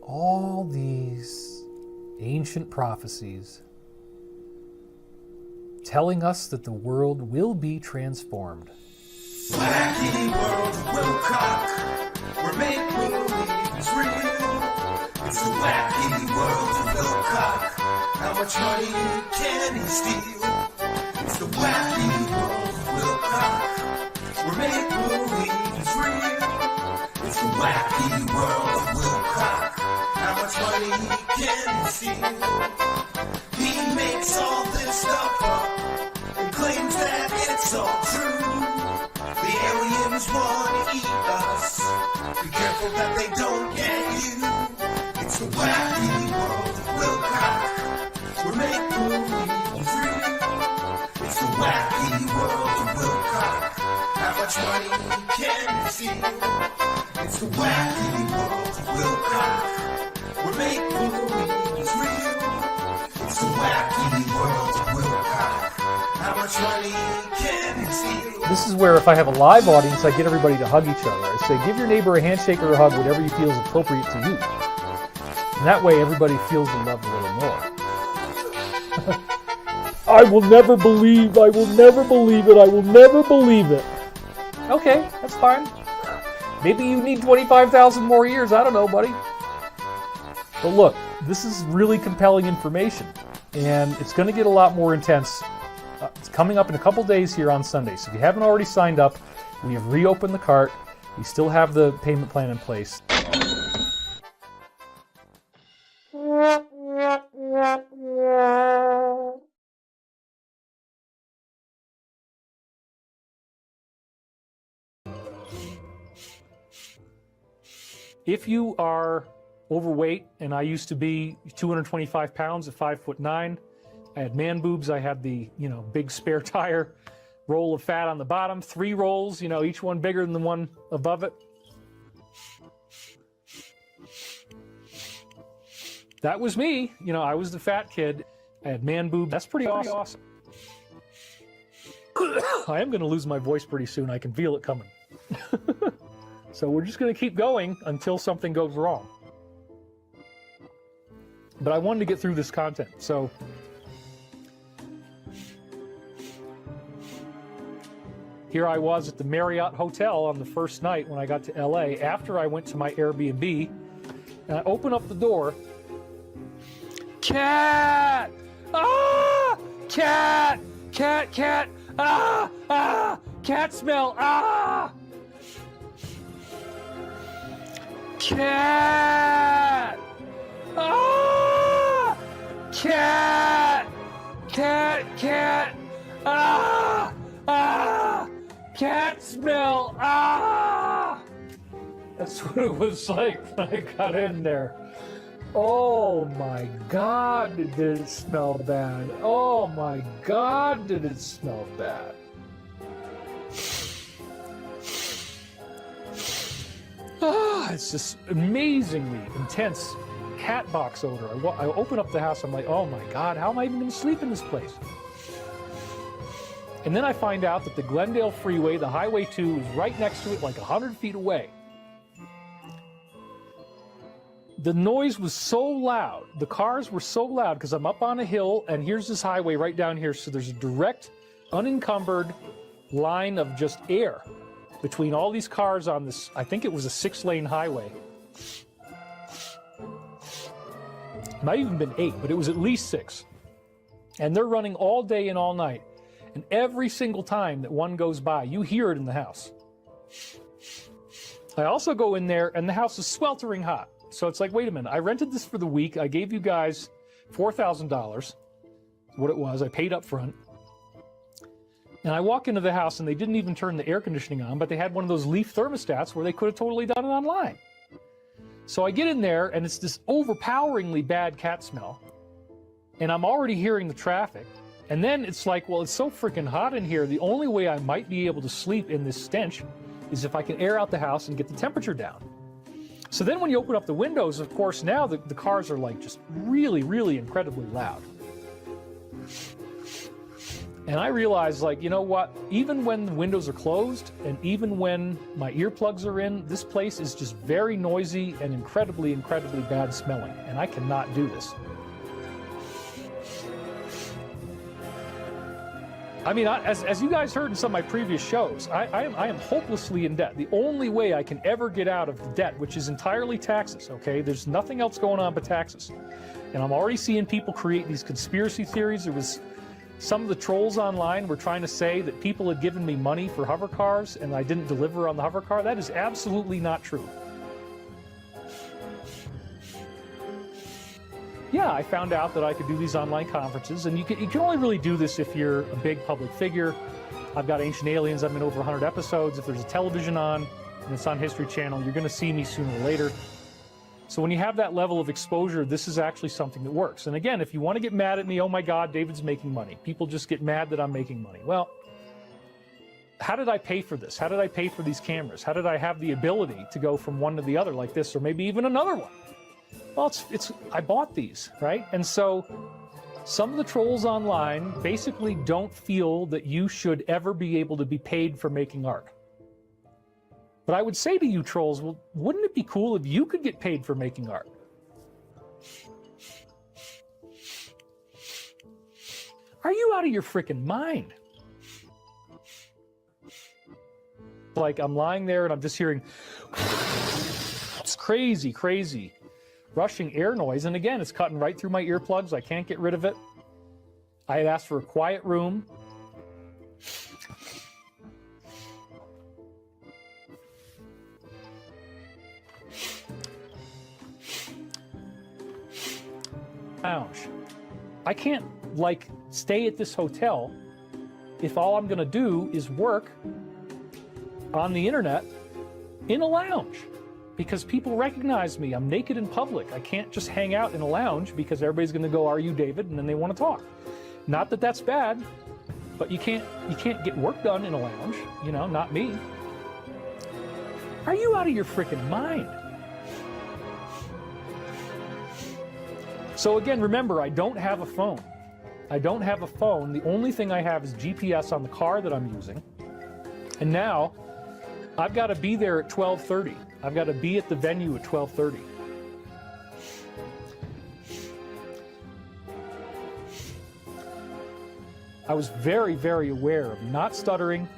All these ancient prophecies telling us that the world will be transformed. Wacky world of Wilcock, where make-believe is real. It's the wacky world of Wilcock. How much money can he steal? It's the wacky world of Wilcock, where make-believe is real. It's the wacky world of Wilcock. How much money can he steal? He makes all this stuff up and claims that it's all true. The aliens want to eat us. Be careful that they don't get you. It's the wacky world of Wilcock, where make-believe is real. It's the wacky world of Wilcock. How much money can you steal? It's the wacky world of Wilcock, where make-believe is real. It's the wacky world of Wilcock. How much money can you steal? This is where if I have a live audience, I get everybody to hug each other. I say, give your neighbor a handshake or a hug, whatever you feel is appropriate to you. And that way everybody feels the love a little more. I will never believe it, I will never believe it. Okay, that's fine. Maybe you need 25,000 more years, I don't know, buddy. But look, this is really compelling information, and it's going to get a lot more intense. It's coming up in a couple days here on Sunday, so if you haven't already signed up, we have reopened the cart. We still have the payment plan in place. If you are overweight, and I used to be 225 pounds at 5'9", I had man boobs, I had the, big spare tire roll of fat on the bottom, 3 rolls, each one bigger than the one above it. That was me, I was the fat kid. I had man boobs. That's pretty awesome. I am going to lose my voice pretty soon. I can feel it coming. So we're just going to keep going until something goes wrong. But I wanted to get through this content, so here I was at the Marriott Hotel on the first night when I got to LA, after I went to my Airbnb, and I open up the door. Cat! Ah! Cat! Cat, cat! Ah! Ah! Cat smell! Ah! Cat! Ah! Cat! Cat, cat! Ah! Ah! Cat smell! Ah! That's what it was like when I got in there. Oh my God, did it smell bad. Oh my God, did it smell bad. Ah, it's just amazingly intense cat box odor. I open up the house, I'm like, oh my God, how am I even going to sleep in this place? And then I find out that the Glendale Freeway, the Highway 2, is right next to it, like 100 feet away. The noise was so loud, the cars were so loud, because I'm up on a hill, and here's this highway right down here, so there's a direct, unencumbered line of just air between all these cars on this, I think it was a 6-lane highway. Might even been 8, but it was at least 6. And they're running all day and all night. And every single time that one goes by, you hear it in the house. I also go in there, and the house is sweltering hot. So it's like, wait a minute, I rented this for the week. I gave you guys $4,000, what it was. I paid up front. And I walk into the house, and they didn't even turn the air conditioning on, but they had one of those Leaf thermostats where they could have totally done it online. So I get in there, and it's this overpoweringly bad cat smell. And I'm already hearing the traffic. And then it's like, well, it's so freaking hot in here. The only way I might be able to sleep in this stench is if I can air out the house and get the temperature down. So then when you open up the windows, of course, now the cars are like just really, really incredibly loud. And I realized, like, you know what? Even when the windows are closed and even when my earplugs are in, this place is just very noisy and incredibly, incredibly bad smelling. And I cannot do this. I mean, as you guys heard in some of my previous shows, I am hopelessly in debt. The only way I can ever get out of the debt, which is entirely taxes, okay? There's nothing else going on but taxes. And I'm already seeing people create these conspiracy theories. There was some of the trolls online were trying to say that people had given me money for hover cars and I didn't deliver on the hover car. That is absolutely not true. Yeah, I found out that I could do these online conferences, and you can only really do this if you're a big public figure. I've got Ancient Aliens, I've been over 100 episodes. If there's a television on, and it's on History Channel, you're going to see me sooner or later. So when you have that level of exposure, this is actually something that works. And again, if you want to get mad at me, oh my God, David's making money. People just get mad that I'm making money. Well, how did I pay for this? How did I pay for these cameras? How did I have the ability to go from one to the other like this, or maybe even another one? Well, I bought these, right? And so some of the trolls online basically don't feel that you should ever be able to be paid for making art. But I would say to you trolls, well, wouldn't it be cool if you could get paid for making art? Are you out of your freaking mind? Like, I'm lying there and I'm just hearing it's crazy, crazy rushing air noise, and again, it's cutting right through my earplugs. I can't get rid of it. I had asked for a quiet room. Lounge. I can't, like, stay at this hotel if all I'm going to do is work on the internet in a lounge. Because people recognize me. I'm naked in public. I can't just hang out in a lounge because everybody's going to go, "Are you David?" and then they want to talk. Not that that's bad, but you can't get work done in a lounge. You know, not me. Are you out of your freaking mind? So again, remember, I don't have a phone. I don't have a phone. The only thing I have is GPS on the car that I'm using. And now I've got to be there at 12:30. I've got to be at the venue at 12:30. I was very, very aware of not stuttering,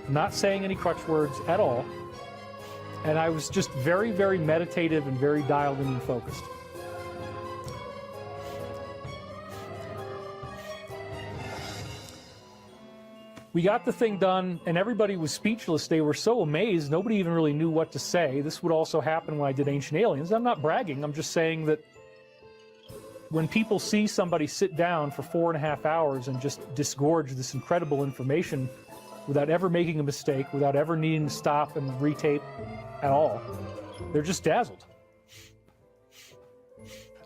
not saying any crutch words at all. And I was just very, very meditative and very dialed in and focused. We got the thing done, and everybody was speechless. They were so amazed. Nobody even really knew what to say. This would also happen when I did Ancient Aliens. I'm not bragging. I'm just saying that when people see somebody sit down for 4.5 hours and just disgorge this incredible information without ever making a mistake, without ever needing to stop and retape at all, they're just dazzled.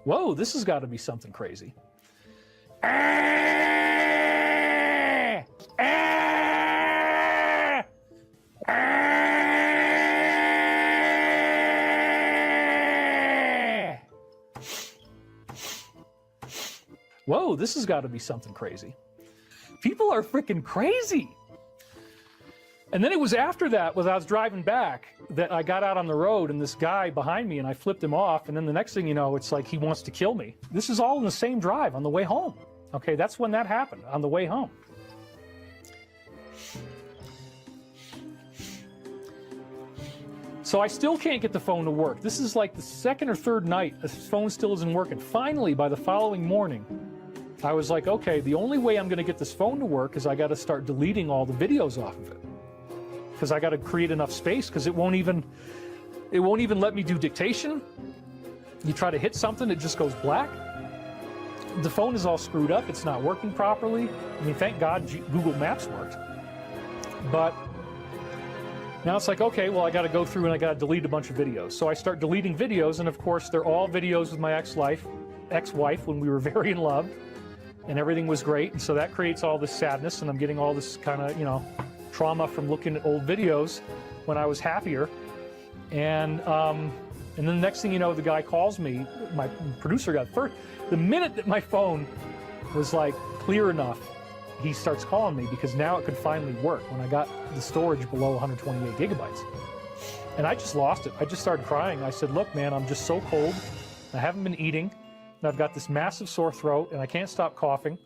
Whoa, this has got to be something crazy. Whoa, this has got to be something crazy. People are freaking crazy. And then it was after that, as I was driving back, that I got out on the road and this guy behind me and I flipped him off. And then the next thing you know, it's like he wants to kill me. This is all in the same drive on the way home. Okay, that's when that happened, on the way home. So I still can't get the phone to work. This is like the second or third night the phone still isn't working. Finally, by the following morning, I was like, okay, the only way I'm going to get this phone to work is I got to start deleting all the videos off of it. Because I got to create enough space, because it won't even let me do dictation. You try to hit something, it just goes black. The phone is all screwed up. It's not working properly. I mean, thank God Google Maps worked. But now it's like, okay, well, I got to go through and I got to delete a bunch of videos. So I start deleting videos, and of course, they're all videos with my ex-wife when we were very in love, and everything was great. And so that creates all this sadness, and I'm getting all this kind of, trauma from looking at old videos when I was happier. And then the next thing you know, the guy calls me, my producer got first. The minute that my phone was like clear enough he starts calling me because now it could finally work when I got the storage below 128 gigabytes. And I just lost it. I just started crying. I said, look, man, I'm just so cold. I haven't been eating. And I've got this massive sore throat and I can't stop coughing.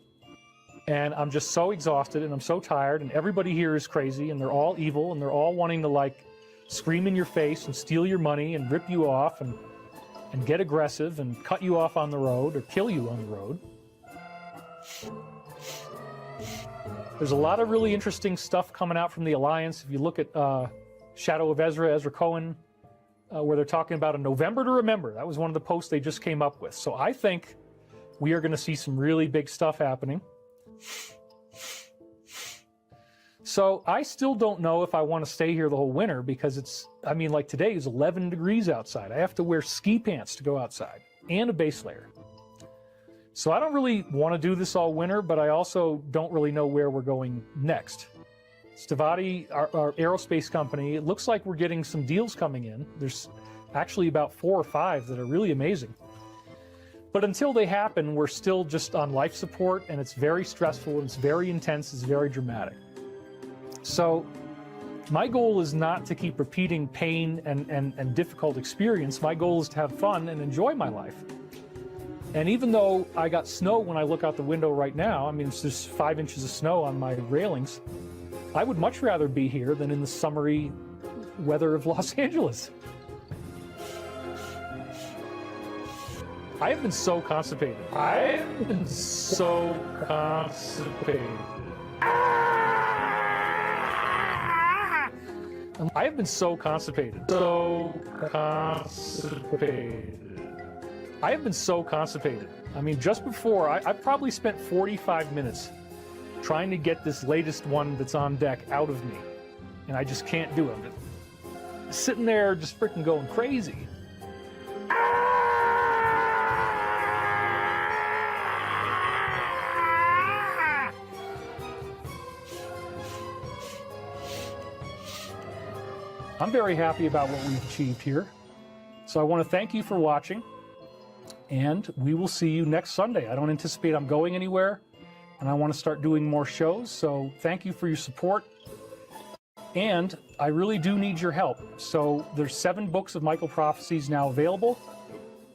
And I'm just so exhausted and I'm so tired. And everybody here is crazy and they're all evil and they're all wanting to like scream in your face and steal your money and rip you off and get aggressive and cut you off on the road or kill you on the road. There's a lot of really interesting stuff coming out from the Alliance. If you look at Shadow of Ezra Cohen, where they're talking about a November to remember. That was one of the posts they just came up with. So I think we are going to see some really big stuff happening. So I still don't know if I want to stay here the whole winter because it's, I mean, like today is 11 degrees outside. I have to wear ski pants to go outside and a base layer. So I don't really want to do this all winter, but I also don't really know where we're going next. Stavati, our aerospace company, it looks like we're getting some deals coming in. There's actually about 4 or 5 that are really amazing. But until they happen, we're still just on life support, and it's very stressful, and it's very intense, it's very dramatic. So my goal is not to keep repeating pain and difficult experience. My goal is to have fun and enjoy my life. And even though I got snow when I look out the window right now, I mean, it's just 5 inches of snow on my railings, I would much rather be here than in the summery weather of Los Angeles. I have been so constipated. I have been so constipated. I have been so constipated. So constipated. I have been so constipated. I mean, just before, I probably spent 45 minutes trying to get this latest one that's on deck out of me. And I just can't do it. I'm just sitting there just freaking going crazy. I'm very happy about what we've achieved here. So I want to thank you for watching. And we will see you next Sunday. I don't anticipate I'm going anywhere. And I want to start doing more shows. So thank you for your support. And I really do need your help. So there's 7 books of Michael Prophecies now available.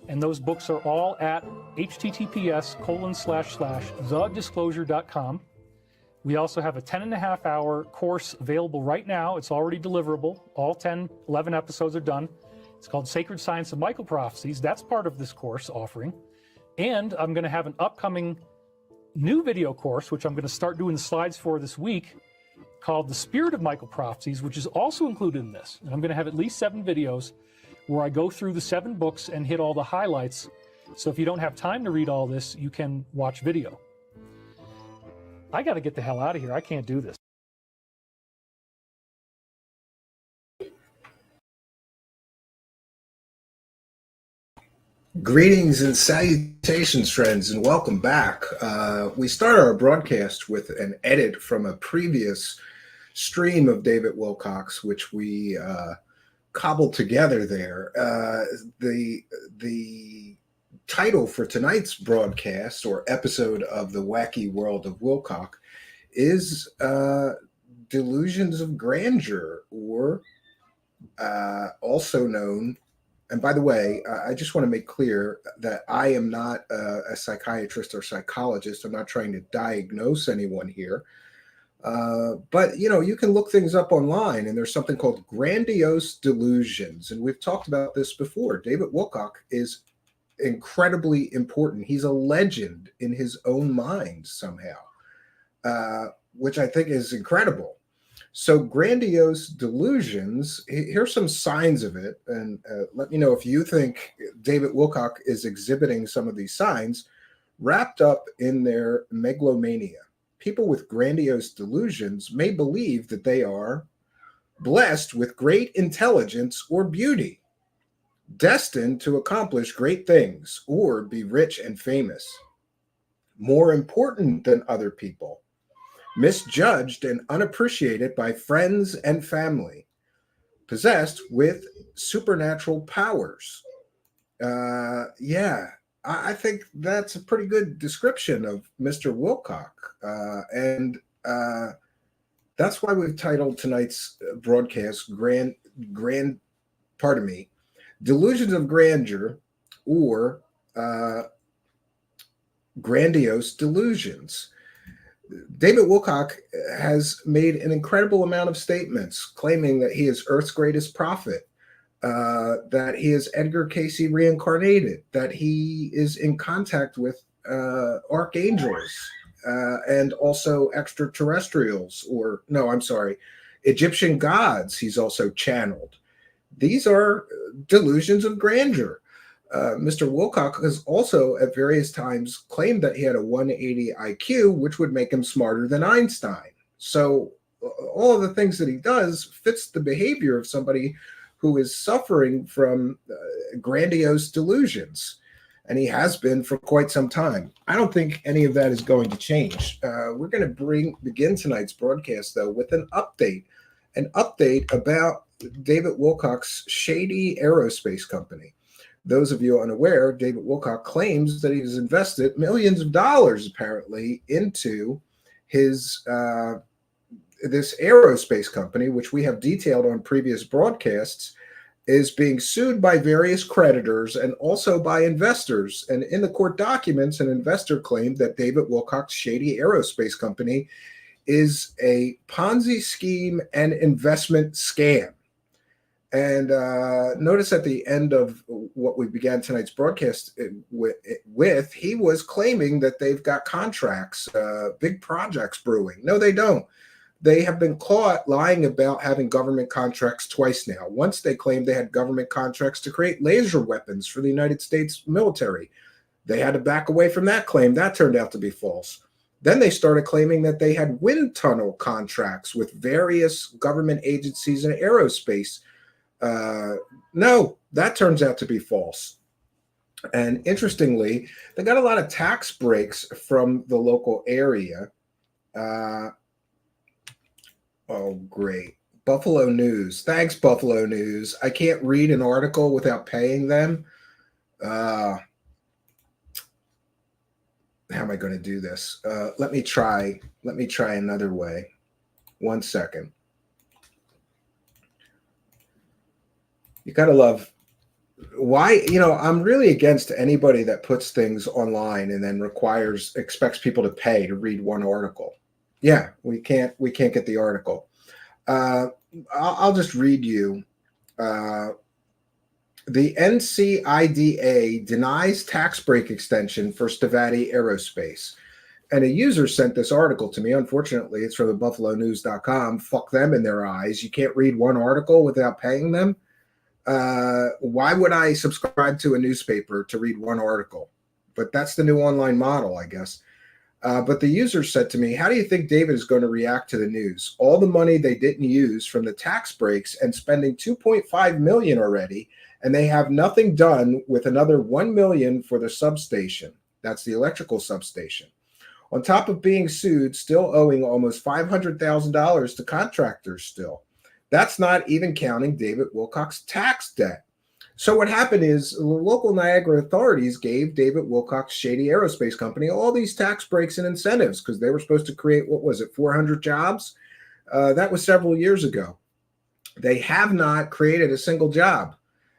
And those books are all at https://thedisclosure.com. We also have a 10.5-hour course available right now. It's already deliverable. All 11 episodes are done. It's called Sacred Science of Michael Prophecies. That's part of this course offering. And I'm going to have an upcoming new video course, which I'm going to start doing the slides for this week, called The Spirit of Michael Prophecies, which is also included in this. And I'm going to have at least 7 videos where I go through the 7 books and hit all the highlights. So if you don't have time to read all this, you can watch video. I got to get the hell out of here. I can't do this. Greetings and salutations, friends, and welcome back. We start our broadcast with an edit from a previous stream of David Wilcock's, which we cobbled together there. The title for tonight's broadcast or episode of The Wacky World of Wilcock is Delusions of Grandeur, or also known. And by the way, I just want to make clear that I am not a psychiatrist or psychologist. I'm not trying to diagnose anyone here. But, you know, you can look things up online, and there's something called Grandiose Delusions. And we've talked about this before. David Wilcock is incredibly important. He's a legend in his own mind somehow, which I think is incredible. So Grandiose Delusions, here's some signs of it. And let me know if you think David Wilcock is exhibiting some of these signs wrapped up in their megalomania. People with grandiose delusions may believe that they are blessed with great intelligence or beauty, destined to accomplish great things or be rich and famous, more important than other people, misjudged and unappreciated by friends and family, possessed with supernatural powers. I think that's a pretty good description of Mr. Wilcock. And that's why we've titled tonight's broadcast pardon me, Delusions of Grandeur, or Grandiose Delusions. David Wilcock has made an incredible amount of statements claiming that he is Earth's greatest prophet, that he is Edgar Casey reincarnated, that he is in contact with archangels and also extraterrestrials, or no, I'm sorry, Egyptian gods he's also channeled. These are delusions of grandeur. Mr. Wilcock has also at various times claimed that he had a 180 IQ, which would make him smarter than Einstein. So all of the things that he does fits the behavior of somebody who is suffering from grandiose delusions. And he has been for quite some time. I don't think any of that is going to change. We're going to begin tonight's broadcast, though, with an update about David Wilcock's shady aerospace company. Those of you unaware, David Wilcock claims that he has invested millions of dollars, apparently, into his this aerospace company, which we have detailed on previous broadcasts, is being sued by various creditors and also by investors. And in the court documents, an investor claimed that David Wilcock's shady aerospace company is a Ponzi scheme and investment scam. And notice at the end of what we began tonight's broadcast with, he was claiming that they've got contracts, big projects brewing. No, they don't. They have been caught lying about having government contracts twice now. Once they claimed they had government contracts to create laser weapons for the United States military. They had to back away from that claim. That turned out to be false. Then they started claiming that they had wind tunnel contracts with various government agencies in aerospace. No, that turns out to be false. And interestingly, they got a lot of tax breaks from the local area. Oh, great. Buffalo News. Thanks, Buffalo News. I can't read an article without paying them. How am I going to do this? Let me try another way. 1 second. You got to love why, I'm really against anybody that puts things online and then expects people to pay to read one article. Yeah, we can't get the article. I'll just read you. The NCIDA denies tax break extension for Stavati Aerospace. And a user sent this article to me. Unfortunately, it's from the buffalonews.com. Fuck them in their eyes. You can't read one article without paying them. Why would I subscribe to a newspaper to read one article? But that's the new online model, I guess. But the user said to me, how do you think David is going to react to the news? All the money they didn't use from the tax breaks and spending $2.5 million already, and they have nothing done with another $1 million for the substation. That's the electrical substation. On top of being sued, still owing almost $500,000 to contractors still. That's not even counting David Wilcock's tax debt. So what happened is the local Niagara authorities gave David Wilcock's shady aerospace company all these tax breaks and incentives because they were supposed to create, 400 jobs? That was several years ago. They have not created a single job.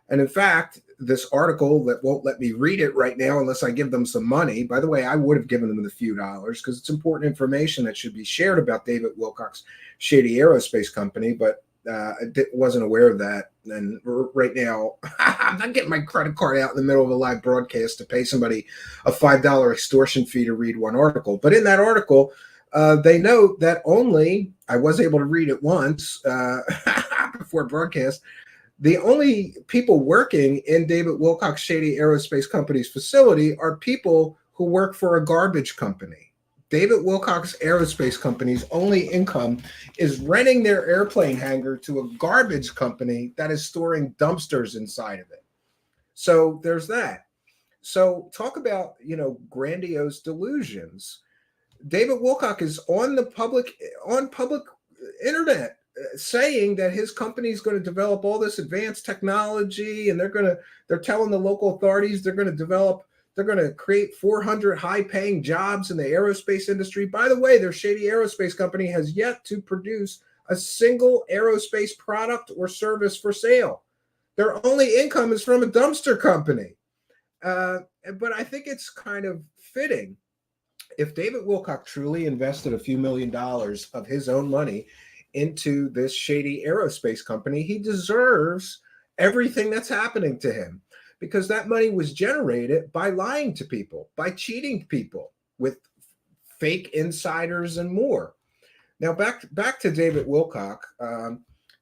And in fact, this article that won't let me read it right now unless I give them some money. By the way, I would have given them a few dollars because it's important information that should be shared about David Wilcock's shady aerospace company, but I wasn't aware of that. And right now, I'm not getting my credit card out in the middle of a live broadcast to pay somebody a $5 extortion fee to read one article. But in that article, they note that I was able to read it once before broadcast. The only people working in David Wilcock's shady aerospace company's facility are people who work for a garbage company. David Wilcock's aerospace company's only income is renting their airplane hangar to a garbage company that is storing dumpsters inside of it. So there's that. So talk about, grandiose delusions. David Wilcock is on public internet saying that his company is going to develop all this advanced technology, and they're telling the local authorities they're going to develop They're going to create 400 high-paying jobs in the aerospace industry. By the way, their shady aerospace company has yet to produce a single aerospace product or service for sale. Their only income is from a dumpster company. But I think it's kind of fitting. If David Wilcock truly invested a few $1,000,000 of his own money into this shady aerospace company, he deserves everything that's happening to him, because that money was generated by lying to people, by cheating people with fake insiders and more. Now, back to David Wilcock.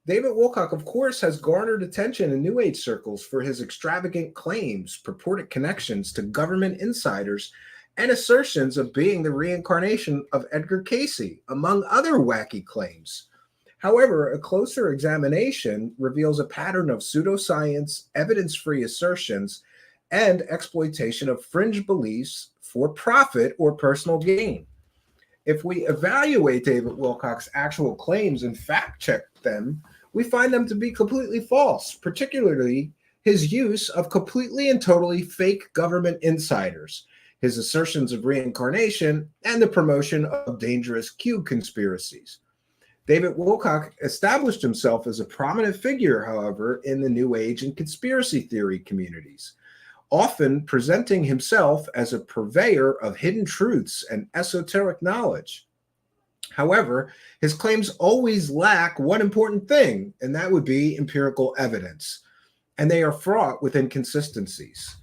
David Wilcock, of course, has garnered attention in New Age circles for his extravagant claims, purported connections to government insiders, and assertions of being the reincarnation of Edgar Cayce, among other wacky claims. However, a closer examination reveals a pattern of pseudoscience, evidence-free assertions, and exploitation of fringe beliefs for profit or personal gain. If we evaluate David Wilcock's actual claims and fact-check them, we find them to be completely false, particularly his use of completely and totally fake government insiders, his assertions of reincarnation, and the promotion of dangerous Q conspiracies. David Wilcock established himself as a prominent figure, however, in the New Age and conspiracy theory communities, often presenting himself as a purveyor of hidden truths and esoteric knowledge. However, his claims always lack one important thing, and that would be empirical evidence, and they are fraught with inconsistencies.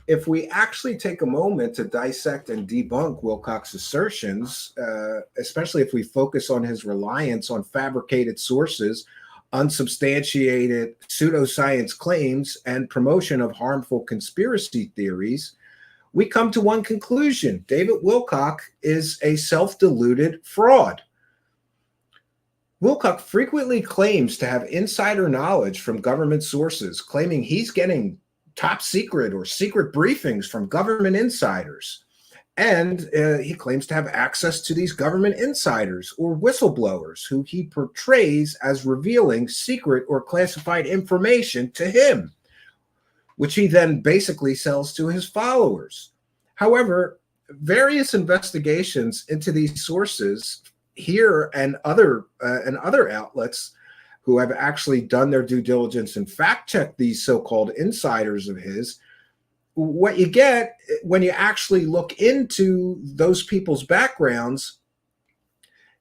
If we actually take a moment to dissect and debunk Wilcock's assertions, especially if we focus on his reliance on fabricated sources, unsubstantiated pseudoscience claims, and promotion of harmful conspiracy theories, we come to one conclusion: David Wilcock is a self-deluded fraud. Wilcock frequently claims to have insider knowledge from government sources, claiming he's getting top secret or secret briefings from government insiders. And he claims to have access to these government insiders or whistleblowers who he portrays as revealing secret or classified information to him, which he then basically sells to his followers. However, various investigations into these sources here and other outlets who have actually done their due diligence and fact-checked these so-called insiders of his, what you get when you actually look into those people's backgrounds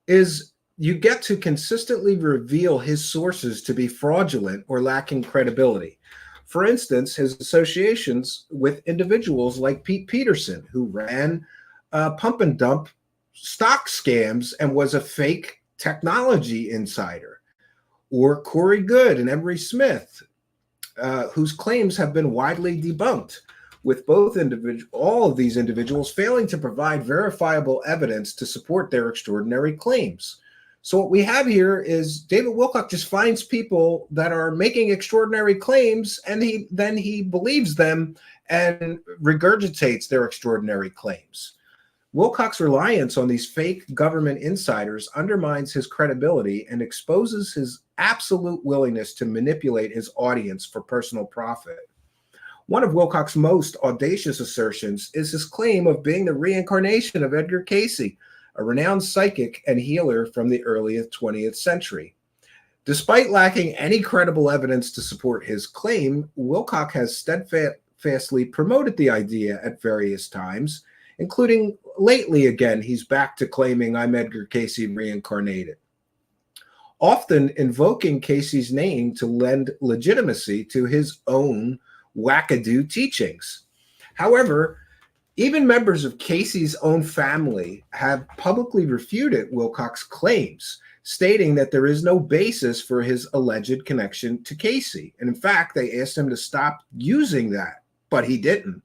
is you get to consistently reveal his sources to be fraudulent or lacking credibility. For instance, his associations with individuals like Pete Peterson, who ran pump and dump stock scams and was a fake technology insider, or Corey Good and Emery Smith, whose claims have been widely debunked, with all of these individuals failing to provide verifiable evidence to support their extraordinary claims. So what we have here is David Wilcock just finds people that are making extraordinary claims, and then he believes them and regurgitates their extraordinary claims. Wilcock's reliance on these fake government insiders undermines his credibility and exposes his absolute willingness to manipulate his audience for personal profit. One of Wilcock's most audacious assertions is his claim of being the reincarnation of Edgar Cayce, a renowned psychic and healer from the early 20th century. Despite lacking any credible evidence to support his claim, Wilcock has steadfastly promoted the idea at various times, including lately again, he's back to claiming I'm Edgar Cayce reincarnated, often invoking Cayce's name to lend legitimacy to his own wackadoo teachings. However, even members of Cayce's own family have publicly refuted Wilcock's claims, stating that there is no basis for his alleged connection to Cayce. And in fact, they asked him to stop using that, but he didn't.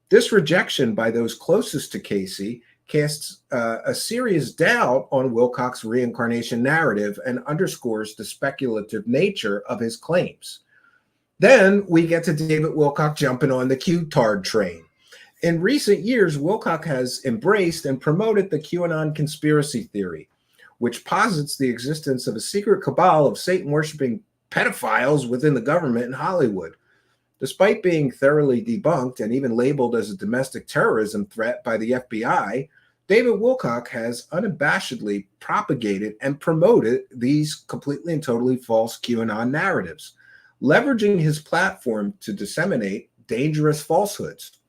This rejection by those closest to Cayce casts a serious doubt on Wilcock's reincarnation narrative and underscores the speculative nature of his claims. Then we get to David Wilcock jumping on the Q-tard train. In recent years, Wilcock has embraced and promoted the QAnon conspiracy theory, which posits the existence of a secret cabal of Satan-worshiping pedophiles within the government in Hollywood. Despite being thoroughly debunked and even labeled as a domestic terrorism threat by the FBI, David Wilcock has unabashedly propagated and promoted these completely and totally false QAnon narratives, leveraging his platform to disseminate dangerous falsehoods.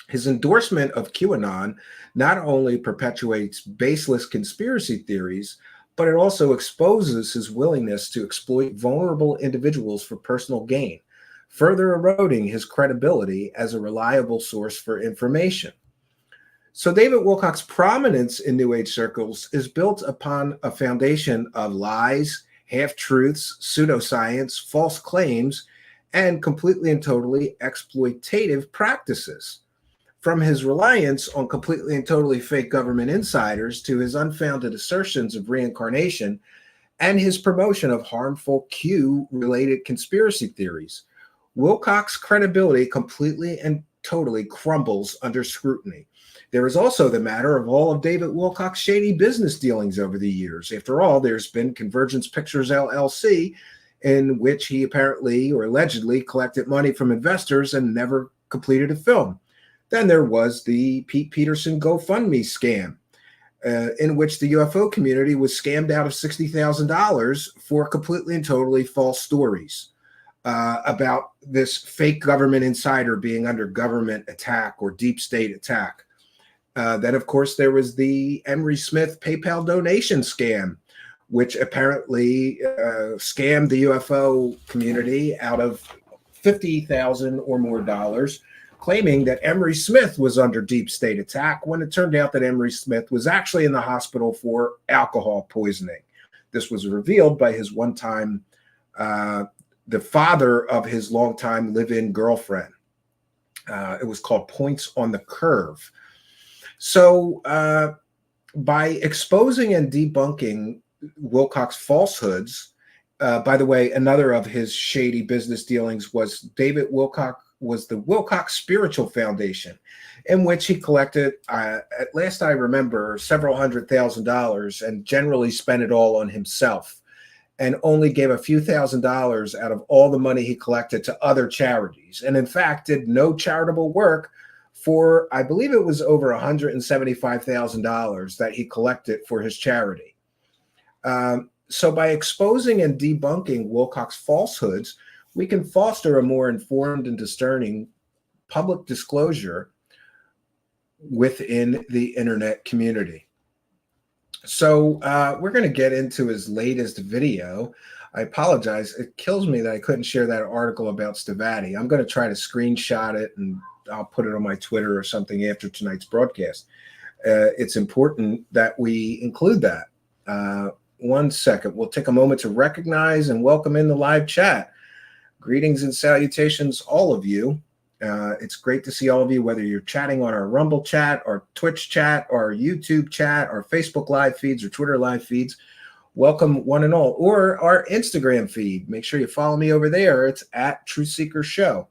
His endorsement of QAnon not only perpetuates baseless conspiracy theories, but it also exposes his willingness to exploit vulnerable individuals for personal gain, further eroding his credibility as a reliable source for information. So David Wilcock's prominence in New Age circles is built upon a foundation of lies, half-truths, pseudoscience, false claims, and completely and totally exploitative practices. From his reliance on completely and totally fake government insiders to his unfounded assertions of reincarnation and his promotion of harmful Q-related conspiracy theories, Wilcock's credibility completely and totally crumbles under scrutiny. There is also the matter of all of David Wilcock's shady business dealings over the years. After all, there's been Convergence Pictures LLC, in which he apparently or allegedly collected money from investors and never completed a film. Then there was the Pete Peterson GoFundMe scam, in which the UFO community was scammed out of $60,000 for completely and totally false stories about this fake government insider being under government attack or deep state attack. Then, of course, there was the Emery Smith PayPal donation scam, which apparently scammed the UFO community out of $50,000 or more dollars, claiming that Emery Smith was under deep state attack when it turned out that Emery Smith was actually in the hospital for alcohol poisoning. This was revealed by his one-time, the father of his longtime live-in girlfriend. It was called Points on the Curve. So by exposing and debunking Wilcock's falsehoods, by the way, another of his shady business dealings was David Wilcock was the Wilcock Spiritual Foundation, in which he collected, at last I remember, several $100,000 and generally spent it all on himself, and only gave a few $1,000s out of all the money he collected to other charities, and in fact did no charitable work for, I believe it was over $175,000 that he collected for his charity. So by exposing and debunking Wilcock's falsehoods, we can foster a more informed and discerning public disclosure within the internet community. So we're going to get into his latest video. I apologize. It kills me that I couldn't share that article about Stavati. I'm going to try to screenshot it and I'll put it on my Twitter or something after tonight's broadcast. It's important that we include that. 1 second. We'll take a moment to recognize and welcome in the live chat. Greetings and salutations, all of you. It's great to see all of you, whether you're chatting on our Rumble chat, our Twitch chat, our YouTube chat, our Facebook live feeds, or Twitter live feeds. Welcome one and all. Or our Instagram feed. Make sure you follow me over there. It's at Truthseekers Show.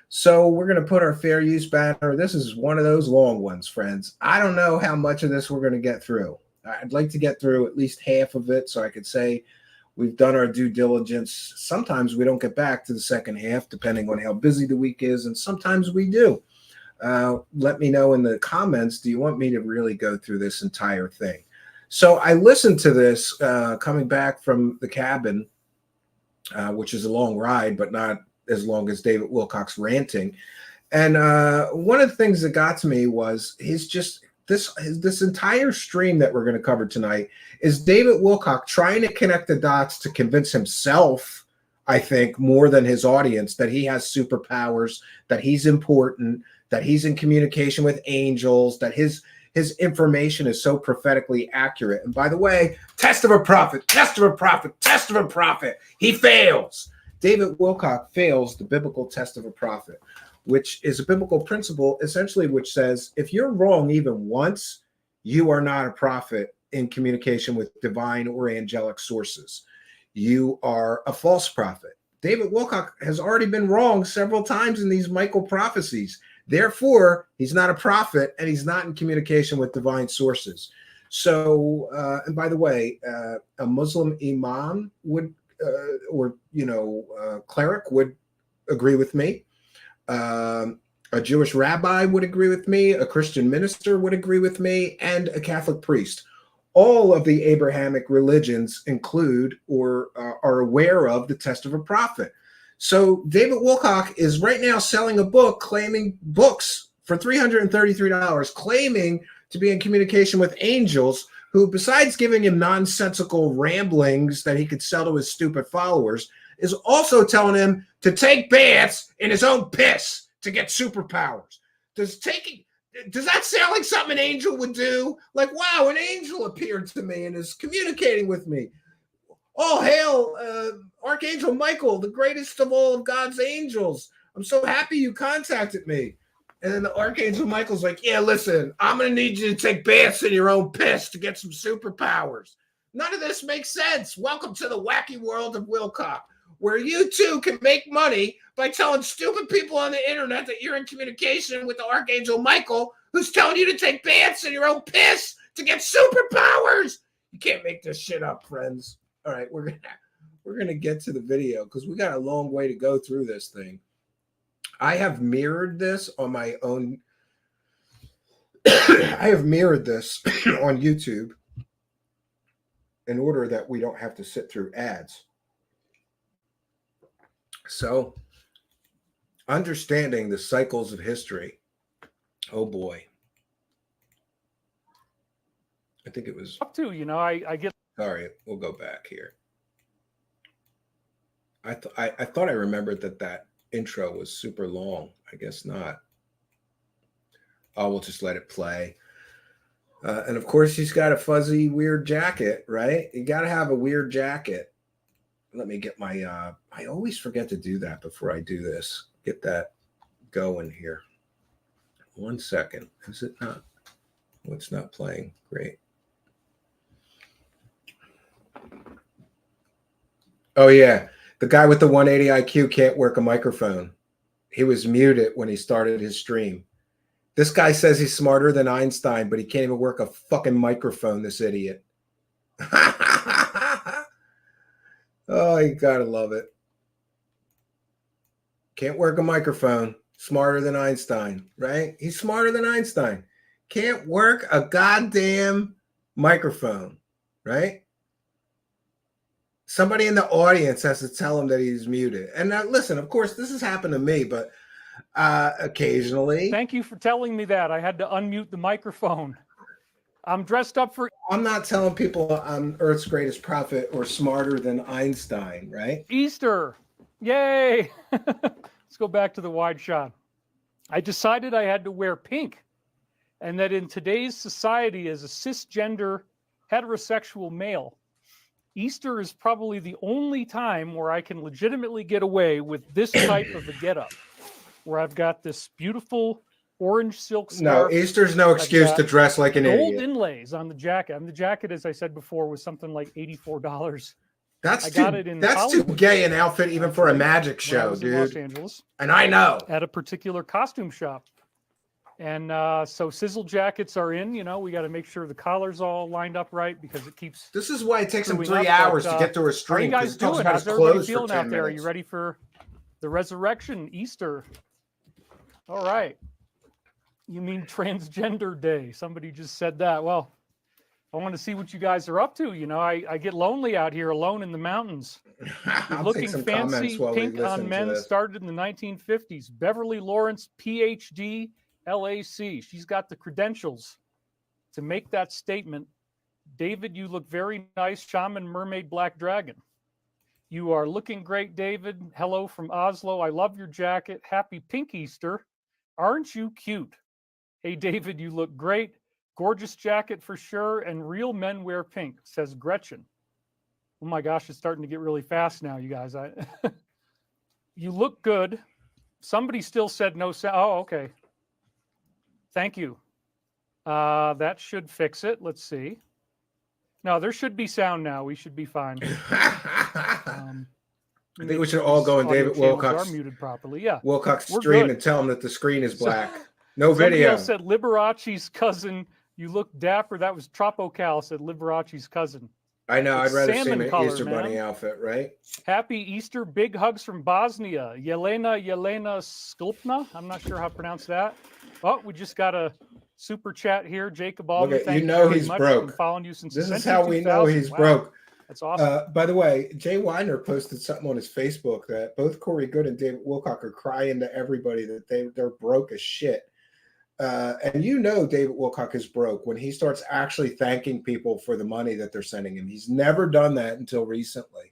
So we're going to put our fair use banner. This is one of those long ones, friends. I don't know how much of this we're going to get through. I'd like to get through at least half of it so I could say we've done our due diligence. Sometimes we don't get back to the second half, depending on how busy the week is, and sometimes we do. Let me know in the comments, do you want me to really go through this entire thing? So I listened to this coming back from the cabin, which is a long ride, but not as long as David Wilcock's ranting. And one of the things that got to me was this entire stream that we're going to cover tonight is David Wilcock trying to connect the dots to convince himself, I think, more than his audience, that he has superpowers, that he's important, that he's in communication with angels, that his information is so prophetically accurate. And by the way, test of a prophet, test of a prophet, test of a prophet. He fails. David Wilcock fails the biblical test of a prophet, which is a biblical principle, essentially, which says, if you're wrong even once, you are not a prophet in communication with divine or angelic sources. You are a false prophet. David Wilcock has already been wrong several times in these Michael prophecies. Therefore, he's not a prophet and he's not in communication with divine sources. So, and by the way, a Muslim imam would, cleric would agree with me. A Jewish rabbi would agree with me, a Christian minister would agree with me, and a Catholic priest. All of the Abrahamic religions include or are aware of the test of a prophet. So David Wilcock is right now selling a book, claiming books for $333, claiming to be in communication with angels who, besides giving him nonsensical ramblings that he could sell to his stupid followers, is also telling him to take baths in his own piss to get superpowers. Does that sound like something an angel would do? Like, wow, an angel appeared to me and is communicating with me. All hail Archangel Michael, the greatest of all of God's angels. I'm so happy you contacted me. And then the Archangel Michael's like, yeah, listen, I'm going to need you to take baths in your own piss to get some superpowers. None of this makes sense. Welcome to the wacky world of Wilcock, where you too can make money by telling stupid people on the internet that you're in communication with the Archangel Michael, who's telling you to take baths in your own piss to get superpowers. You can't make this shit up, friends. All right, we're gonna get to the video because we got a long way to go through this thing. I have mirrored this on my own. I have mirrored this on YouTube in order that we don't have to sit through ads. So, understanding the cycles of history. Oh boy. I think it was Up to, I get. Sorry, we'll go back here. I thought I remembered that intro was super long. I guess not. Oh, we'll just let it play. And of course, he's got a fuzzy, weird jacket, right? You got to have a weird jacket. Let me get my, I always forget to do that before I do this. Get that going here. 1 second. Is it not? Oh, it's not playing. Great. Oh, yeah. The guy with the 180 IQ can't work a microphone. He was muted when he started his stream. This guy says he's smarter than Einstein, but he can't even work a fucking microphone, this idiot. Oh, you gotta love it. Can't work a microphone. Smarter than Einstein, right? He's smarter than Einstein. Can't work a goddamn microphone, right? Somebody in the audience has to tell him that he's muted. And now, listen, of course, this has happened to me, but occasionally. Thank you for telling me that. I had to unmute the microphone. I'm dressed up for. I'm not telling people I'm Earth's greatest prophet or smarter than Einstein, right? Easter. Yay. Let's go back to the wide shot. I decided I had to wear pink, and that in today's society, as a cisgender heterosexual male, Easter is probably the only time where I can legitimately get away with this type of a getup, where I've got this beautiful orange silk scarf. No, Easter's no excuse to dress like an gold idiot. inlays on the jacket. I mean, the jacket, as I said before, was something like $84. That's too gay an outfit even for a magic show, dude. In Los Angeles, and I know. At a particular costume shop. And so sizzle jackets are in, we got to make sure the collar's all lined up right because it keeps. This is why it takes him 3 hours to get through a stream. How are you guys doing? How's everybody feeling out there? Are you ready for the resurrection, Easter? All right. You mean Transgender Day? Somebody just said that. Well, I want to see what you guys are up to. I get lonely out here alone in the mountains. Looking fancy, pink on men started in the 1950s. Beverly Lawrence, PhD, LAC. She's got the credentials to make that statement. David, you look very nice. Shaman, Mermaid, Black Dragon. You are looking great, David. Hello from Oslo. I love your jacket. Happy Pink Easter. Aren't you cute? Hey, David, you look great. Gorgeous jacket for sure. And real men wear pink, says Gretchen. Oh my gosh, it's starting to get really fast now, you guys. You look good. Somebody still said no sound. Oh, okay. Thank you. That should fix it. Let's see. No, there should be sound now. We should be fine. I think we should all go in David Wilcock's muted properly. Yeah. Wilcock's stream and tell him that the screen is black. No video. Else said Liberace's cousin. You look dapper. That was Tropocal said Liberace's cousin. I know. It's I'd rather see him salmon in an color, Easter Bunny man. outfit, right? Happy Easter. Big hugs from Bosnia. Yelena Skulpna. I'm not sure how to pronounce that. Oh, we just got a super chat here. Jacob Look Allman, at thank you know very he's much. broke. Been following you since This is essentially how we know 2000. he's Wow. broke. That's awesome. By the way, Jay Weiner posted something on his Facebook that both Corey Good and David Wilcock are crying to everybody that they're broke as shit. And you know David Wilcock is broke when he starts actually thanking people for the money that they're sending him. He's never done that until recently.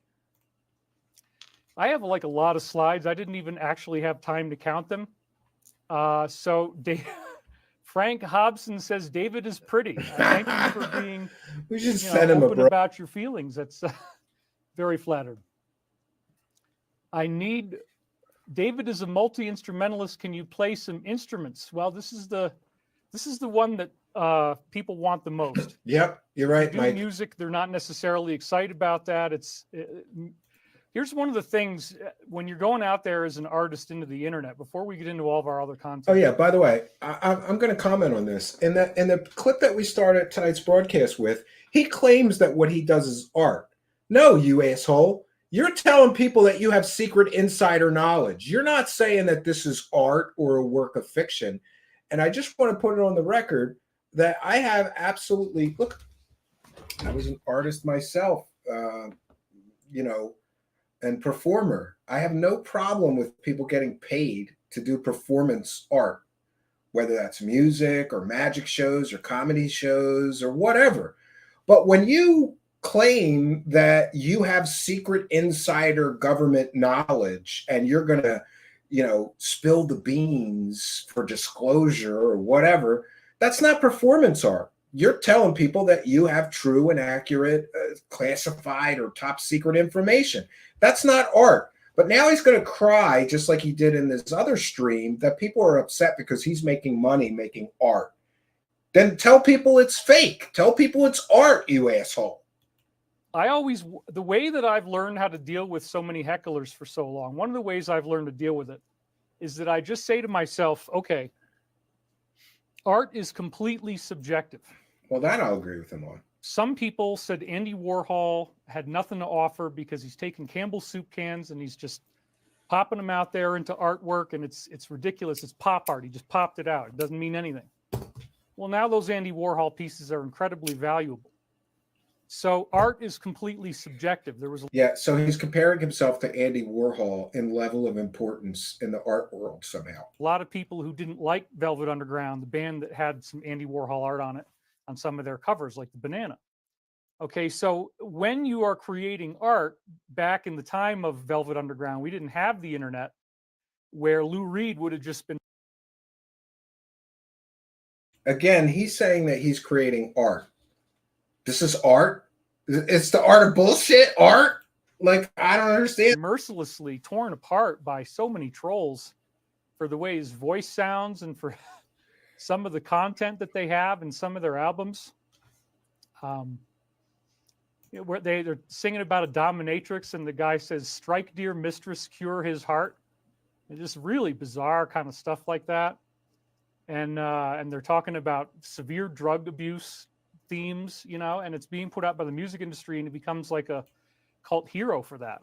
I have like a lot of slides. I didn't even actually have time to count them. Frank Hobson says David is pretty. Thank you for being we should send him open about your feelings. That's very flattered. David is a multi-instrumentalist. Can you play some instruments? Well, this is the one that people want the most. Yep, you're right, Mike. Music, they're not necessarily excited about that. Here's one of the things when you're going out there as an artist into the internet, before we get into all of our other content. Oh yeah, by the way, I'm going to comment on this. In the clip that we started tonight's broadcast with, he claims that what he does is art. No, you asshole. You're telling people that you have secret insider knowledge. You're not saying that this is art or a work of fiction. And I just want to put it on the record that I have absolutely, look, I was an artist myself, and performer. I have no problem with people getting paid to do performance art, whether that's music or magic shows or comedy shows or whatever. But when you claim that you have secret insider government knowledge and you're going to, spill the beans for disclosure or whatever, that's not performance art. You're telling people that you have true and accurate, classified or top secret information. That's not art. But now he's going to cry, just like he did in this other stream, that people are upset because he's making money making art. Then tell people it's fake. Tell people it's art, you asshole. The way that I've learned how to deal with so many hecklers for so long, one of the ways I've learned to deal with it is that I just say to myself, okay, art is completely subjective. Well, that I'll agree with him on. Some people said Andy Warhol had nothing to offer because he's taking Campbell's soup cans and he's just popping them out there into artwork, and it's ridiculous. It's pop art. He just popped it out. It doesn't mean anything. Well, now those Andy Warhol pieces are incredibly valuable. So art is completely subjective. So he's comparing himself to Andy Warhol in level of importance in the art world somehow. A lot of people who didn't like Velvet Underground, the band that had some Andy Warhol art on it, on some of their covers, like the Banana. Okay, so when you are creating art, back in the time of Velvet Underground, we didn't have the internet, where Lou Reed would have just been. Again, he's saying that he's creating art. This is art? It's the art of bullshit art? Like, I don't understand. Mercilessly torn apart by so many trolls for the way his voice sounds and for some of the content that they have in some of their albums. Where they're singing about a dominatrix and the guy says, "Strike, dear mistress, cure his heart." It's just really bizarre kind of stuff like that. And they're talking about severe drug abuse themes, and it's being put out by the music industry, and it becomes like a cult hero for that.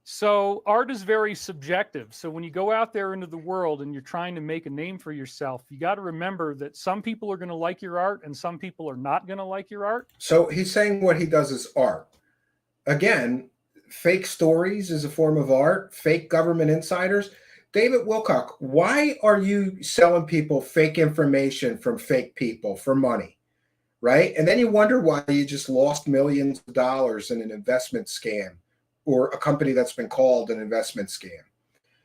So art is very subjective. So when you go out there into the world and you're trying to make a name for yourself, you got to remember that some people are going to like your art and some people are not going to like your art. So he's saying what he does is art. Again, fake stories is a form of art, fake government insiders. David Wilcock, why are you selling people fake information from fake people for money? Right? And then you wonder why you just lost millions of dollars in an investment scam or a company that's been called an investment scam.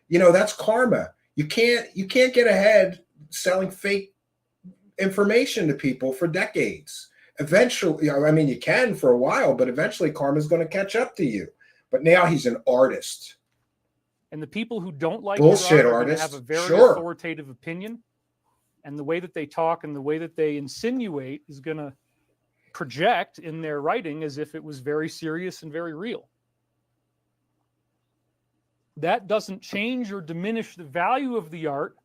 That's karma. You can't get ahead selling fake information to people for decades. Eventually, you can for a while, but eventually karma is going to catch up to you. But now he's an artist. And the people who don't like bullshit your art are going to have a very authoritative opinion. And the way that they talk and the way that they insinuate is going to project in their writing as if it was very serious and very real. That doesn't change or diminish the value of the art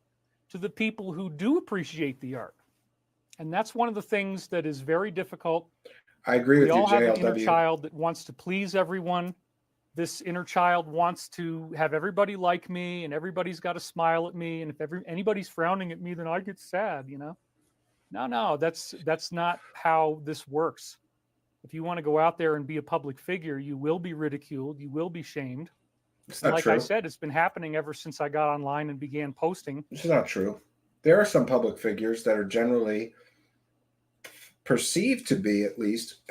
to the people who do appreciate the art. And that's one of the things that is very difficult I agree with We you, all have an inner JLW. child that wants to please everyone. This inner child wants to have everybody like me, and everybody's got to smile at me. And if anybody's frowning at me, then I get sad, you know? No, that's not how this works. If you want to go out there and be a public figure, you will be ridiculed. You will be shamed. It's And not like true. I said, it's been happening ever since I got online and began posting. It's not true. There are some public figures that are generally perceived to be, at least,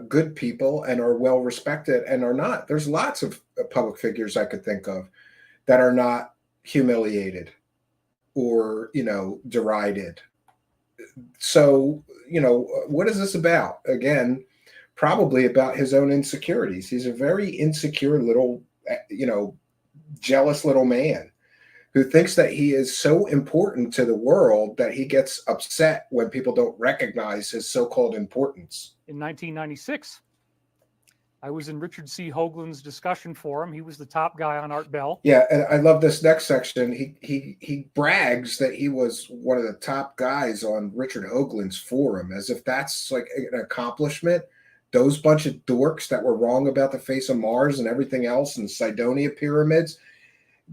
good people and are well respected and are not. There's lots of public figures I could think of that are not humiliated or, derided. So, what is this about? Again, probably about his own insecurities. He's a very insecure little, jealous little man who thinks that he is so important to the world that he gets upset when people don't recognize his so-called importance. In 1996, I was in Richard C. Hoagland's discussion forum. He was the top guy on Art Bell. Yeah, and I love this next section. He brags that he was one of the top guys on Richard Hoagland's forum, as if that's like an accomplishment. Those bunch of dorks that were wrong about the face of Mars and everything else and the Cydonia pyramids.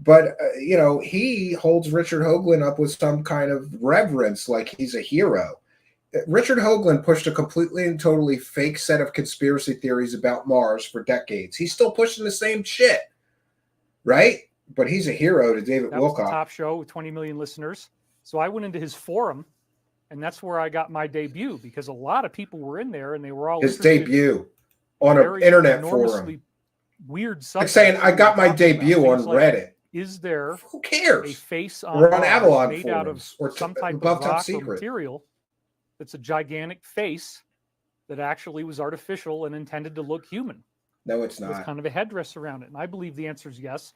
But, he holds Richard Hoagland up with some kind of reverence, like he's a hero. Richard Hoagland pushed a completely and totally fake set of conspiracy theories about Mars for decades. He's still pushing the same shit, right? But he's a hero to David That was the Wilcock. top show with 20 million listeners. So I went into his forum, and that's where I got my debut, because a lot of people were in there, and they were all His interested debut in on an very internet enormously forum. weird Like subjects saying, that I we got were my talking about. debut on Things like, Reddit. is there Who a cares? face Or on Mars Avalon made out of forums or some type of above Top rock or Secret. material that's a gigantic face that actually was artificial and intended to look human No, it's with not. kind of a headdress around it? And I believe the answer is yes.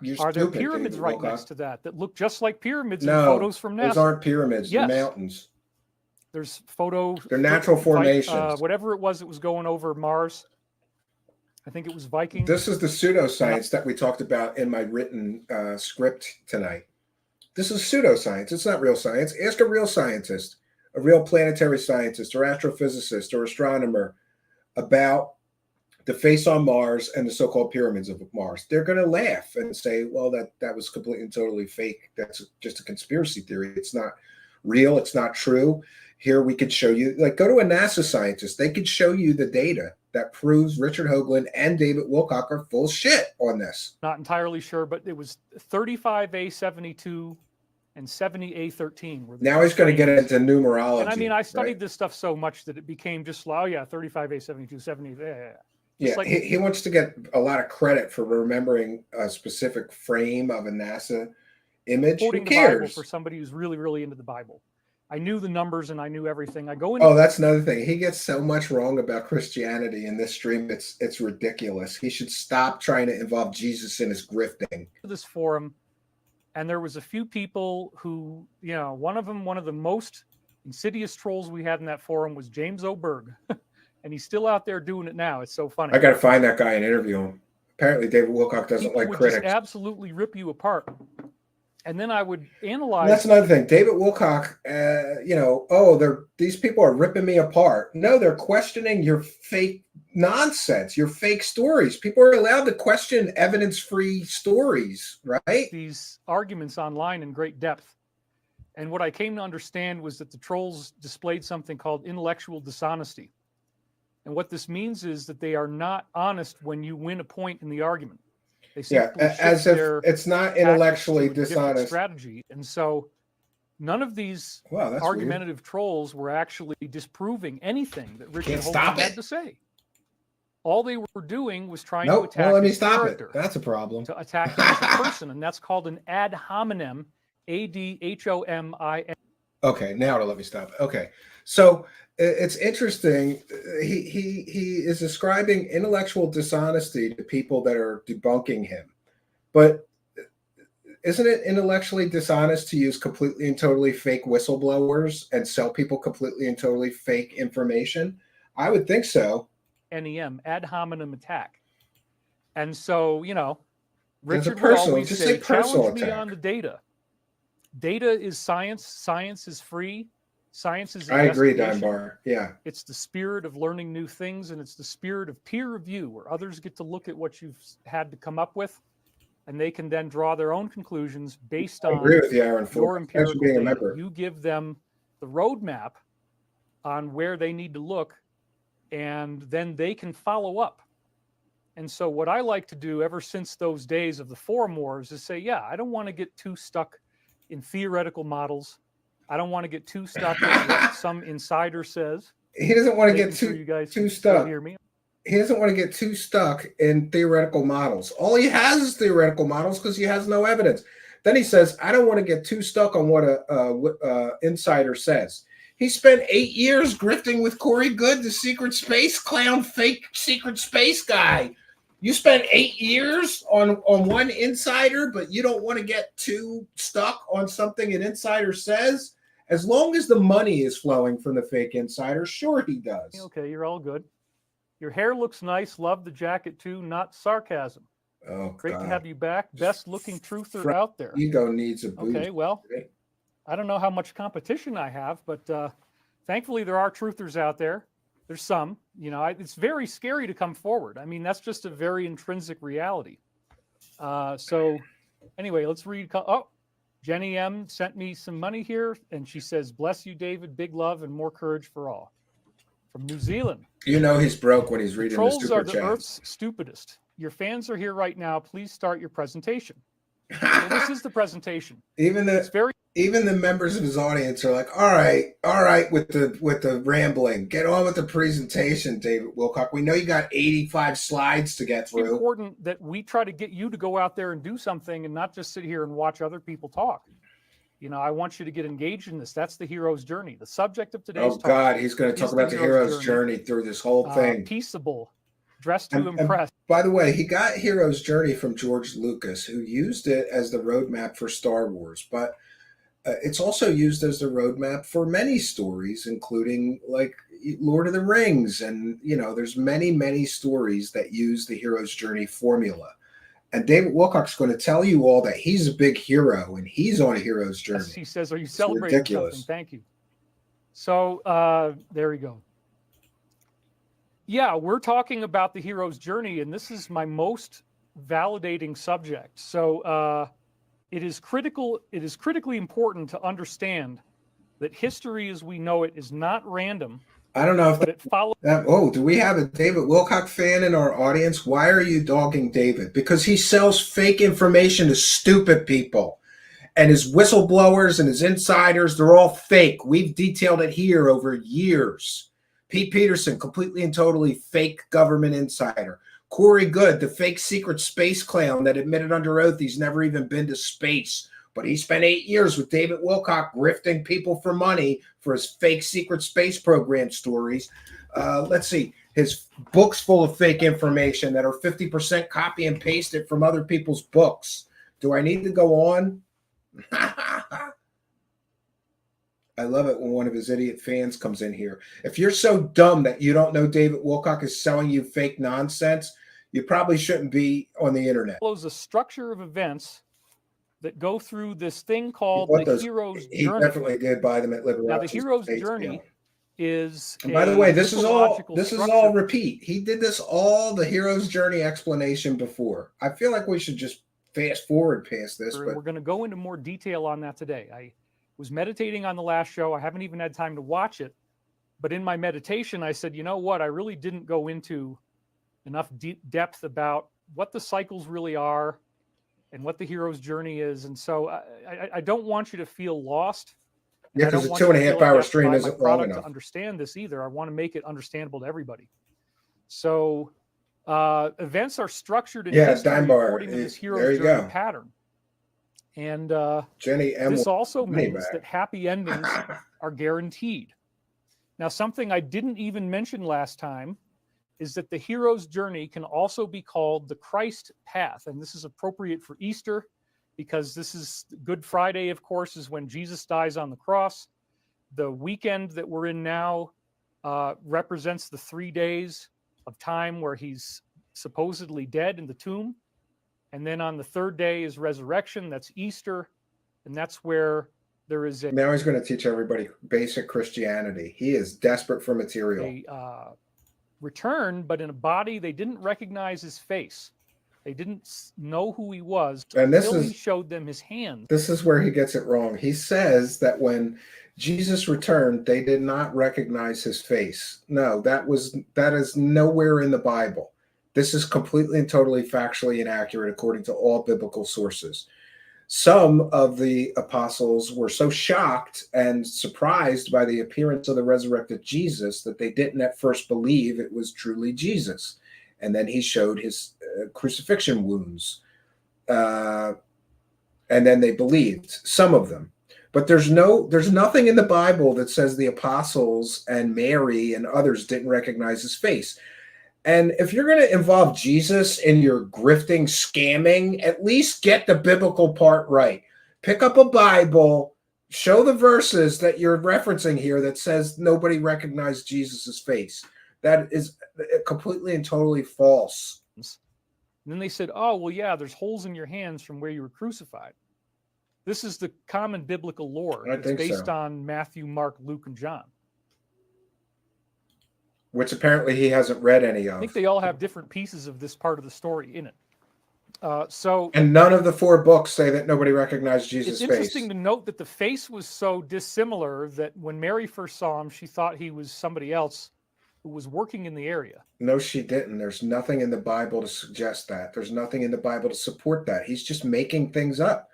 You're Are there stupid, pyramids David right Wilcock. next to that look just like pyramids in No, photos from NASA? those aren't pyramids. Yes. They're mountains. There's photos. They're natural formations. Whatever it was going over Mars. I think it was Viking. This is the pseudoscience that we talked about in my written script tonight. This is pseudoscience. It's not real science. Ask a real scientist, a real planetary scientist or astrophysicist or astronomer about the face on Mars and the so-called pyramids of Mars. They're going to laugh and say, well, that was completely and totally fake. That's just a conspiracy theory. It's not real. It's not true. Here we could show you, like, go to a NASA scientist. They could show you the data that proves Richard Hoagland and David Wilcock are full shit on this. Not entirely sure, but it was 35A72 and 70A13. Now he's going to get into numerology. And I mean, I studied right? this stuff so much that it became just, 35A72, 70. Yeah, like, he wants to get a lot of credit for remembering a specific frame of a NASA image. Who quoting the Bible cares? for somebody who's really, really into the Bible. I knew the numbers and I knew everything. I go in. Oh, that's another thing. He gets so much wrong about Christianity in this stream. It's ridiculous. He should stop trying to involve Jesus in his grifting. This forum, and there was a few people who, one of the most insidious trolls we had in that forum was James O'Berg. And he's still out there doing it now. It's so funny. I got to find that guy and interview him. Apparently, David Wilcock doesn't People like would critics. just absolutely rip you apart. And then I would analyze. And that's another thing. David Wilcock, these people are ripping me apart. No, they're questioning your fake nonsense, your fake stories. People are allowed to question evidence-free stories, right? These arguments online in great depth. And what I came to understand was that the trolls displayed something called intellectual dishonesty. And what this means is that they are not honest when you win a point in the argument. They simply as if it's not intellectually dishonest strategy. And so none of these argumentative trolls were actually disproving anything that Richard Hoagland had to say. All they were doing was trying to attack his character. That's a problem. To attack him as a person, and that's called an ad hominem, ADHOMIN. Okay, now to let me stop. Okay, so it's interesting. He is ascribing intellectual dishonesty to people that are debunking him, but isn't it intellectually dishonest to use completely and totally fake whistleblowers and sell people completely and totally fake information? I would think so. NEM, ad hominem attack. And so, Richard would always say, challenge me on the data. Data is science. Science is free. Science is I agree, investigation. Dunbar. Yeah. It's the spirit of learning new things, and it's the spirit of peer review, where others get to look at what you've had to come up with, and they can then draw their own conclusions based I on agree with you, Aaron. your Thanks for empirical being a data. member. You give them the roadmap on where they need to look, and then they can follow up. And so what I like to do ever since those days of the forum wars is say, yeah, I don't want to get too stuck in theoretical models. I don't want to get too stuck in what some insider says. He doesn't want to Making get sure you guys too can still stuck. hear me. He doesn't want to get too stuck in theoretical models. All he has is theoretical models because he has no evidence. Then he says, I don't want to get too stuck on what a insider says. He spent 8 years grifting with Corey Goode, the secret space clown, fake secret space guy. You spent 8 years on one insider, but you don't want to get too stuck on something an insider says? As long as the money is flowing from the fake insider, sure he does. Okay, you're all good. Your hair looks nice. Love the jacket too. Not sarcasm. Oh, Great God. to have you back. Best looking truther out there. Ego needs a boost. Okay, well, I don't know how much competition I have, but thankfully there are truthers out there. There's some, you know, it's very scary to come forward. I mean, that's just a very intrinsic reality. So anyway, let's read. Oh, Jenny M sent me some money here, and she says, bless you, David, big love and more courage for all. From New Zealand. You know he's broke when he's reading the Trolls super are the chat. Earth's stupidest. Your fans are here right now. Please start your presentation. Well, this is the presentation. Even the members of his audience are like, all right, with the rambling. Get on with the presentation, David Wilcock. We know you got 85 slides to get through. It's important that we try to get you to go out there and do something and not just sit here and watch other people talk. You know, I want you to get engaged in this. That's the hero's journey. The subject of today's talk. Oh, God, he's going to talk about the hero's journey through this whole thing. Peaceable, dressed to impress. By the way, he got Hero's Journey from George Lucas, who used it as the roadmap for Star Wars. But it's also used as the roadmap for many stories, including like Lord of the Rings. And, you know, there's many, many stories that use the Hero's Journey formula. And David Wilcock's going to tell you all that he's a big hero and he's on a hero's journey. Yes, he says, are you celebrating something? Thank you. So there we go. Yeah, we're talking about the hero's journey, and this is my most validating subject. So it is critically important to understand that history as we know it is not random. I don't know if but it follows. Do we have a David Wilcock fan in our audience? Why are you dogging David? Because he sells fake information to stupid people. And his whistleblowers and his insiders, they're all fake. We've detailed it here over years. Pete Peterson, completely and totally fake government insider. Corey Goode, the fake secret space clown that admitted under oath he's never even been to space. But he spent 8 years with David Wilcock grifting people for money for his fake secret space program stories. Let's see. His book's full of fake information that are 50% copy and pasted from other people's books. Do I need to go on? I love it when one of his idiot fans comes in here. If you're so dumb that you don't know David Wilcock is selling you fake nonsense, you probably shouldn't be on the internet. Follows a structure of events that go through this thing called the hero's journey. He definitely did buy them at Liberace. Now, the hero's journey is. And by the way, this is all repeat. He did the hero's journey explanation before. I feel like we should just fast forward past this. But we're going to go into more detail on that today. I was meditating on the last show. I haven't even had time to watch it. But in my meditation, I said, you know what? I really didn't go into enough deep depth about what the cycles really are and what the hero's journey is. And so I don't want you to feel lost. Yeah, because a 2.5 hour stream isn't long enough to understand this either. I want to make it understandable to everybody. So events are structured in history according to this hero's journey pattern. And Jenny M. this also means that happy endings are guaranteed. Now, something I didn't even mention last time is that the hero's journey can also be called the Christ path. And this is appropriate for Easter because this is Good Friday, of course, is when Jesus dies on the cross. The weekend that we're in now represents the 3 days of time where he's supposedly dead in the tomb. And then on the third day is resurrection. That's Easter. And that's where there is Now he's going to teach everybody basic Christianity. He is desperate for material. a return, but in a body they didn't recognize his face. They didn't know who he was And this until is- he showed them his hands. This is where he gets it wrong. He says that when Jesus returned, they did not recognize his face. No, that is nowhere in the Bible. This is completely and totally factually inaccurate according to all biblical sources. Some of the apostles were so shocked and surprised by the appearance of the resurrected Jesus that they didn't at first believe it was truly Jesus. And then he showed his crucifixion wounds. And then they believed, some of them. But there's nothing in the Bible that says the apostles and Mary and others didn't recognize his face. And if you're going to involve Jesus in your grifting, scamming, at least get the biblical part right. Pick up a Bible, show the verses that you're referencing here that says nobody recognized Jesus's face. That is completely and totally false. And then they said, oh, well, yeah, there's holes in your hands from where you were crucified. This is the common biblical lore. It's based on Matthew, Mark, Luke, and John. Which apparently he hasn't read any of. I think they all have different pieces of this part of the story in it. And none of the 4 books say that nobody recognized Jesus' face. It's interesting to note that the face was so dissimilar that when Mary first saw him, she thought he was somebody else who was working in the area. No, she didn't. There's nothing in the Bible to suggest that. There's nothing in the Bible to support that. He's just making things up.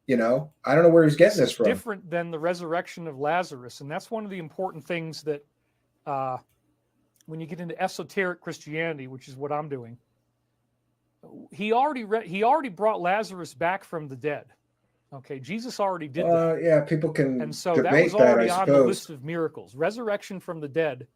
You know, I don't know where he's getting this from. Different than the resurrection of Lazarus. And that's one of the important things that when you get into esoteric Christianity, which is what I'm doing, he already brought Lazarus back from the dead. Okay, Jesus already did that. Yeah, people can and so debate that was already that, I on the suppose. list of miracles. Resurrection from the dead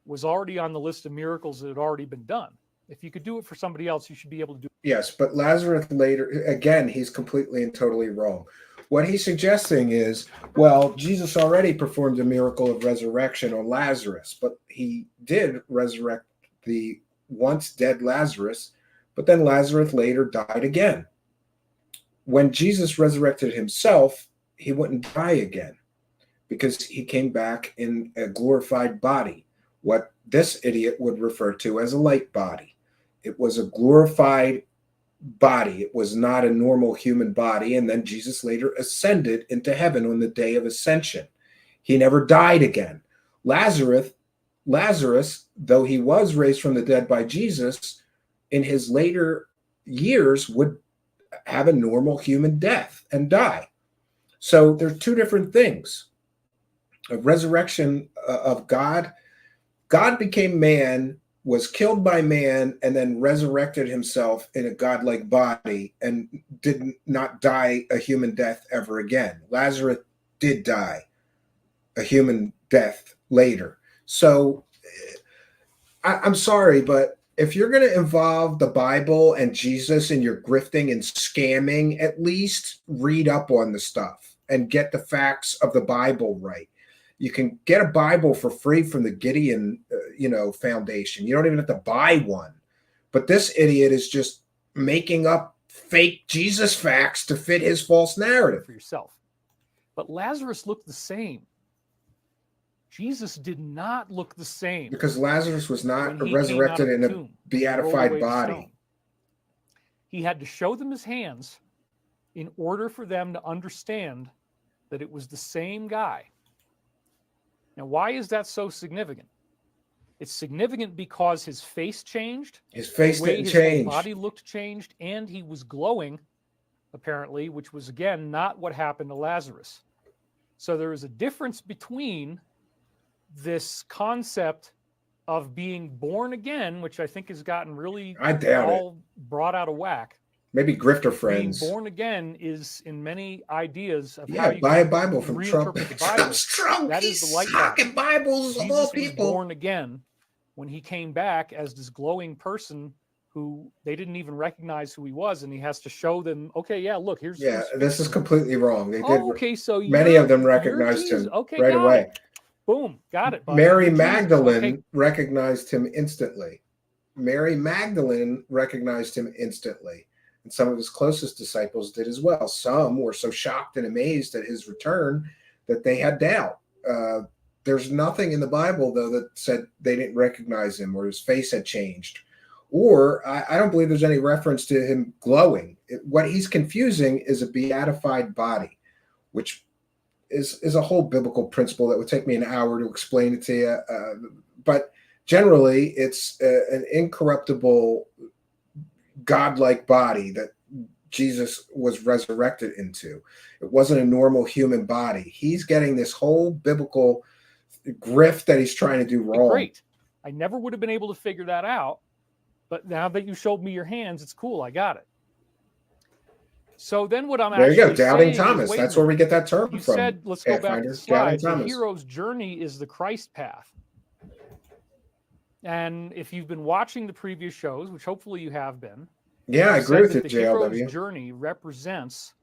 was already on the list of miracles that had already been done. If you could do it for somebody else, you should be able to do it. Yes, but Lazarus later, again, he's completely and totally wrong. What he's suggesting is, well, Jesus already performed a miracle of resurrection on Lazarus, but he did resurrect the once dead Lazarus, but then Lazarus later died again. When Jesus resurrected himself, he wouldn't die again because he came back in a glorified body, what this idiot would refer to as a light body. It was a glorified body. It was not a normal human body. And then Jesus later ascended into heaven on the day of ascension. He never died again. Lazarus, though he was raised from the dead by Jesus, in his later years would have a normal human death and die. So there's 2 different things. A resurrection of God. God became man, was killed by man, and then resurrected himself in a godlike body and did not die a human death ever again. Lazarus did die a human death later. So I'm sorry, but if you're going to involve the Bible and Jesus in your grifting and scamming, at least read up on the stuff and get the facts of the Bible right. You can get a Bible for free from the Gideon, Foundation. You don't even have to buy one. But this idiot is just making up fake Jesus facts to fit his false narrative. For yourself. But Lazarus looked the same. Jesus did not look the same. Because Lazarus was not when he resurrected came out in of the a tomb, beatified rolled away the body. stone. He had to show them his hands in order for them to understand that it was the same guy. Now, why is that so significant? It's significant because his face changed. His face the way didn't his change. whole body looked changed, and he was glowing, apparently, which was, again, not what happened to Lazarus. So there is a difference between this concept of being born again, which I think has gotten really all brought out of whack. Maybe grifter friends. Being born again is in many ideas of how Yeah, you buy a can Bible from Trump. reinterpret the Bible. Trump. That is the light Fucking Bibles of all Jesus was people. born again when he came back as this glowing person who they didn't even recognize who he was, and he has to show them, okay, yeah, look, here's. This is completely wrong. They did. Okay, so many of them recognized him right away. It. Boom, got it. Buddy. Mary Magdalene recognized him instantly. Mary Magdalene recognized him instantly. and some of his closest disciples did as well. Some were so shocked and amazed at his return that they had doubt. There's nothing in the Bible, though, that said they didn't recognize him or his face had changed. Or I don't believe there's any reference to him glowing. What he's confusing is a beatified body, which is a whole biblical principle that would take me an hour to explain it to you. But generally, it's an incorruptible, godlike body that Jesus was resurrected into. It wasn't a normal human body. He's getting this whole biblical grift that he's trying to do wrong. Great. I never would have been able to figure that out. But now that you showed me your hands, it's cool. I got it. So then what I'm there you actually go, doubting saying Thomas. Is, That's where we get that term you from. said, let's go back to the slide. The Thomas. hero's journey is the Christ path. And if you've been watching the previous shows, which hopefully you have been, yeah, I agree with you, the JLW. hero's journey represents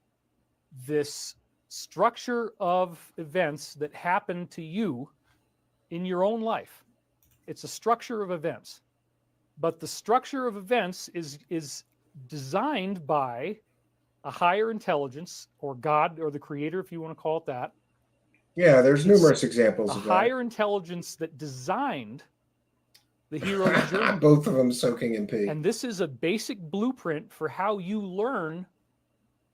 this structure of events that happen to you in your own life. It's a structure of events. But the structure of events is designed by a higher intelligence, or God, or the creator, if you want to call it that. Yeah, there's numerous examples of that. A higher intelligence that designed the hero's journey. Both of them soaking in pee. And this is a basic blueprint for how you learn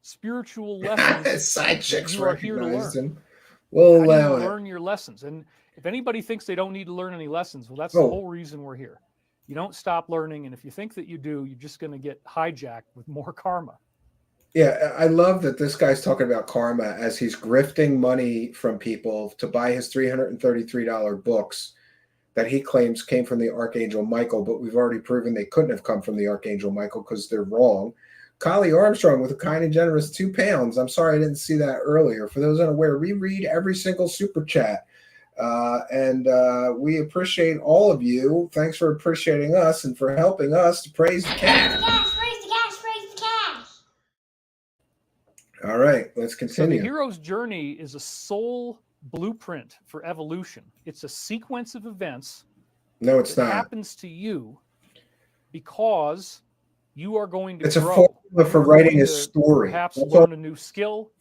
spiritual lessons. Side chicks you are here to recognized learn. him. We'll How do allow you it. learn your lessons? And if anybody thinks they don't need to learn any lessons, well, that's the whole reason we're here. You don't stop learning, and if you think that you do, you're just going to get hijacked with more karma. Yeah, I love that this guy's talking about karma as he's grifting money from people to buy his $333 books that he claims came from the Archangel Michael, but we've already proven they couldn't have come from the Archangel Michael because they're wrong. Collie Armstrong with a kind and generous £2. I'm sorry I didn't see that earlier. For those unaware, we read every single super chat. And we appreciate all of you. Thanks for appreciating us and for helping us to praise the cash. Praise the cash, praise the cash. All right, let's continue. So the hero's journey is a soul blueprint for evolution. It's a sequence of events No, it's that not. happens to you because you are going to It's a grow. formula for You're writing going a to story. Perhaps That's learn a new skill,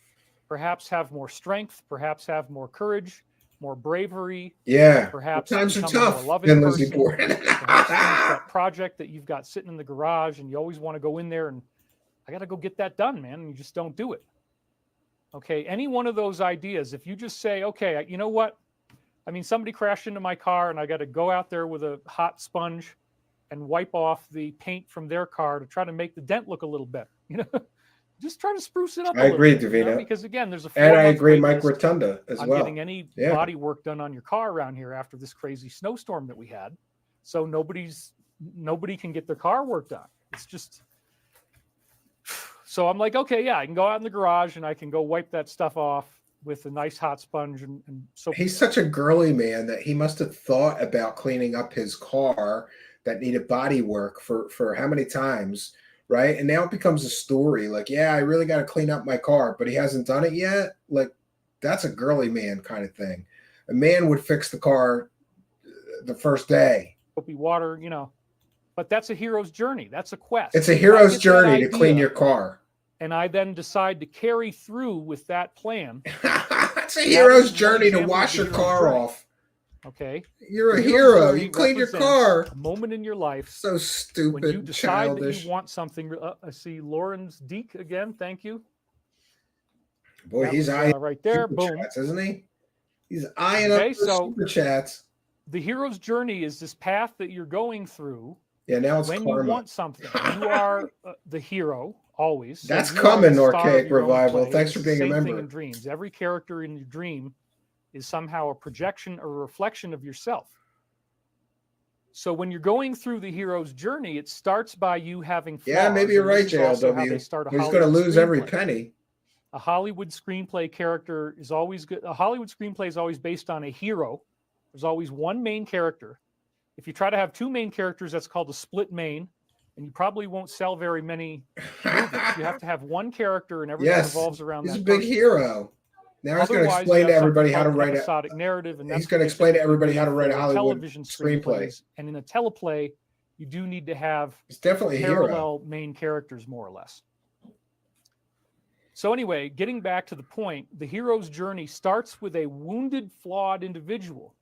perhaps have more strength, perhaps have more courage, more bravery. Yeah. Perhaps Times are become a more tough loving in Lizzie person. Borden. Perhaps finish that project that you've got sitting in the garage and you always want to go in there and I got to go get that done, man. And you just don't do it. Okay. Any one of those ideas, if you just say, okay, you know what? I mean, somebody crashed into my car and I got to go out there with a hot sponge and wipe off the paint from their car to try to make the dent look a little better. You know, just try to spruce it up. I agree, bit, you know, Davina. because again, there's a And I 4-month agree, wait Mike list Rotunda as on well. getting any body work done on your car around here after this crazy snowstorm that we had. So nobody can get their car work done. It's just, so I'm like, okay, yeah, I can go out in the garage and I can go wipe that stuff off with a nice hot sponge and soap. He's such a girly man that he must have thought about cleaning up his car that needed body work for how many times, right? And now it becomes a story like, yeah, I really got to clean up my car, but he hasn't done it yet. Like, that's a girly man kind of thing. A man would fix the car the first day. Soapy water, you know, but that's a hero's journey. That's a quest. It's a If I hero's get that journey to clean idea, your car. and I then decide to carry through with that plan. It's a hero's is one journey to example wash of your the hero's car journey. off. Okay. You're a The hero. journey You cleaned your represents car. A moment in your life So when you stupid, decide childish. that you want something. I see Lauren's Deek again. Thank you. Boy, That he's was, eyeing right there. super Boom. chats, isn't he? He's eyeing Okay, up the so- super chats. The hero's journey is this path that you're going through. Yeah, now it's When karma. you want something, you are the hero always. So That's you are coming, the star of Archaic your own Revival. play. Thanks It's for being a the same thing member. in dreams. Every character in your dream is somehow a projection or a reflection of yourself. So when you're going through the hero's journey, it starts by you having flaws. Yeah, maybe you're and right, this is also how they JLW. start a He's going to Hollywood lose every screenplay. penny. A Hollywood screenplay character is always good. A Hollywood screenplay is always based on a hero. There's always one main character. If you try to have two main characters, that's called a split main, and you probably won't sell very many movies. You have to have one character, and everything Yes, revolves around he's that a big person. hero. Now he's going to Otherwise, explain you to have everybody something how to called an write it. episodic narrative, and He's that's going to explain to everybody how to basically write a for Hollywood television screenplay. screenplays. And in a teleplay, you do need to have He's definitely a hero. parallel main characters, more or less. So anyway, getting back to the point, the hero's journey starts with a wounded, flawed individual.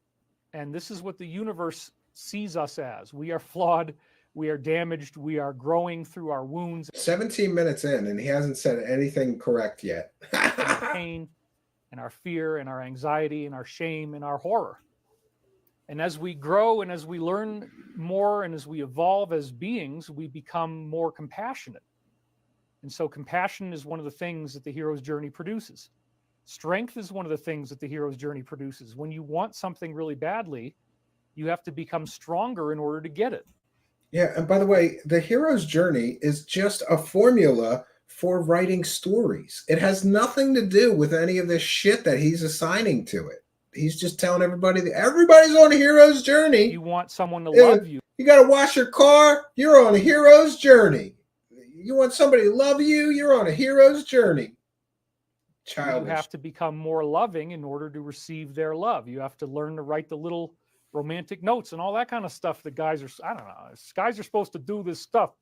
And this is what the universe sees us as. We are flawed, we are damaged, we are growing through our wounds. 17 minutes in, and he hasn't said anything correct yet. And our pain, and our fear, and our anxiety, and our shame, and our horror. And as we grow and as we learn more and as we evolve as beings, we become more compassionate. And so compassion is one of the things that the hero's journey produces. Strength is one of the things that the hero's journey produces. When you want something really badly, you have to become stronger in order to get it. Yeah, and by the way, the hero's journey is just a formula for writing stories. It has nothing to do with any of this shit that he's assigning to it. He's just telling everybody that everybody's on a hero's journey. You want someone to love you. You got to wash your car, you're on a hero's journey. You want somebody to love you, you're on a hero's journey. Childish. You have to become more loving in order to receive their love. You have to learn to write the little romantic notes and all that kind of stuff that guys are, I don't know, guys are supposed to do this stuff.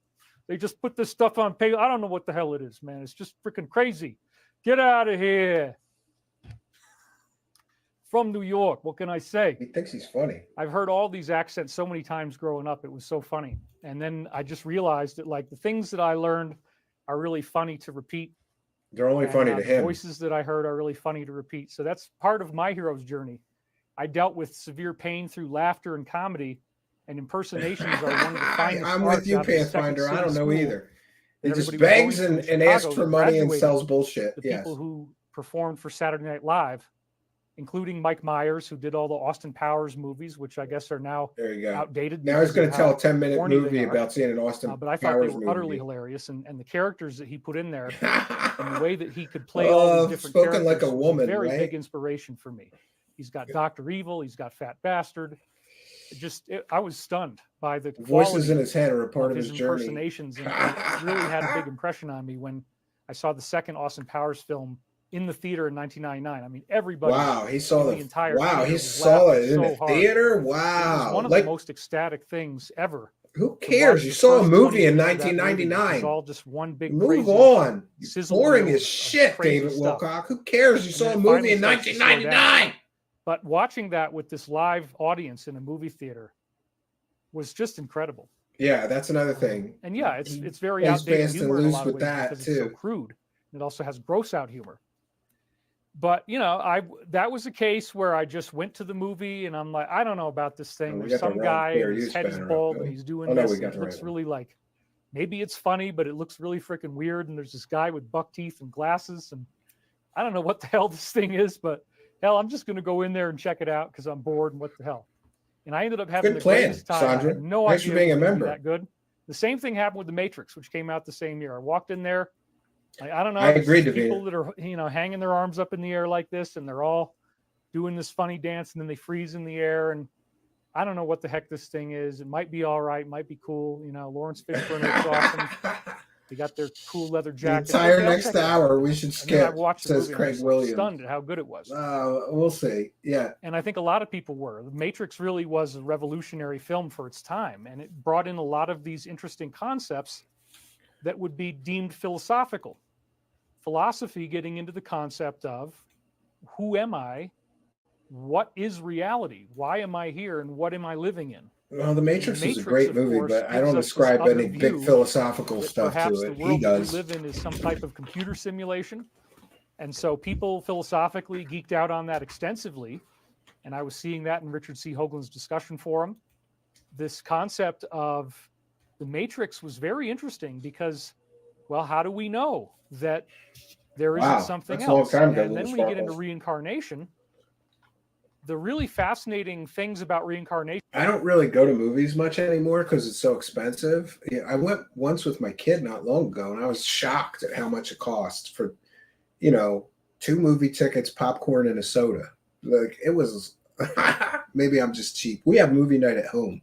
They just put this stuff on paper. I don't know what the hell it is, man. It's just freaking crazy. Get out of here. From New York, what can I say? He thinks he's funny. I've heard all these accents so many times growing up. It was so funny. And then I just realized that like the things that I learned are really funny to repeat. They're only funny to him. The voices that I heard are really funny to repeat. So that's part of my hero's journey. I dealt with severe pain through laughter and comedy, and impersonations are one of the finest. I'm with you, Pathfinder. I don't know either. He just begs and asks for money and sells bullshit. The people who performed for Saturday Night Live, including Mike Myers, who did all the Austin Powers movies, which I guess are now outdated. Now he's going to tell a 10-minute movie about seeing an Austin Powers movie. But I thought they were utterly hilarious, and the characters that he put in there, and the way that he could play all these different characters, like a woman, was a very big inspiration for me. He's got Dr. Evil, he's got Fat Bastard. I was stunned by the voices in his head are a part of his journey. Impersonations, and it really had a big impression on me when I saw the second Austin Powers film in the theater in 1999. I mean, everybody. Wow, he saw the entire. Wow, he saw it in the theater. Wow, it was one of the most ecstatic things ever. Who cares? You saw a movie in 1999. It's all just one big. Move on. Boring as shit, David Wilcock. Who cares? You saw a movie in 1999. But watching that with this live audience in a movie theater was just incredible. Yeah, that's another thing. And yeah, it's very outdated humor in a lot of ways because it's so crude. It also has gross out humor. But you know, that was a case where I just went to the movie and I'm like, I don't know about this thing. There's some guy, his head is bald, and he's doing this. And it looks really like, maybe it's funny, but it looks really freaking weird. And there's this guy with buck teeth and glasses, and I don't know what the hell this thing is, but hell, I'm just going to go in there and check it out because I'm bored. And what the hell? And I ended up having the greatest time. Sandra. I had no Thanks idea for being it a was member. that good. The same thing happened with The Matrix, which came out the same year. I walked in there. I don't know. I agreed to people that are, hanging their arms up in the air like this, and they're all doing this funny dance, and then they freeze in the air. And I don't know what the heck this thing is. It might be all right, might be cool. Lawrence Fishburne looks awesome. They got their cool leather jackets. The entire next hour we should skip. Says Craig Williams. Stunned at how good it was. We'll see. Yeah. And I think a lot of people were. The Matrix really was a revolutionary film for its time, and it brought in a lot of these interesting concepts that would be deemed philosophical. Philosophy getting into the concept of who am I? What is reality? Why am I here? And what am I living in? Well, The Matrix is a great movie, but I don't ascribe any big philosophical stuff to it. The world we live in is some type of computer simulation. And so people philosophically geeked out on that extensively. And I was seeing that in Richard C. Hoagland's discussion forum. This concept of the Matrix was very interesting because, well, how do we know that there isn't something else? And then we get into reincarnation. The really fascinating things about reincarnation. I don't really go to movies much anymore because it's so expensive. Yeah, I went once with my kid not long ago, and I was shocked at how much it cost for, 2 movie tickets, popcorn, and a soda. Like, it was, maybe I'm just cheap. We have movie night at home.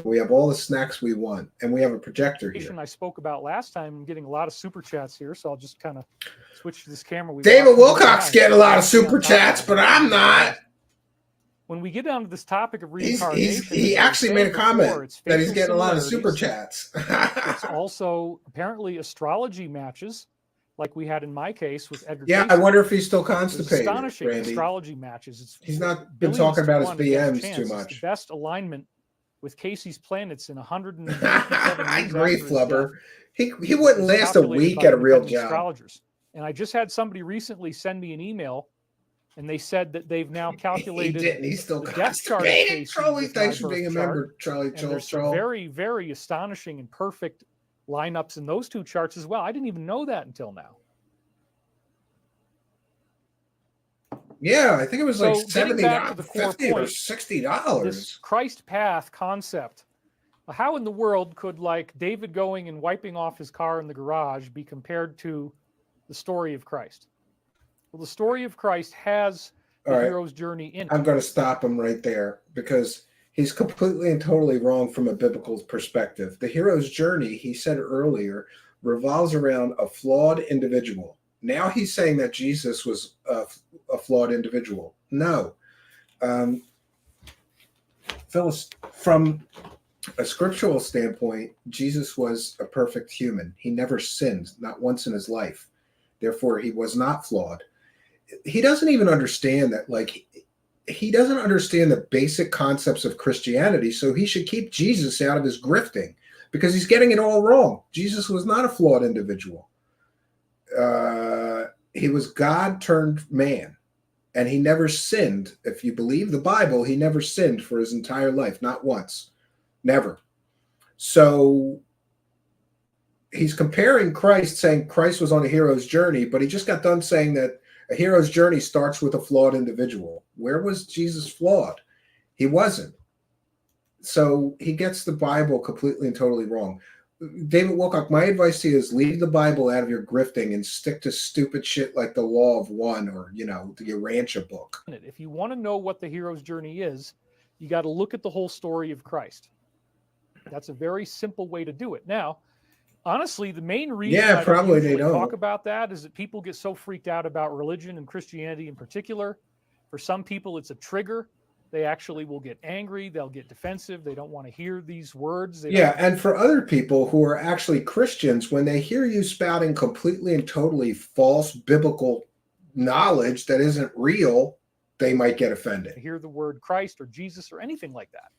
We have all the snacks we want, and we have a projector here. I spoke about last time. I'm getting a lot of super chats here, so I'll just kind of switch to this camera. David Wilcock's getting a lot of super chats, but I'm not. When we get down to this topic of reincarnation, he actually made a comment that he's getting a lot of super chats. It's also apparently astrology matches. like we had in my case with Edgar Yeah, I Cayce. wonder if he's still It was constipated, astonishing. Randy. Astrology matches. He's not been billions talking to about his one against BMs chance. too It's the much. best alignment with Casey's planets in 157 I years agree, after his death. Flubber. He wouldn't As last a calculated week by at a real independent job. astrologers. And I just had somebody recently send me an email, and they said that they've now He calculated didn't. He's still the death chart of constipated. Casey Charlie, with thanks my for being a birth chart. member, Charlie And there's some Troll. very, very astonishing and perfect lineups in those two charts as well. I didn't even know that until now. Yeah, I think it was So like getting back to $70, the core $50 or point, $60. this Christ path concept, how in the world could like David going and wiping off his car in the garage be compared to the story of Christ? Well, the story of Christ has the All right. hero's journey in it. I'm going to stop him right there because he's completely and totally wrong from a biblical perspective. The hero's journey, he said earlier, revolves around a flawed individual. Now he's saying that Jesus was a flawed individual. No. Phyllis, from a scriptural standpoint, Jesus was a perfect human. He never sinned, not once in his life. Therefore, he was not flawed. He doesn't even understand that, like, he doesn't understand the basic concepts of Christianity, so he should keep Jesus out of his grifting because he's getting it all wrong. Jesus was not a flawed individual. He was God turned man, and he never sinned. If you believe the Bible, he never sinned for his entire life, not once, never. So he's comparing Christ, saying Christ was on a hero's journey, but he just got done saying that a hero's journey starts with a flawed individual. Where was Jesus flawed? He wasn't. So he gets the Bible completely and totally wrong. David Wilcock, my advice to you is leave the Bible out of your grifting and stick to stupid shit like the Law of One or, the Urantia book. If you want to know what the hero's journey is, you got to look at the whole story of Christ. That's a very simple way to do it. Now, honestly, the main reason I don't usually talk about that is that people get so freaked out about religion and Christianity in particular. For some people, it's a trigger. They actually will get angry. They'll get defensive. They don't want to hear these words. And for other people who are actually Christians, when they hear you spouting completely and totally false biblical knowledge that isn't real, they might get offended. Hear the word Christ or Jesus or anything like that.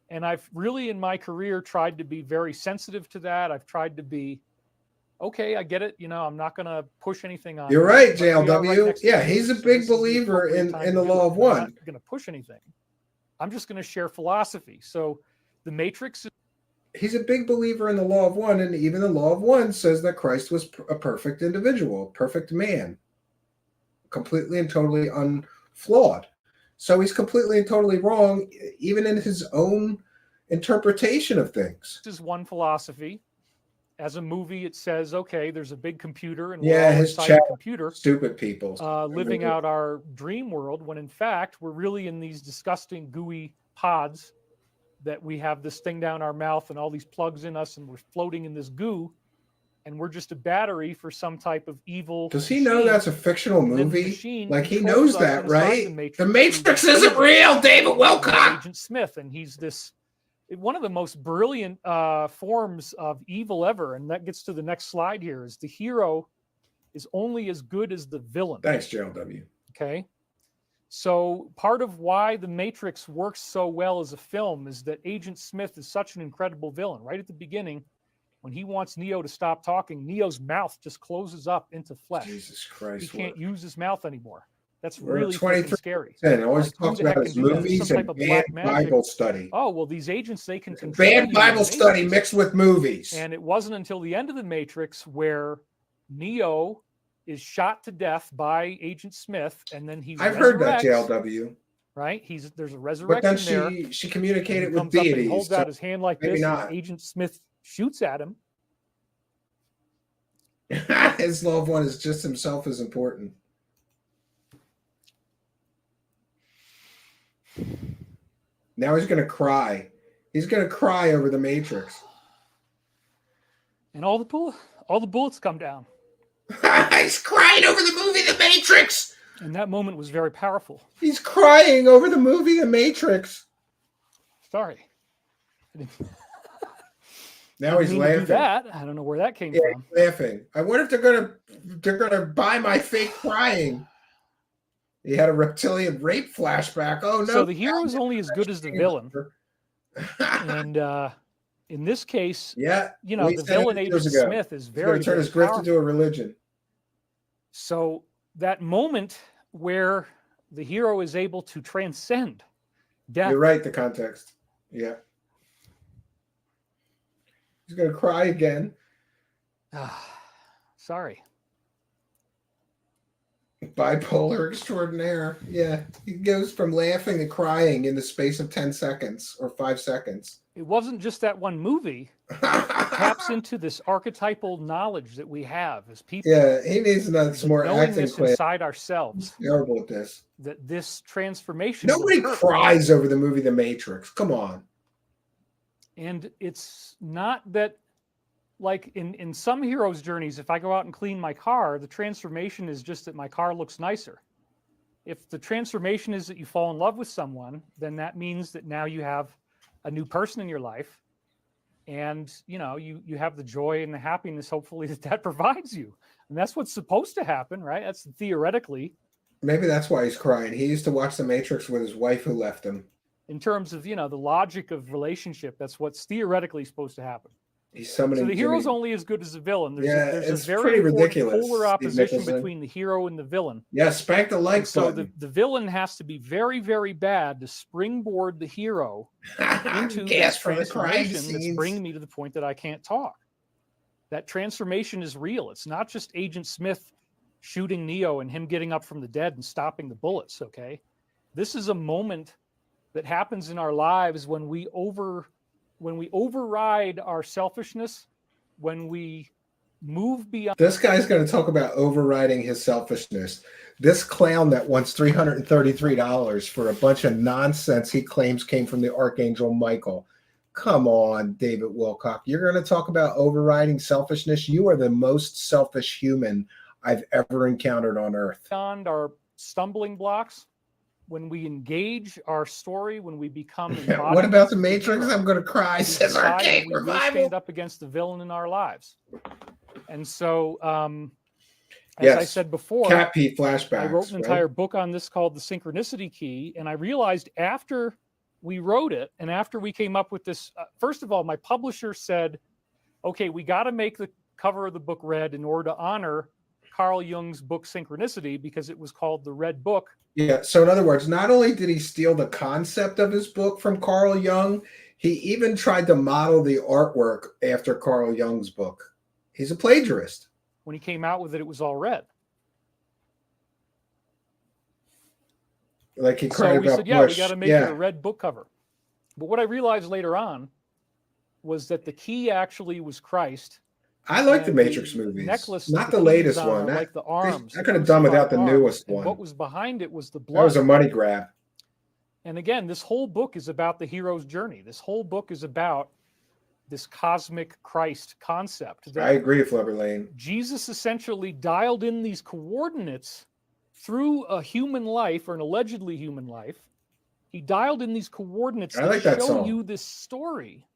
And I've really in my career tried to be very sensitive to that. I've tried to be, okay, I get it. I'm not going to push anything on. You're right, JLW. Yeah, he's a big believer in the Law of One. I'm not going to push anything. I'm just going to share philosophy. So the Matrix. He's a big believer in the Law of One, and even the Law of One says that Christ was a perfect individual, perfect man, completely and totally unflawed. So he's completely and totally wrong, even in his own interpretation of things. This is one philosophy. As a movie, it says, okay, there's a big computer, and we're all inside the computer. Stupid people. Living out our dream world, when in fact, we're really in these disgusting, gooey pods that we have this thing down our mouth and all these plugs in us, and we're floating in this goo, and we're just a battery for some type of evil. Does he know that's a fictional movie? Like, he knows that, right? The Matrix isn't real, David Wilcock. Agent Smith, and he's one of the most brilliant forms of evil ever. And that gets to the next slide here, is the hero is only as good as the villain. Thanks, JLW. Okay. So part of why the Matrix works so well as a film is that Agent Smith is such an incredible villain. Right at the beginning, when he wants Neo to stop talking, Neo's mouth just closes up into flesh. Jesus Christ. He can't use his mouth anymore. That's really scary. And always talks about his movies and bad Bible study. Oh, well, these agents, they can control bad Bible study mixed with movies. And it wasn't until the end of the Matrix where Neo is shot to death by Agent Smith, and then he I've heard that, JLW. Right? There's a resurrection there. But then she communicated with deities. He holds out his hand like this, and Agent Smith shoots at him. His loved one is just himself as important. Now he's going to cry. He's going to cry over the Matrix. And all the bullets come down. He's crying over the movie The Matrix. And that moment was very powerful. He's crying over the movie The Matrix. Sorry. Now he's Didn't mean to do laughing. that. I don't know where that came Yeah, from. he's laughing. I wonder if they're gonna buy my fake crying. He had a reptilian rape flashback. Oh no! So the hero is only as good as the villain, and in this case, yeah, you know, we the said it villain years Agent ago. Smith is He's very, going to turn very his grift powerful. into a religion. So that moment where the hero is able to transcend death. You're right. The context. Yeah. He's going to cry again. Sorry. Bipolar extraordinaire. Yeah. He goes from laughing to crying in the space of 10 seconds or 5 seconds. It wasn't just that one movie. It taps into this archetypal knowledge that we have as people. Yeah, he needs some more knowing acting this class. inside ourselves. He's terrible at this. That this transformation. Nobody cries over the movie The Matrix. Come on. And it's not that, like in some heroes' journeys, if I go out and clean my car, the transformation is just that my car looks nicer. If the transformation is that you fall in love with someone, then that means that now you have a new person in your life, and you know you have the joy and the happiness, hopefully, that provides you, and that's what's supposed to happen, right? That's theoretically. Maybe that's why he's crying. He used to watch The Matrix with his wife who left him. In terms of the logic of relationship, that's what's theoretically supposed to happen. He's summoning. So the hero's only as good as the villain. There's it's a very pretty ridiculous. polar opposition between the hero and the villain. Yeah, spank the like button. So the villain has to be very, very bad to springboard the hero into this transformation that's bringing me to the point that I can't talk. That transformation is real. It's not just Agent Smith shooting Neo and him getting up from the dead and stopping the bullets, okay? This is a moment that happens in our lives when we override our selfishness, when we move beyond. This guy's going to talk about overriding his selfishness. This clown that wants $333 for a bunch of nonsense he claims came from the Archangel Michael. Come on, David Wilcock. You're going to talk about overriding selfishness? You are the most selfish human I've ever encountered on Earth. Beyond our stumbling blocks, when we engage our story, when we become what about the Matrix? I'm going to cry. Says Arcade we will stand up against the villain in our lives. And so, as I said before, Cat P flashbacks. I wrote an entire book on this called The Synchronicity Key, and I realized after we wrote it and after we came up with this, first of all, my publisher said, okay, we got to make the cover of the book red in order to honor Carl Jung's book Synchronicity, because it was called The Red Book. Yeah, so in other words, not only did he steal the concept of his book from Carl Jung, he even tried to model the artwork after Carl Jung's book. He's a plagiarist. When he came out with it, it was all red. Like he cried so we about said, yeah, Bush. we got to make it a red book cover. But what I realized later on was that the key actually was Christ. I like the Matrix movies. Necklace, not the latest one. Like the arms. I could have done without the newest one. What was behind it was the blood. That was a money grab. And again, this whole book is about the hero's journey. This whole book is about this cosmic Christ concept. I agree, Flubber Lane. Jesus essentially dialed in these coordinates through a human life, or an allegedly human life. He dialed in these coordinates that show you this story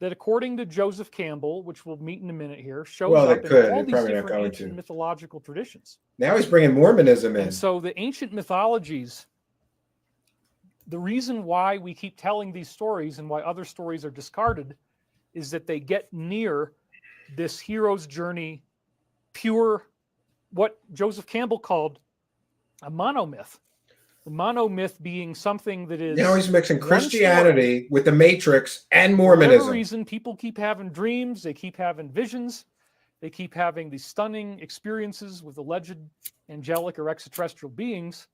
that, according to Joseph Campbell, which we'll meet in a minute here, shows up in all these different ancient mythological traditions. Now he's bringing Mormonism in. And so the ancient mythologies, the reason why we keep telling these stories and why other stories are discarded is that they get near this hero's journey, pure, what Joseph Campbell called a monomyth. The monomyth being something that is... Now he's mixing Christianity with the Matrix and Mormonism. For whatever reason, people keep having dreams, they keep having visions, they keep having these stunning experiences with alleged angelic or extraterrestrial beings,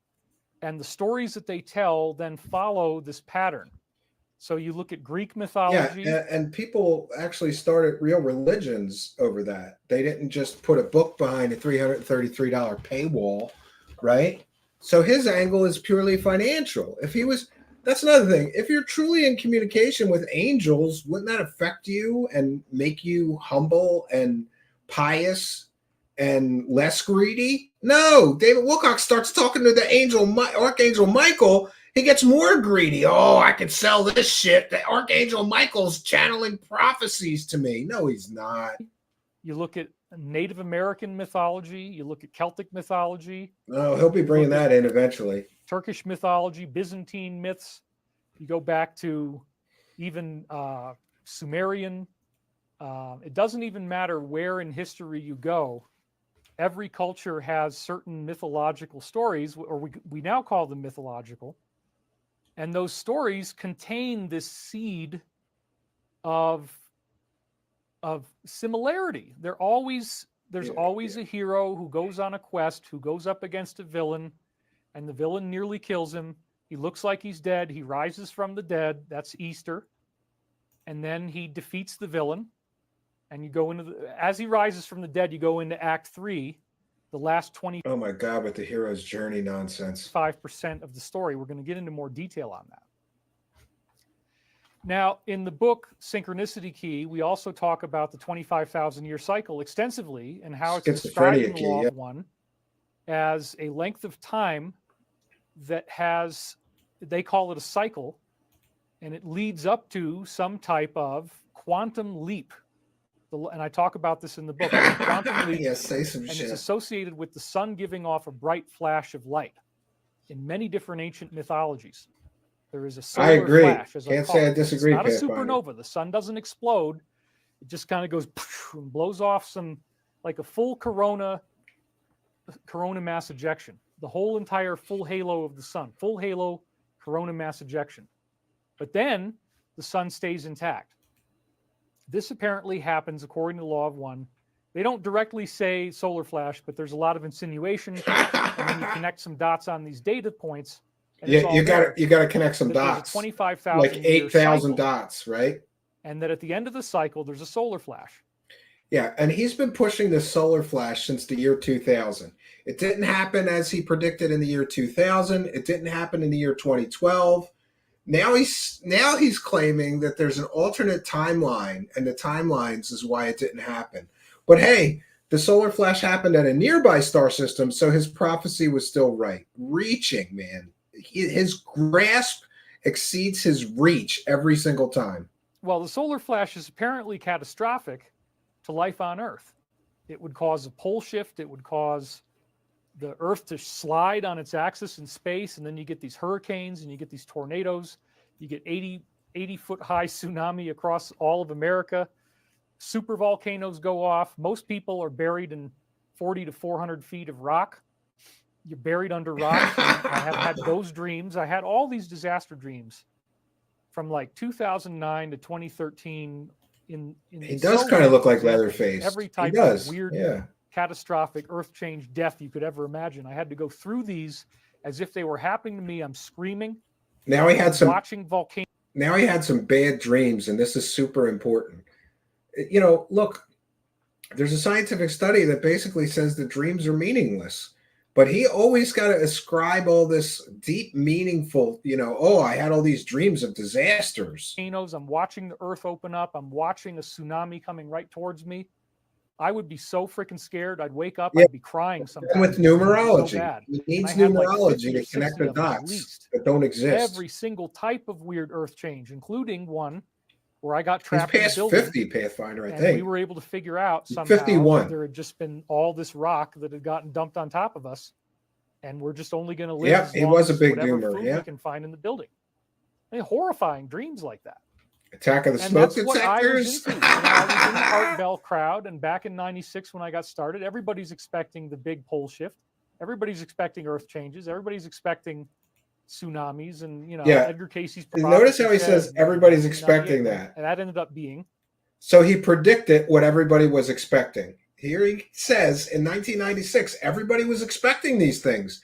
and the stories that they tell then follow this pattern. So you look at Greek mythology. Yeah, and people actually started real religions over that. They didn't just put a book behind a $333 paywall, right? So his angle is purely financial. That's another thing. If you're truly in communication with angels, wouldn't that affect you and make you humble and pious and less greedy? No, David Wilcock starts talking to the Archangel Michael. He gets more greedy. Oh, I can sell this shit. The Archangel Michael's channeling prophecies to me. No, he's not. You look at Native American mythology, you look at Celtic mythology. No, he'll be bringing that in eventually. Turkish mythology, Byzantine myths. You go back to even Sumerian. It doesn't even matter where in history you go. Every culture has certain mythological stories, or we now call them mythological. And those stories contain this seed of similarity. There's always a hero who goes on a quest, who goes up against a villain, and the villain nearly kills him. He looks like he's dead. He rises from the dead. That's Easter. And then he defeats the villain. And you go as he rises from the dead, you go into Act 3, the last 20. Oh my God, with the hero's journey nonsense. 5% of the story. We're going to get into more detail on that. Now, in the book Synchronicity Key, we also talk about the 25,000-year cycle extensively and how it's described in the Law of One as a length of time that they call it a cycle, and it leads up to some type of quantum leap. And I talk about this in the book. Quantum leap, say some shit. It's associated with the sun giving off a bright flash of light in many different ancient mythologies. There is a solar flash. Can't say I disagree. It's not a supernova. The sun doesn't explode. It just kind of goes and blows off like a full corona mass ejection. The whole entire full halo of the sun. Full halo corona mass ejection. But then the sun stays intact. This apparently happens according to the Law of One. They don't directly say solar flash, but there's a lot of insinuation. And then you connect some dots on these data points. Yeah, you got to connect some dots. 25,000, like 8,000 dots, right? And that at the end of the cycle, there's a solar flash. Yeah, and he's been pushing the solar flash since the year 2000. It didn't happen as he predicted in the year 2000. It didn't happen in the year 2012. Now he's claiming that there's an alternate timeline, and the timelines is why it didn't happen. But hey, the solar flash happened at a nearby star system, so his prophecy was still right. Reaching, man. His grasp exceeds his reach every single time. Well, the solar flash is apparently catastrophic to life on Earth. It would cause a pole shift. It would cause the Earth to slide on its axis in space, and then you get these hurricanes and you get these tornadoes. You get 80-foot high tsunami across all of America. Super volcanoes go off. Most people are buried in 40 to 400 feet of rock. You're buried under rock. I have had those dreams. I had all these disaster dreams from like 2009 to 2013. He does kind of look like Leatherface. Every type of weird, catastrophic earth change death you could ever imagine. I had to go through these as if they were happening to me. I'm screaming. Now he had some watching volcanoes. Now he had some bad dreams, and this is super important. You know, look, there's a scientific study that basically says the dreams are meaningless. But he always got to ascribe all this deep, meaningful, I had all these dreams of disasters. I'm watching the earth open up. I'm watching a tsunami coming right towards me. I would be so freaking scared. I'd wake up. I'd be crying sometimes. And with numerology. So he needs numerology to connect the dots that don't exist. Every single type of weird earth change, including one where I got trapped He's past in a building, 50, Pathfinder, I and think. we were able to figure out somehow 51. there had just been all this rock that had gotten dumped on top of us, and we're just only going to live as he long was a as big whatever doomer, food we can find in the building. I mean, horrifying dreams like that. Attack of the And smoke that's what I was detectors. into. I was in the Art Bell crowd, and back in '96 when I got started, everybody's expecting the big pole shift. Everybody's expecting earth changes. Everybody's expecting tsunamis, and Edgar Casey's. Notice how he says everybody's expecting that. And that ended up being. So he predicted what everybody was expecting. Here he says in 1996, everybody was expecting these things.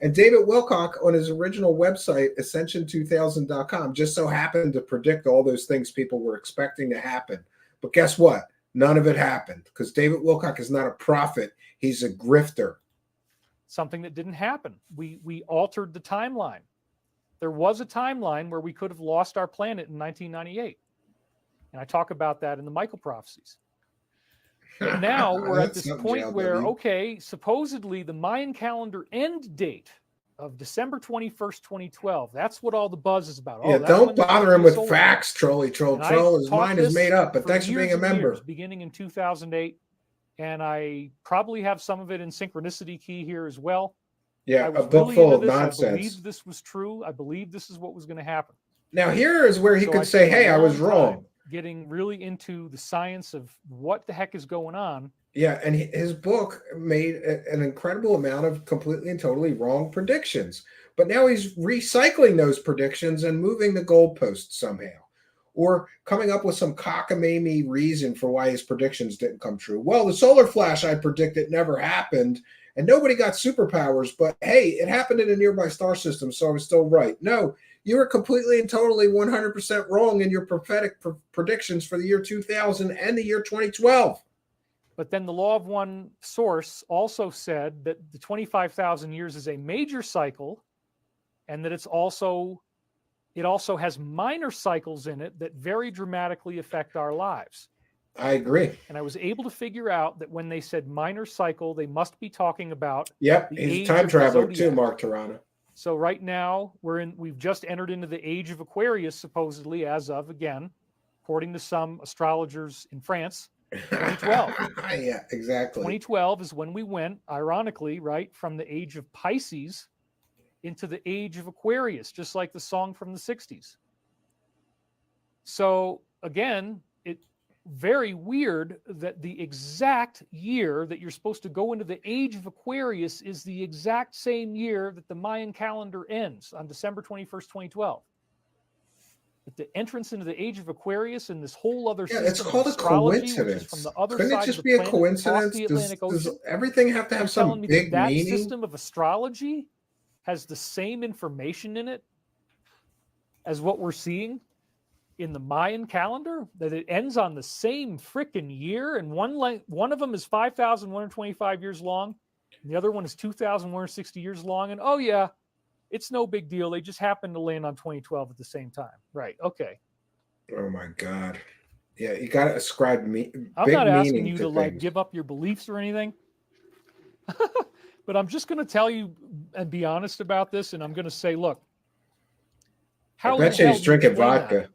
And David Wilcock on his original website, ascension2000.com, just so happened to predict all those things people were expecting to happen. But guess what? None of it happened because David Wilcock is not a prophet. He's a grifter. Something that didn't happen. We altered the timeline. There was a timeline where we could have lost our planet in 1998. And I talk about that in the Michael prophecies. But now we're at this point where, supposedly the Mayan calendar end date of December 21st, 2012. That's what all the buzz is about. Yeah, That's don't when the bother him first with solar facts, troll. And I His taught mind is this made up, but for thanks for being years a and member. years, beginning in 2008. And I probably have some of it in Synchronicity Key here as well. Yeah, I was a book really full into of this. I nonsense. believed this was true. I believed this is what was going to happen. Now here is where he So could I say, spent a hey, I was long wrong. time getting really into the science of what the heck is going on. Yeah, and his book made an incredible amount of completely and totally wrong predictions. But now he's recycling those predictions and moving the goalposts somehow, or coming up with some cockamamie reason for why his predictions didn't come true. Well, the solar flash I predicted never happened, and nobody got superpowers, but hey, it happened in a nearby star system, so I was still right. No, you were completely and totally 100% wrong in your prophetic predictions for the year 2000 and the year 2012. But then the Law of One source also said that the 25,000 years is a major cycle, and that it also has minor cycles in it that very dramatically affect our lives. I agree. And I was able to figure out that when they said minor cycle, they must be talking about Yep, the he's a age time of the traveler too, zodiac. Mark Tirana. So right now we've just entered into the age of Aquarius, supposedly, as of, again, according to some astrologers in France, 2012. Yeah, exactly. 2012 is when we went, ironically, right, from the age of Pisces into the age of Aquarius, just like the song from the 60s. So again, it's very weird that the exact year that you're supposed to go into the age of Aquarius is the exact same year that the Mayan calendar ends on December 21st, 2012. But the entrance into the age of Aquarius and this whole other system it's called of a astrology, which is coincidence. from the other Couldn't side it just of the be a planet, across coincidence? the Atlantic Does Ocean, everything have to you're have telling some me big that meaning? system of astrology has the same information in it as what we're seeing in the Mayan calendar, that it ends on the same freaking year, and one of them is 5,125 years long, and the other one is 2,160 years long, and oh yeah, it's no big deal. They just happened to land on 2012 at the same time. Right, okay. Oh my God. Yeah, you got to ascribe I'm big not asking meaning you to to like things. give up your beliefs or anything. But I'm just going to tell you and be honest about this, and I'm going to say, look, how I in the bet you hell he's do you drinking explain vodka. that?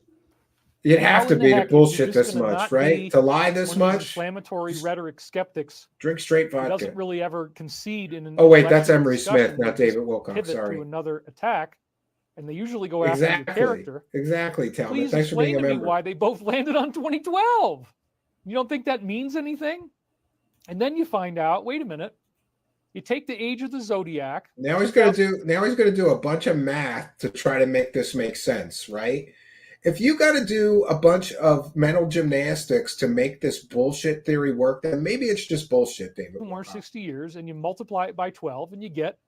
You'd have How to in the be to heck, if bullshit you're just this gonna much, not right? be To lie this one of these much? inflammatory Just rhetoric skeptics drink straight who vodka. doesn't really ever concede in an Oh, wait, that's intellectual Emery discussion. Smith, not They just David Wilcock. pivot Sorry. to another attack, and they usually go after your Exactly. character. Exactly, Talbot. Please Thanks for being explain a to me member. why they both landed on 2012. You don't think that means anything? And then you find out, wait a minute, you take the age of the zodiac. Now he's going to do a bunch of math to try to make this make sense, right? If you got to do a bunch of mental gymnastics to make this bullshit theory work, then maybe it's just bullshit, David. More 60 years, and you multiply it by 12, and you get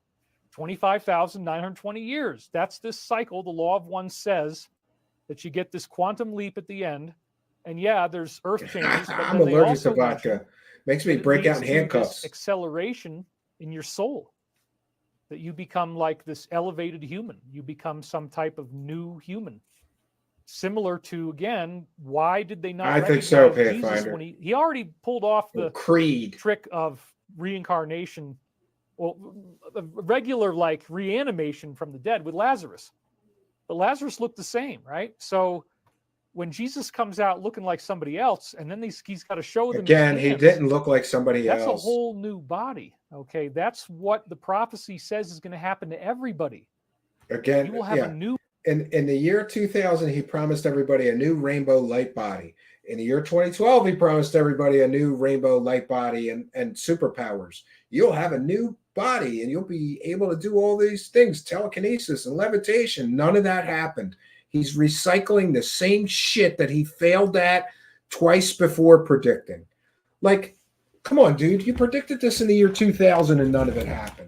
25,920 years. That's this cycle. The Law of One says that you get this quantum leap at the end. And yeah, there's earth changes, but I'm then they allergic to also vodka. mention Makes me that it break out leads in to handcuffs. this acceleration in your soul, that you become like this elevated human. You become some type of new human. Similar to, again, why did they not I think so, recognize Jesus Pathfinder. when he already pulled off the Creed. trick of reincarnation, well, a regular like reanimation from the dead with Lazarus. But Lazarus looked the same, right? So when Jesus comes out looking like somebody else, and then he's got to show them Again, his he hands, didn't look like somebody that's else. a whole new body. Okay, that's what the prophecy says is going to happen to everybody. Again, You will have a new. In the year 2000, he promised everybody a new rainbow light body. In the year 2012, he promised everybody a new rainbow light body and superpowers. You'll have a new body and you'll be able to do all these things, telekinesis and levitation. None of that happened. He's recycling the same shit that he failed at twice before predicting. Like, come on, dude. You predicted this in the year 2000 and none of it happened.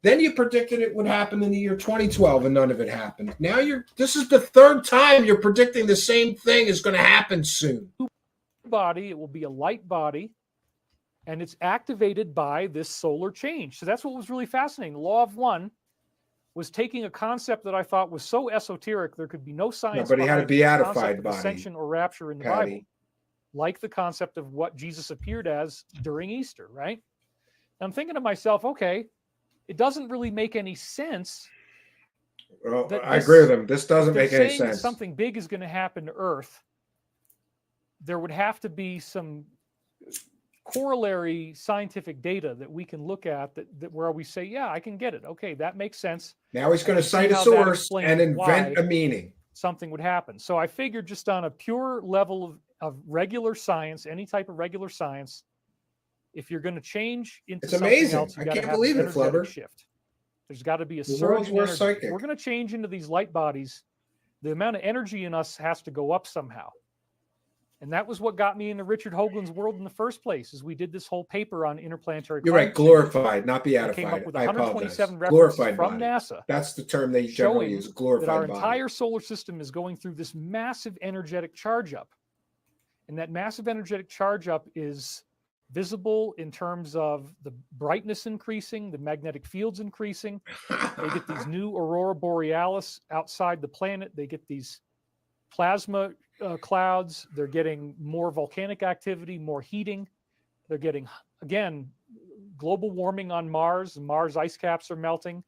Then you predicted it would happen in the year 2012 and none of it happened. Now this is the third time you're predicting the same thing is going to happen soon. Body, it will be a light body, and it's activated by this solar change. So that's what was really fascinating. The Law of One was taking a concept that I thought was so esoteric there could be no science. But he had a behind it, the beatified concept of body, ascension or rapture in the Patty. Bible, like the concept of what Jesus appeared as during Easter, right? And I'm thinking to myself, okay, it doesn't really make any sense. Well, that I this- agree with him. This doesn't They're make any saying that sense. something big is going to happen to Earth. There would have to be some corollary scientific data that we can look at that where we say, yeah, I can get it. Okay, that makes sense. Now he's going to see cite a how that source explains and invent why a meaning. Something would happen. So I figured just on a pure level of regular science, any type of regular science, if you're going to change into It's something amazing. else, you I got to can't have believe an it, Flubber. energetic shift. There's got to be a The surge world's in worst energy. If psychic. we're going to change into these light bodies, the amount of energy in us has to go up somehow. And that was what got me into Richard Hoagland's world in the first place, is we did this whole paper on interplanetary You're right. climate change. Glorified, not We beatified. came up with I apologize. 127 references Glorified from body. NASA That's the term they generally showing use. Glorified that our body. entire solar system is going through this massive energetic charge up. And that massive energetic charge up is visible in terms of the brightness increasing, the magnetic fields increasing. They get these new aurora borealis outside the planet. They get these plasma clouds. They're getting more volcanic activity, more heating. They're getting, again, global warming on Mars. Mars ice caps are melting.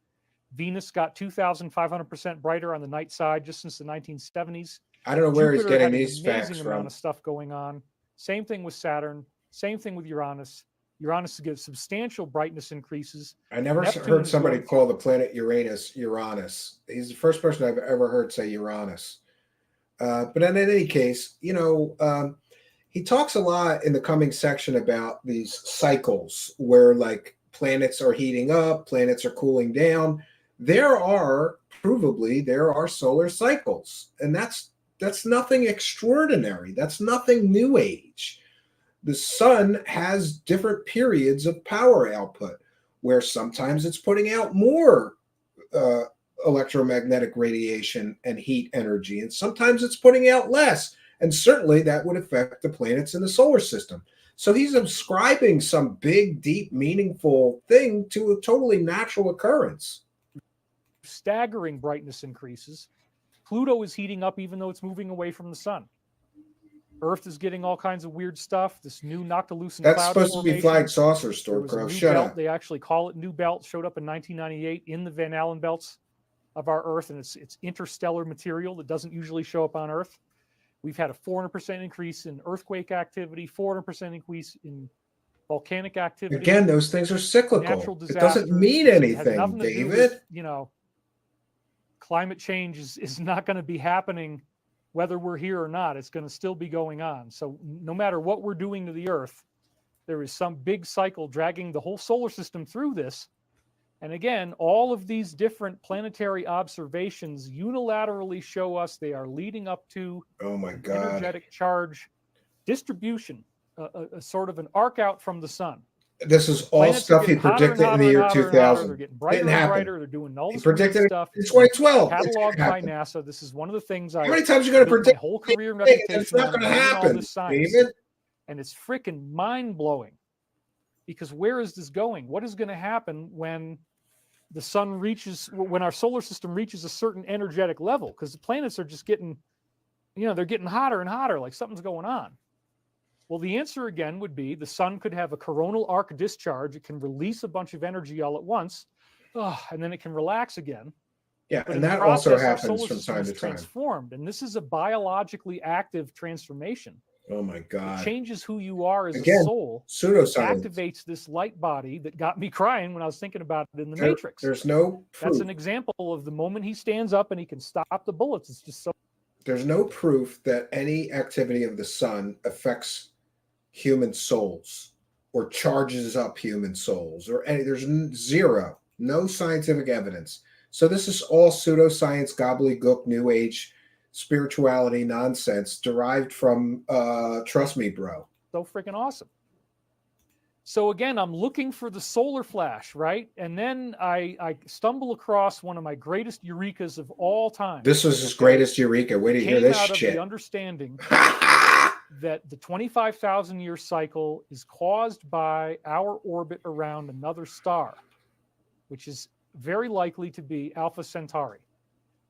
Venus got 2,500% brighter on the night side just since the 1970s. I don't know where he's Jupiter getting had these an facts amazing amount from. of stuff going on. Same thing with Saturn. Same thing with Uranus. Uranus gives substantial brightness increases. I never Neptune heard is somebody going- call the planet Uranus Uranus. He's the first person I've ever heard say Uranus. But in any case, he talks a lot in the coming section about these cycles where like planets are heating up, planets are cooling down. There are solar cycles, and that's nothing extraordinary. That's nothing new age. The sun has different periods of power output where sometimes it's putting out more electromagnetic radiation and heat energy, and sometimes it's putting out less. And certainly that would affect the planets in the solar system. So he's ascribing some big, deep, meaningful thing to a totally natural occurrence. Staggering brightness increases. Pluto is heating up even though it's moving away from the sun. Earth is getting all kinds of weird stuff. This new noctilucent That's cloud supposed to be formation. flag saucer, There was a Stormcrow. new Shut belt. up. They actually call it new belt. Showed up in 1998 in the Van Allen belts of our Earth, and it's interstellar material that doesn't usually show up on Earth. We've had a 400% increase in earthquake activity, 400% increase in volcanic activity. Again, those things are cyclical. Natural It doesn't disasters. mean It has anything, nothing to do David. with, climate change is not going to be happening whether we're here or not. It's going to still be going on. So no matter what we're doing to the Earth, there is some big cycle dragging the whole solar system through this. And again, all of these different planetary observations unilaterally show us they are leading up to Oh my God. energetic charge distribution, a sort of an arc out from the sun. This is all Planets are stuff he getting hotter and predicted in the hotter year and hotter and hotter. 2000. They're getting brighter Didn't and happen. brighter. They're doing all He this weird predicted it stuff. in 2012. It's gonna Cataloged by happen. NASA. This is one of the things I How many times are you going to built my predict whole career and anything? reputation It's not on going to doing all happen, this science. David. And it's freaking mind-blowing. Because where is this going? What is going to happen when the sun when our solar system reaches a certain energetic level? Because the planets are just getting, they're getting hotter and hotter, like something's going on. Well, the answer again would be the sun could have a coronal arc discharge. It can release a bunch of energy all at once, and then it can relax again. Yeah, But and in the that also process, our happens solar from system time is to time. transformed, and this is a biologically active transformation. Oh my It God. changes who you are as Again, a soul. Pseudoscience. Activates this light body that got me crying when I was thinking about it in the There- Matrix. There's no proof. That's an example of the moment he stands up and he can stop the bullets. It's just so. There's no proof that any activity of the sun affects human souls or charges up human souls or any. There's zero, no scientific evidence. So this is all pseudoscience, gobbledygook, new age spirituality nonsense derived from trust me, bro. So freaking awesome. So again, I'm looking for the solar flash, right? And then I stumble across one of my greatest eurekas of all time. This was his greatest eureka. Wait to hear Came this out of shit. the understanding that the 25,000 year cycle is caused by our orbit around another star, which is very likely to be Alpha Centauri.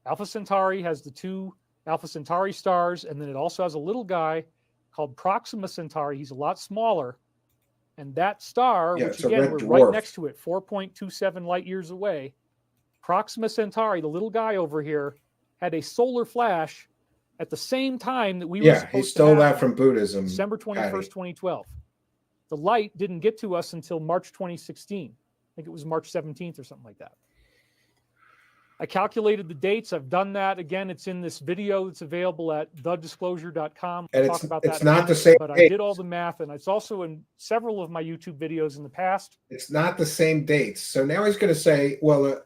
Alpha Centauri has the two Alpha Centauri stars, and then it also has a little guy called Proxima Centauri. He's a lot smaller, And that star, Yeah, which it's a again, red we're dwarf. right next to it, 4.27 light years away, Proxima Centauri, the little guy over here, had a solar flash at the same time that we were Yeah, supposed he to stole have that one, from Buddhism. December 21st, Patty. 2012. The light didn't get to us until March 2016. I think it was March 17th or something like that. I calculated the dates. I've done that. Again, it's in this video that's available at thedisclosure.com. And Talk about that it's in a not the minute, same but I date. did all the math, and it's also in several of my YouTube videos in the past. It's not the same dates. So now he's going to say, well,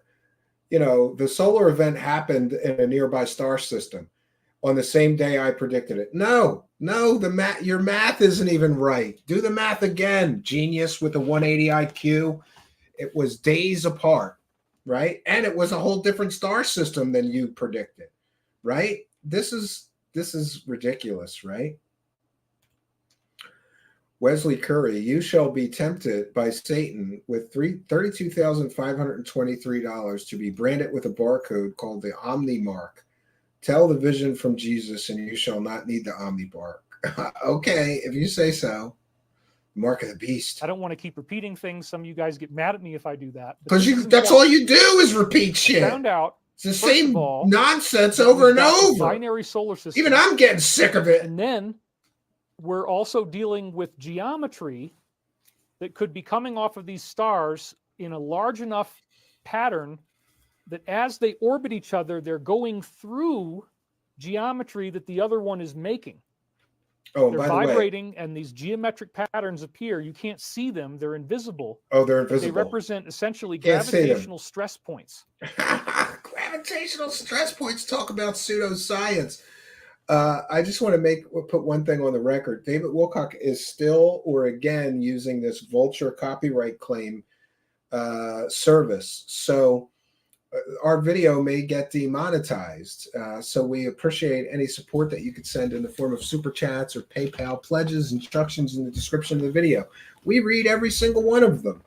you know, the solar event happened in a nearby star system on the same day I predicted it. No, your math isn't even right. Do the math again, genius with a 180 IQ. It was days apart, right? And it was a whole different star system than you predicted, right? This is ridiculous, right? Wesley Curry, you shall be tempted by Satan with $32,523 to be branded with a barcode called the Omni Mark. Tell the vision from Jesus, and you shall not need the Omni Mark. Okay, if you say so. Mark of the Beast. I don't want to keep repeating things. Some of you guys get mad at me if I do that. Because that's all you do is repeat shit. I found out it's the first same of all, nonsense that over we've and got this over. binary solar system. Even I'm getting sick of it. And then we're also dealing with geometry that could be coming off of these stars in a large enough pattern that as they orbit each other, they're going through geometry that the other one is making. Oh, They're by the way, vibrating, and these geometric patterns appear. You can't see them. They're invisible. oh, they're They invisible. represent essentially Can't see them. gravitational stress points. Gravitational stress points. Talk about pseudoscience. I just want to put one thing on the record. David Wilcock is still or again using this vulture copyright claim service. So our video may get demonetized. So we appreciate any support that you could send in the form of super chats or PayPal pledges. Instructions in the description of the video. We read every single one of them.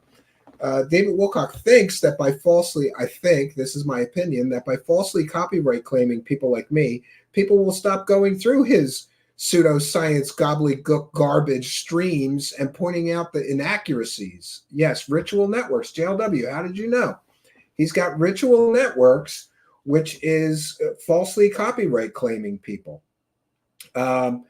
David Wilcock thinks that by falsely, I think, this is my opinion, that by falsely copyright claiming people like me, people will stop going through his pseudoscience gobbledygook garbage streams and pointing out the inaccuracies. Yes, Ritual Networks, JLW, how did you know? He's got Ritual Networks, which is falsely copyright claiming people. And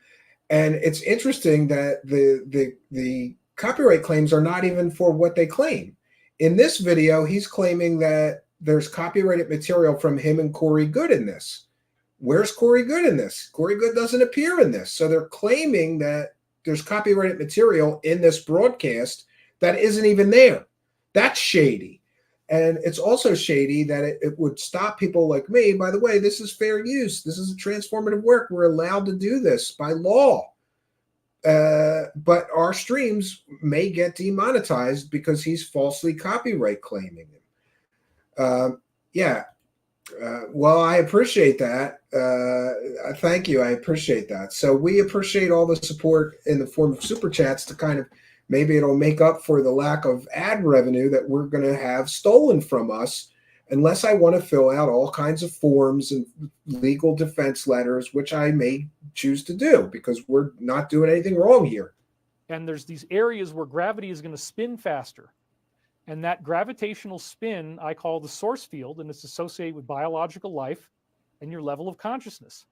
it's interesting that the copyright claims are not even for what they claim. In this video, he's claiming that there's copyrighted material from him and Corey Good in this. Where's Corey Good in this? Corey Good doesn't appear in this. So they're claiming that there's copyrighted material in this broadcast that isn't even there. That's shady. And it's also shady that it would stop people like me. By the way, this is fair use. This is a transformative work. We're allowed to do this by law. But our streams may get demonetized because he's falsely copyright claiming them. Well, I appreciate that. Thank you. I appreciate that. So we appreciate all the support in the form of super chats to kind of maybe it'll make up for the lack of ad revenue that we're going to have stolen from us unless I want to fill out all kinds of forms and legal defense letters, which I may choose to do because we're not doing anything wrong here. And there's these areas where gravity is going to spin faster. And that gravitational spin I call the source field, and it's associated with biological life and your level of consciousness.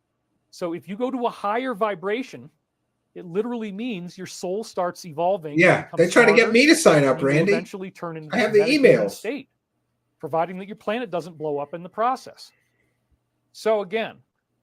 So if you go to a higher vibration, it literally means your soul starts evolving. Yeah, they try to get me to sign up, Randy. Eventually turn into I have the emails. State, providing that your planet doesn't blow up in the process. So again,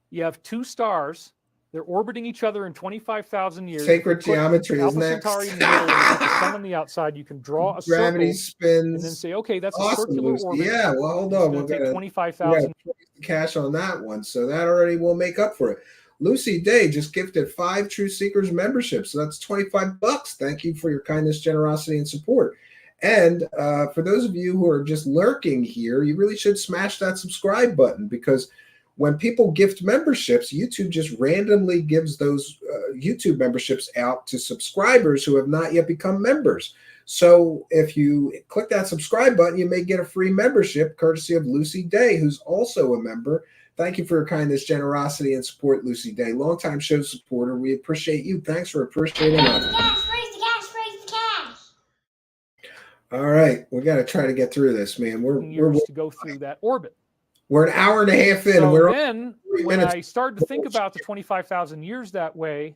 you have two stars. They're orbiting each other in 25,000 years. Sacred geometry is next. Centauri in the middle, and the sun on the outside. You can draw a gravity circle spins, and then say, okay, that's awesome, a circular Lucy. orbit. Yeah, well, hold on. We're going to 25,000 cash on that one, so that already will make up for it. Lucy Day just gifted 5 Truthseekers memberships, so that's $25. Thank you for your kindness, generosity, and support. And for those of you who are just lurking here, you really should smash that subscribe button because when people gift memberships, YouTube just randomly gives those YouTube memberships out to subscribers who have not yet become members. So if you click that subscribe button, you may get a free membership courtesy of Lucy Day, who's also a member. Thank you for your kindness, generosity, and support, Lucy Day. Longtime show supporter. We appreciate you. Thanks for appreciating us. Cash, raise the cash, raise the cash. All right, we got to try to get through this, man. Years to go through that orbit. We're an hour and a half in. So we're then, when I started to think about the 25,000 years that way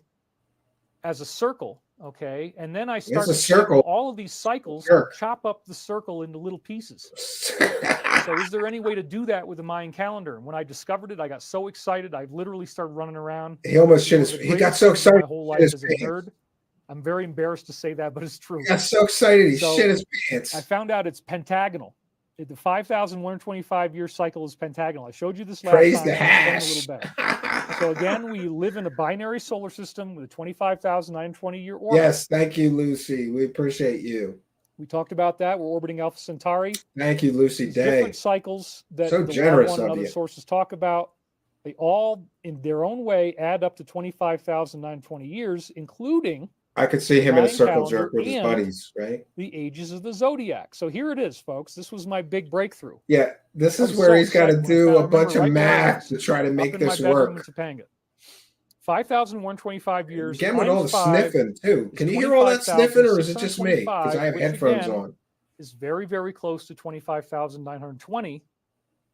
as a circle, okay, and then I started to take all of these cycles and chop up the circle into little pieces. So is there any way to do that with the Mayan calendar? And when I discovered it, I got so excited. I literally started running around. He almost shit his. He got so excited. My whole life as a nerd. I'm very embarrassed to say that, but it's true. He got so excited he shit his pants. I found out it's pentagonal. The 5,125 year cycle is pentagonal. I showed you this last time. Praise the hash. A little better. So again, we live in a binary solar system with a 25,920 year orbit. Yes, thank you, Lucy. We appreciate you. We talked about that. We're orbiting Alpha Centauri. Thank you, Lucy Day. Different cycles that so the generous one and other sources talk about. They all, in their own way, add up to 25,920 years, including. I could see him in a circle jerk with his buddies, right? The ages of the zodiac. So here it is, folks. This was my big breakthrough. Yeah, this is where he's got to do a bunch of math to try to make this work. 5,125 years. Again, with all the sniffing, too. Can you hear all that sniffing, or is it just me? Because I have headphones on. Is very, very close to 25,920.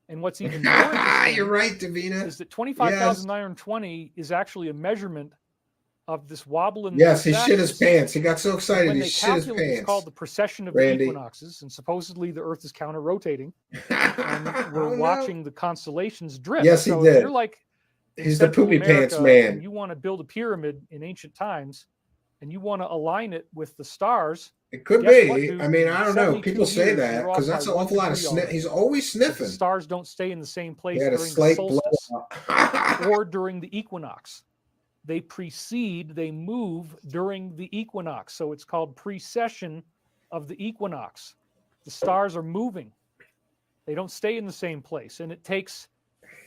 And what's even more interesting you're right, Davina. Is that 25,920 is actually a measurement of this wobble in he shit his pants. He got so excited he shit his pants. It's called the precession of the equinoxes, and supposedly the Earth is counter-rotating, and we're watching the constellations drift. Yes, he did. You're like he's the poopy pants man. You want to build a pyramid in ancient times, and you want to align it with the stars. It could be. I mean, I don't know. People say that because that's an awful lot of sniff. He's always sniffing. The stars don't stay in the same place during the solstice or during the equinox. They precede, they move during the equinox. So it's called precession of the equinox. The stars are moving. They don't stay in the same place. And it takes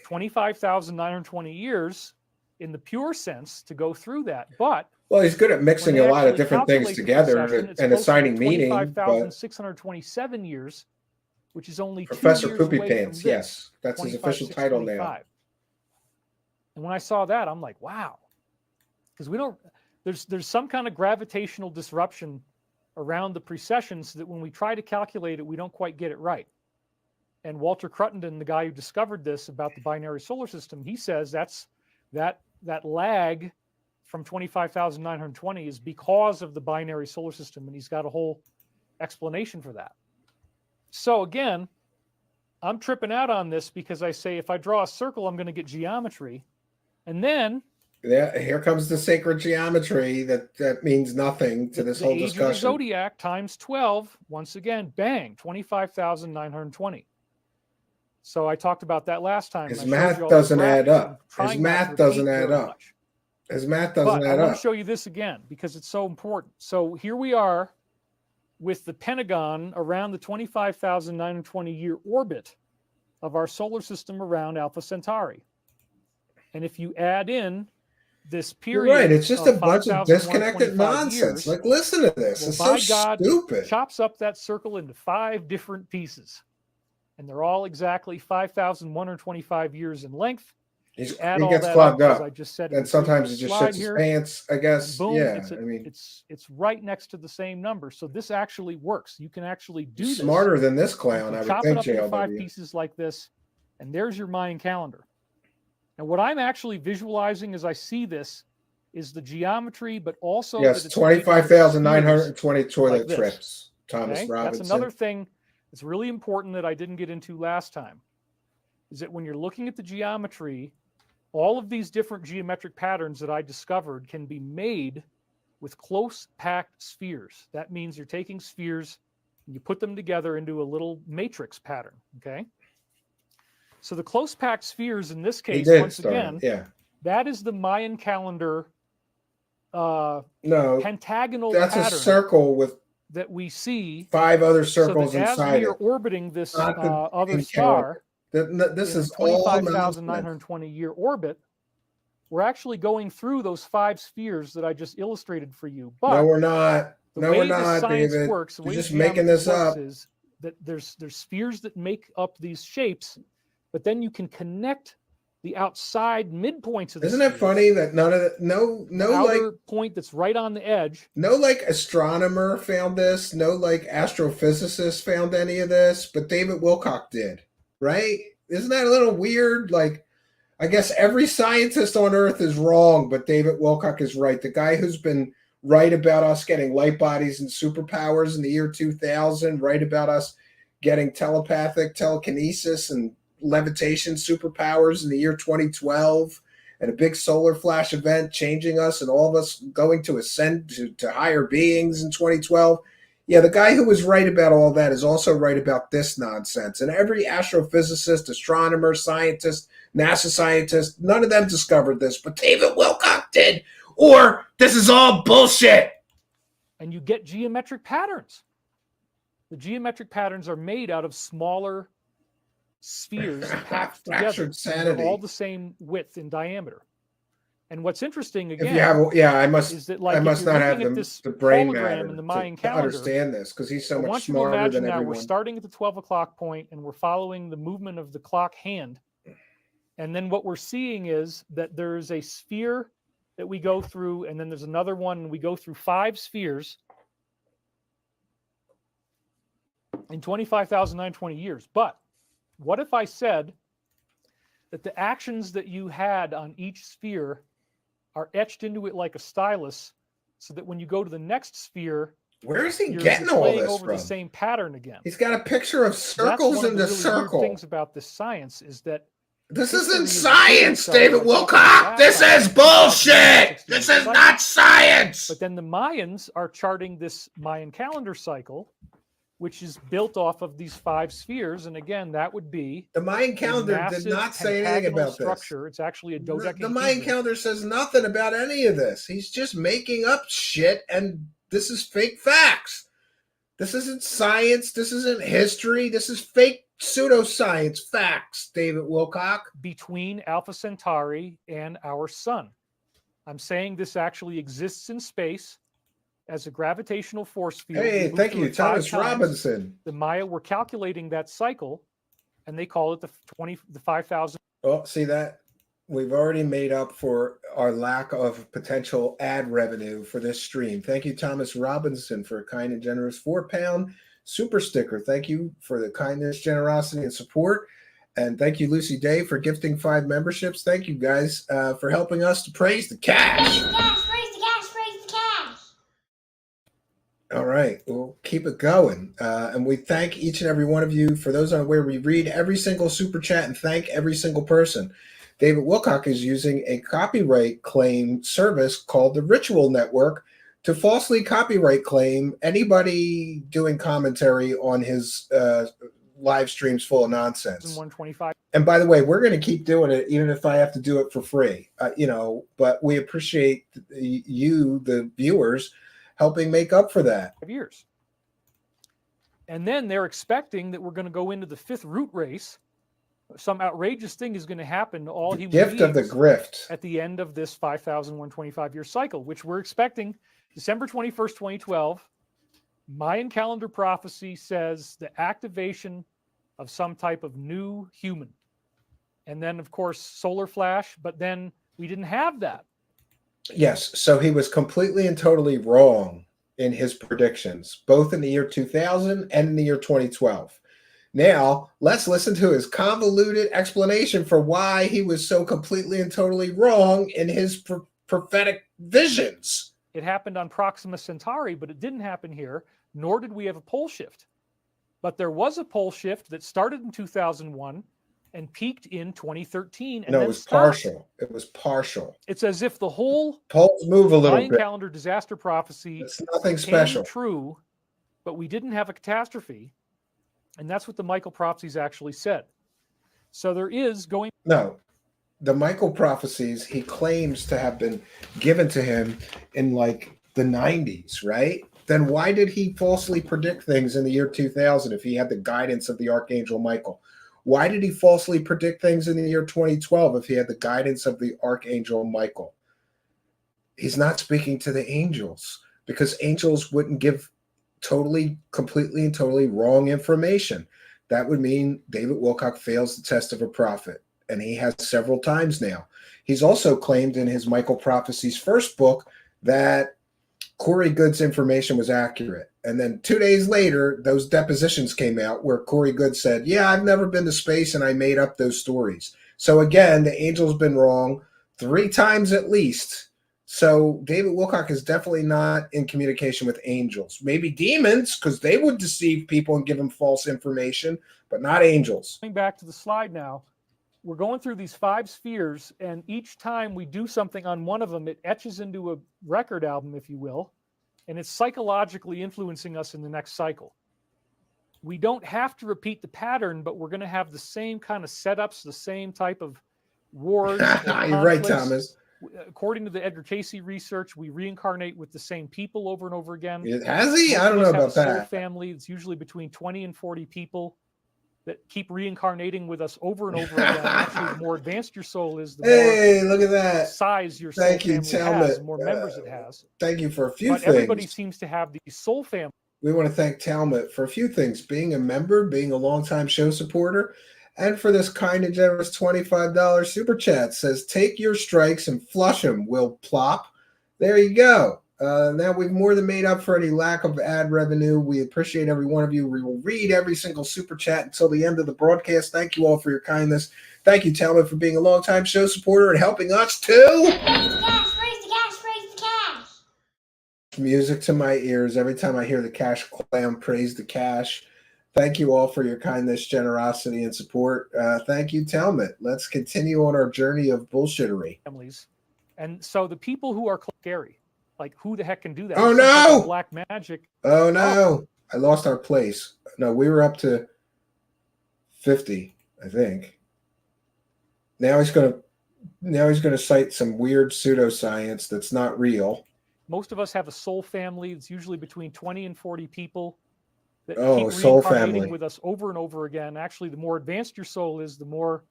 25,920 years in the pure sense to go through that. But well, he's good at mixing a lot of different things together and assigning meaning. 25,627 years, which is only Professor 2 years Poopy away Pants. From yes, that's his official title now. And when I saw that, I'm like, wow. Because we don't, there's some kind of gravitational disruption around the precession so that when we try to calculate it, we don't quite get it right. And Walter Cruttenden, the guy who discovered this about the binary solar system, he says that lag from 25,920 is because of the binary solar system, and he's got a whole explanation for that. So again, I'm tripping out on this because I say if I draw a circle, I'm going to get geometry, and then here comes the sacred geometry that means nothing to this whole discussion. Age of the zodiac times 12. Once again, bang, 25,920. So I talked about that last time. His math doesn't add up. His math doesn't add up. His math doesn't add up. I want to show you this again because it's so important. So here we are with the Pentagon around the 25,920 year orbit of our solar system around Alpha Centauri. And if you add in this period, you're right. It's just a bunch of disconnected nonsense. Years, like, listen to this. Well, it's so God stupid. Chops up that circle into 5 different pieces, and they're all exactly 5,125 years in length. He gets clogged up. I just said, and sometimes he just shits his pants. I guess. Boom, yeah. It's right next to the same number, so this actually works. You can actually do this. Smarter than this clown, I would think. Chop it up into 5 pieces like this, and there's your Mayan calendar. And what I'm actually visualizing as I see this is the geometry, but also 25,920 toilet trips. Thomas Robinson. That's another thing that's really important that I didn't get into last time. Is that when you're looking at the geometry, all of these different geometric patterns that I discovered can be made with close packed spheres. That means you're taking spheres and you put them together into a little matrix pattern. Okay. So the close packed spheres in this case, again, that is the Mayan calendar pentagonal that's pattern a circle with that we see 5 other circles so inside as we are orbiting this other star, this is 25,920 year orbit, we're actually going through those 5 spheres that I just illustrated for you. But no, we're not. No, we're not, David. Works, You're just making this up. Is that there's spheres that make up these shapes, but then you can connect the outside midpoints of the Isn't it spheres, funny that none of the, no the like outer point that's right on the edge. no like astronomer found this, no like astrophysicist found any of this, but David Wilcock did, right? Isn't that a little weird? Like, I guess every scientist on Earth is wrong, but David Wilcock is right. The guy who's been right about us getting light bodies and superpowers in the year 2000, right about us getting telepathic telekinesis and levitation superpowers in the year 2012, and a big solar flash event changing us and all of us going to ascend to higher beings in 2012. Yeah, the guy who was right about all that is also right about this nonsense. And every astrophysicist, astronomer, scientist, NASA scientist, none of them discovered this, but David Wilcock did. Or this is all bullshit. And you get geometric patterns. The geometric patterns are made out of smaller spheres packed together. They're all the same width and diameter. And what's interesting again, if you have, I must, is that, like, I must not have the brain matter in the Mayan calendar, to understand this, because he's so I much want you to smarter imagine than now everyone. we're starting at the 12 o'clock point and we're following the movement of the clock hand. And then what we're seeing is that there's a sphere that we go through, and then there's another one, and we go through 5 spheres in 25,920 years. But what if I said that the actions that you had on each sphere are etched into it like a stylus, so that when you go to the next sphere, Where is he you're getting all displaying this over from? the same pattern again? He's got a picture of circles in the really circle. weird things about this science is that This history isn't is science, repeating David itself. Wilcock. This is bullshit. This is not science. But then the Mayans are charting this Mayan calendar cycle, which is built off of these 5 spheres. And again, that would be The Mayan calendar did not say anything about structure. this. It's actually a dodecahedron. The Mayan calendar says nothing about any of this. He's just making up shit, and this is fake facts. This isn't science. This isn't history. This is fake pseudoscience facts, David Wilcock. Between Alpha Centauri and our sun. I'm saying this actually exists in space as a gravitational force field. Hey, thank you, Thomas Robinson. The Maya were calculating that cycle, and they call it the 5,000. Oh, see that? We've already made up for our lack of potential ad revenue for this stream. Thank you, Thomas Robinson, for a kind and generous £4 super sticker. Thank you for the kindness, generosity, and support. And thank you, Lucy Day, for gifting 5 memberships. Thank you, guys, for helping us to praise the cash. Praise the cash, praise the cash, praise the cash. All right, we'll keep it going. And we thank each and every one of you. For those unaware, we read every single super chat and thank every single person. David Wilcock is using a copyright claim service called the Ritual Network to falsely copyright claim anybody doing commentary on his live streams full of nonsense. 125. And by the way, we're going to keep doing it, even if I have to do it for free. But we appreciate you, the viewers, helping make up for that. Years. And then they're expecting that we're going to go into the 5th root race. Some outrageous thing is going to happen to all human beings. Gift of the grift. At the end of this 5,125 year cycle, which we're expecting December 21st, 2012. Mayan calendar prophecy says the activation of some type of new human. And then, of course, solar flash, but then we didn't have that. Yes, so he was completely and totally wrong in his predictions, both in the year 2000 and in the year 2012. Now, let's listen to his convoluted explanation for why he was so completely and totally wrong in his prophetic visions. It happened on Proxima Centauri, but it didn't happen here, nor did we have a pole shift. But there was a pole shift that started in 2001 and peaked in 2013. And no, then it was stopped. partial. It was partial. It's as if the whole poles move a little Mayan bit. calendar disaster prophecy It's nothing special. True, but we didn't have a catastrophe. And that's what the Michael prophecies actually said. So there is going... No, the Michael prophecies, he claims to have been given to him in like the 90s, right? Then why did he falsely predict things in the year 2000 if he had the guidance of the Archangel Michael? Why did he falsely predict things in the year 2012 if he had the guidance of the Archangel Michael? He's not speaking to the angels, because angels wouldn't give completely and totally wrong information. That would mean David Wilcock fails the test of a prophet. and he has several times now. He's also claimed in his Michael Prophecy's first book that Corey Good's information was accurate. And then 2 days later, those depositions came out where Corey Good said, yeah, I've never been to space and I made up those stories. So again, the angel's been wrong 3 times at least. So David Wilcock is definitely not in communication with angels. Maybe demons, because they would deceive people and give them false information, but not angels. Going back to the slide now, we're going through these 5 spheres, and each time we do something on one of them, it etches into a record album, if you will, and it's psychologically influencing us in the next cycle. We don't have to repeat the pattern, but we're going to have the same kind of setups, the same type of wars. You're right, Thomas. According to the Edgar Casey research, we reincarnate with the same people over and over again. Has he? I don't know about that. Soul family. It's usually between 20 and 40 people that keep reincarnating with us over and over again. Actually, the more advanced your soul is, the more look at that size your soul family has, the more members it has. Thank you for a few but things. Everybody seems to have these soul families. We want to thank Talmud for a few things: being a member, being a longtime show supporter, and for this kind and generous $25 super chat. Says, take your strikes and flush them, Will Plop. There you go. Now we've more than made up for any lack of ad revenue. We appreciate every one of you. We will read every single super chat until the end of the broadcast. Thank you all for your kindness. Thank you, Talmud, for being a longtime show supporter and helping us too. Raise the cash, raise the cash, raise the cash. Music to my ears every time I hear the Cash Clam praise the cash. Thank you all for your kindness, generosity, and support. Thank you, Talmud. Let's continue on our journey of bullshittery. Families. And so the people who are scary, like who the heck can do that? Oh, no! Black magic. Oh, no. I lost our place. No, we were up to 50, I think. Now he's gonna cite some weird pseudoscience that's not real. Most of us have a soul family. It's usually between 20 and 40 people that keep soul reincarnating family with us over and over again. Actually, the more advanced your soul is, the more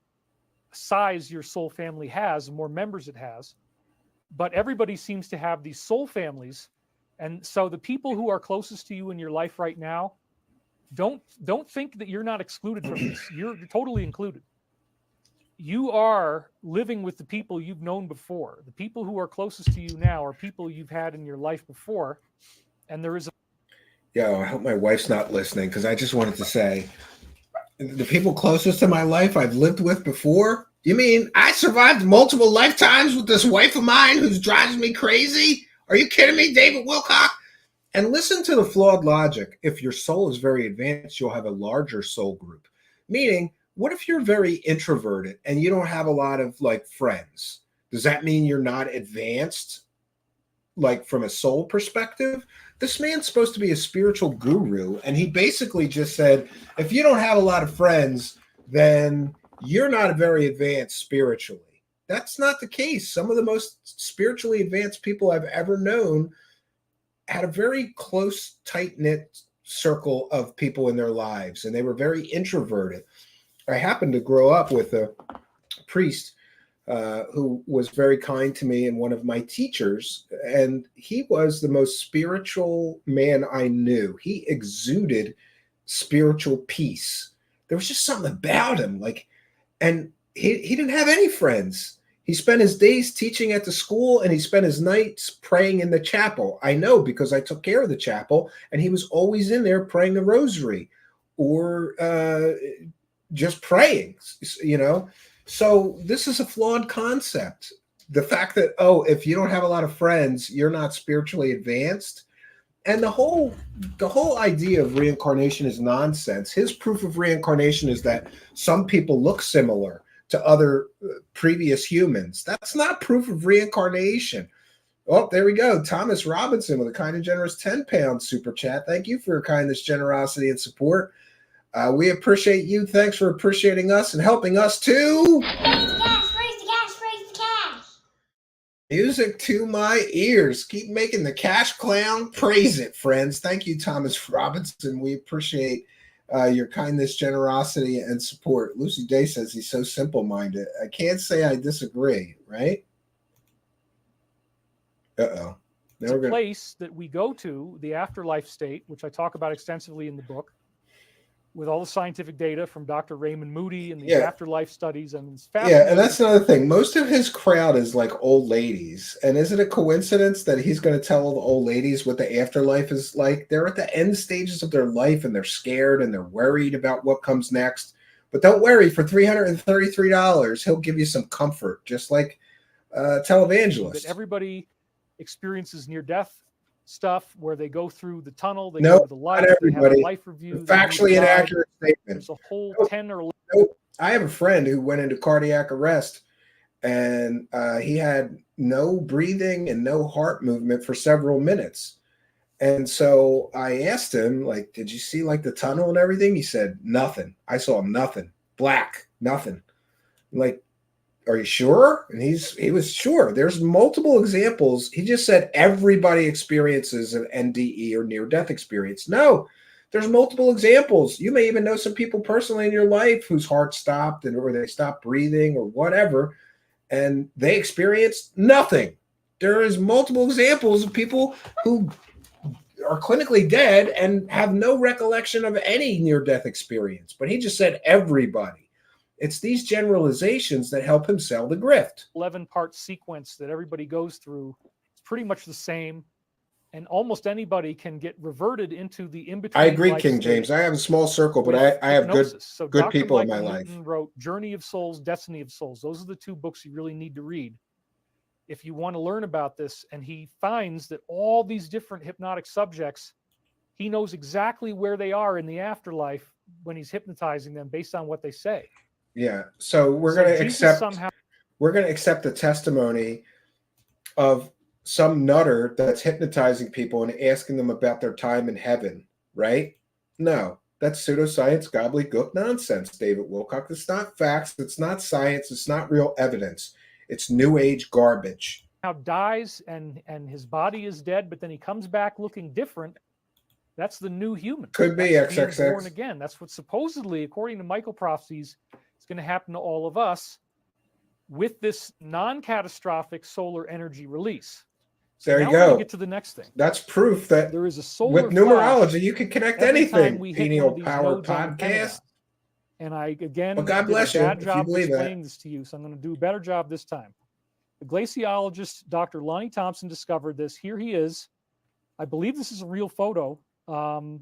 size your soul family has, the more members it has. But everybody seems to have these soul families. And so the people who are closest to you in your life right now, don't think that you're not excluded from this. You're totally included. You are living with the people you've known before. The people who are closest to you now are people you've had in your life before. And there is a... Yo, I hope my wife's not listening, because I just wanted to say, the people closest to my life I've lived with before? You mean I survived multiple lifetimes with this wife of mine who drives me crazy? Are you kidding me, David Wilcock? And listen to the flawed logic. If your soul is very advanced, you'll have a larger soul group. Meaning, what if you're very introverted and you don't have a lot of friends? Does that mean you're not advanced, from a soul perspective? This man's supposed to be a spiritual guru, and he basically just said, if you don't have a lot of friends, then you're not very advanced spiritually. That's not the case. Some of the most spiritually advanced people I've ever known had a very close, tight-knit circle of people in their lives, and they were very introverted. I happened to grow up with a priest who was very kind to me and one of my teachers, and he was the most spiritual man I knew. He exuded spiritual peace. There was just something about him, and he didn't have any friends. He spent his days teaching at the school, and he spent his nights praying in the chapel. I know, because I took care of the chapel, and he was always in there praying the rosary or just praying, So this is a flawed concept. The fact that, if you don't have a lot of friends, you're not spiritually advanced. And the whole idea of reincarnation is nonsense. His proof of reincarnation is that some people look similar to other previous humans. That's not proof of reincarnation. Oh, there we go. Thomas Robinson with a kind and generous 10-pound super chat. Thank you for your kindness, generosity, and support. We appreciate you. Thanks for appreciating us and helping us too. Raise the cash, raise the cash, raise the cash. Music to my ears. Keep making the cash clown praise it, friends. Thank you, Thomas Robinson. We appreciate your kindness, generosity, and support. Lucy Day says he's so simple-minded. I can't say I disagree, right? Uh-oh. It's a place that we go to, the afterlife state, which I talk about extensively in the book, with all the scientific data from Dr. Raymond Moody and these Yeah. afterlife studies. I mean, it's Yeah, fascinating. and that's another thing. Most of his crowd is like old ladies. And is it a coincidence that he's going to tell the old ladies what the afterlife is like? They're at the end stages of their life and they're scared and they're worried about what comes next. But don't worry, for $333, he'll give you some comfort, just like televangelist. That everybody experiences near-death stuff where they go through the tunnel, they Nope, go to the light, not they have a everybody. life review. Factually inaccurate statement. There's a whole Nope. 10 or 11. Nope. I have a friend who went into cardiac arrest and he had no breathing and no heart movement for several minutes. And so I asked him, like, did you see like the tunnel and everything? He said, nothing. I saw nothing. Black, nothing. I'm like, are you sure? And he was sure. There's multiple examples. He just said everybody experiences an NDE or near-death experience. No, there's multiple examples. You may even know some people personally in your life whose heart stopped or they stopped breathing or whatever, and they experienced nothing. There is multiple examples of people who are clinically dead and have no recollection of any near-death experience. But he just said everybody. It's these generalizations that help him sell the grift. 11-part sequence that everybody goes through. It's pretty much the same. And almost anybody can get reverted into the in-between. I agree, life King state James. I have a small circle, but with I have hypnosis. So good Dr. people in Michael my life. Newton wrote Journey of Souls, Destiny of Souls. Those are the two books you really need to read if you want to learn about this. And he finds that all these different hypnotic subjects, he knows exactly where they are in the afterlife when he's hypnotizing them based on what they say. Yeah. So we're going to Jesus accept somehow. We're going to accept the testimony of some nutter that's hypnotizing people and asking them about their time in heaven, right? No, that's pseudoscience, gobbledygook nonsense, David Wilcock. It's not facts. It's not science. It's not real evidence. It's new age garbage. Now dies and his body is dead, but then he comes back looking different. That's the new human. Could be That's being XXX. born again. That's what supposedly, according to Michael prophecies, is going to happen to all of us with this non-catastrophic solar energy release. So There you now we're gonna go. get to the next thing. That's proof that There is a solar with numerology, flash you can connect every time anything. we hit one Pineal of these Power nodes on the Pentagon. Podcast. And I, again, Well, God did bless a you, bad if you job of believe that. explaining this to you, so I'm going to do a better job this time. The glaciologist, Dr. Lonnie Thompson, discovered this. Here he is. I believe this is a real photo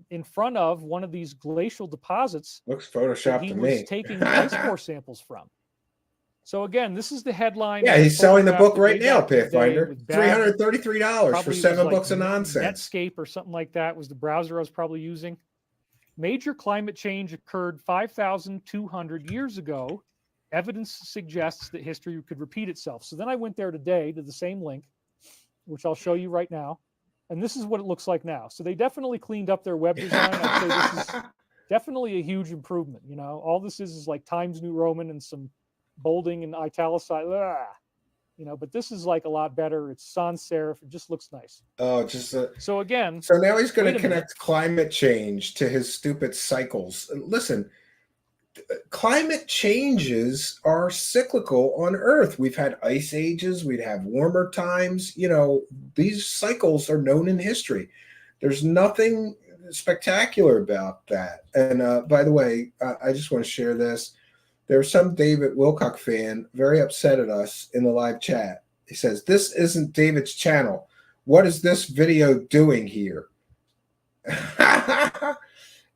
in front of one of these glacial deposits Looks that photoshopped he to was me. taking ice core samples from. So again, this is the headline. Yeah, of he's selling the photograph book right way now, back in the day Pathfinder. with bad- $333 for probably it was 7 like books of nonsense. Netscape or something like that was the browser I was probably using. Major climate change occurred 5,200 years ago. Evidence suggests that history could repeat itself. So then I went there today to the same link, which I'll show you right now. And this is what it looks like now. So they definitely cleaned up their web design. I'd say this is definitely a huge improvement. You know, all this is like Times New Roman and some bolding and italicized. You know, but this is like a lot better. It's sans serif. It just looks nice. Oh, just So again, so now he's going wait to a minute. connect climate change to his stupid cycles. Listen, climate changes are cyclical on Earth. We've had ice ages, we'd have warmer times. You know, these cycles are known in history. There's nothing spectacular about that. And by the way, I just want to share this. There's some David Wilcock fan very upset at us in the live chat. He says, "This isn't David's channel. What is this video doing here?"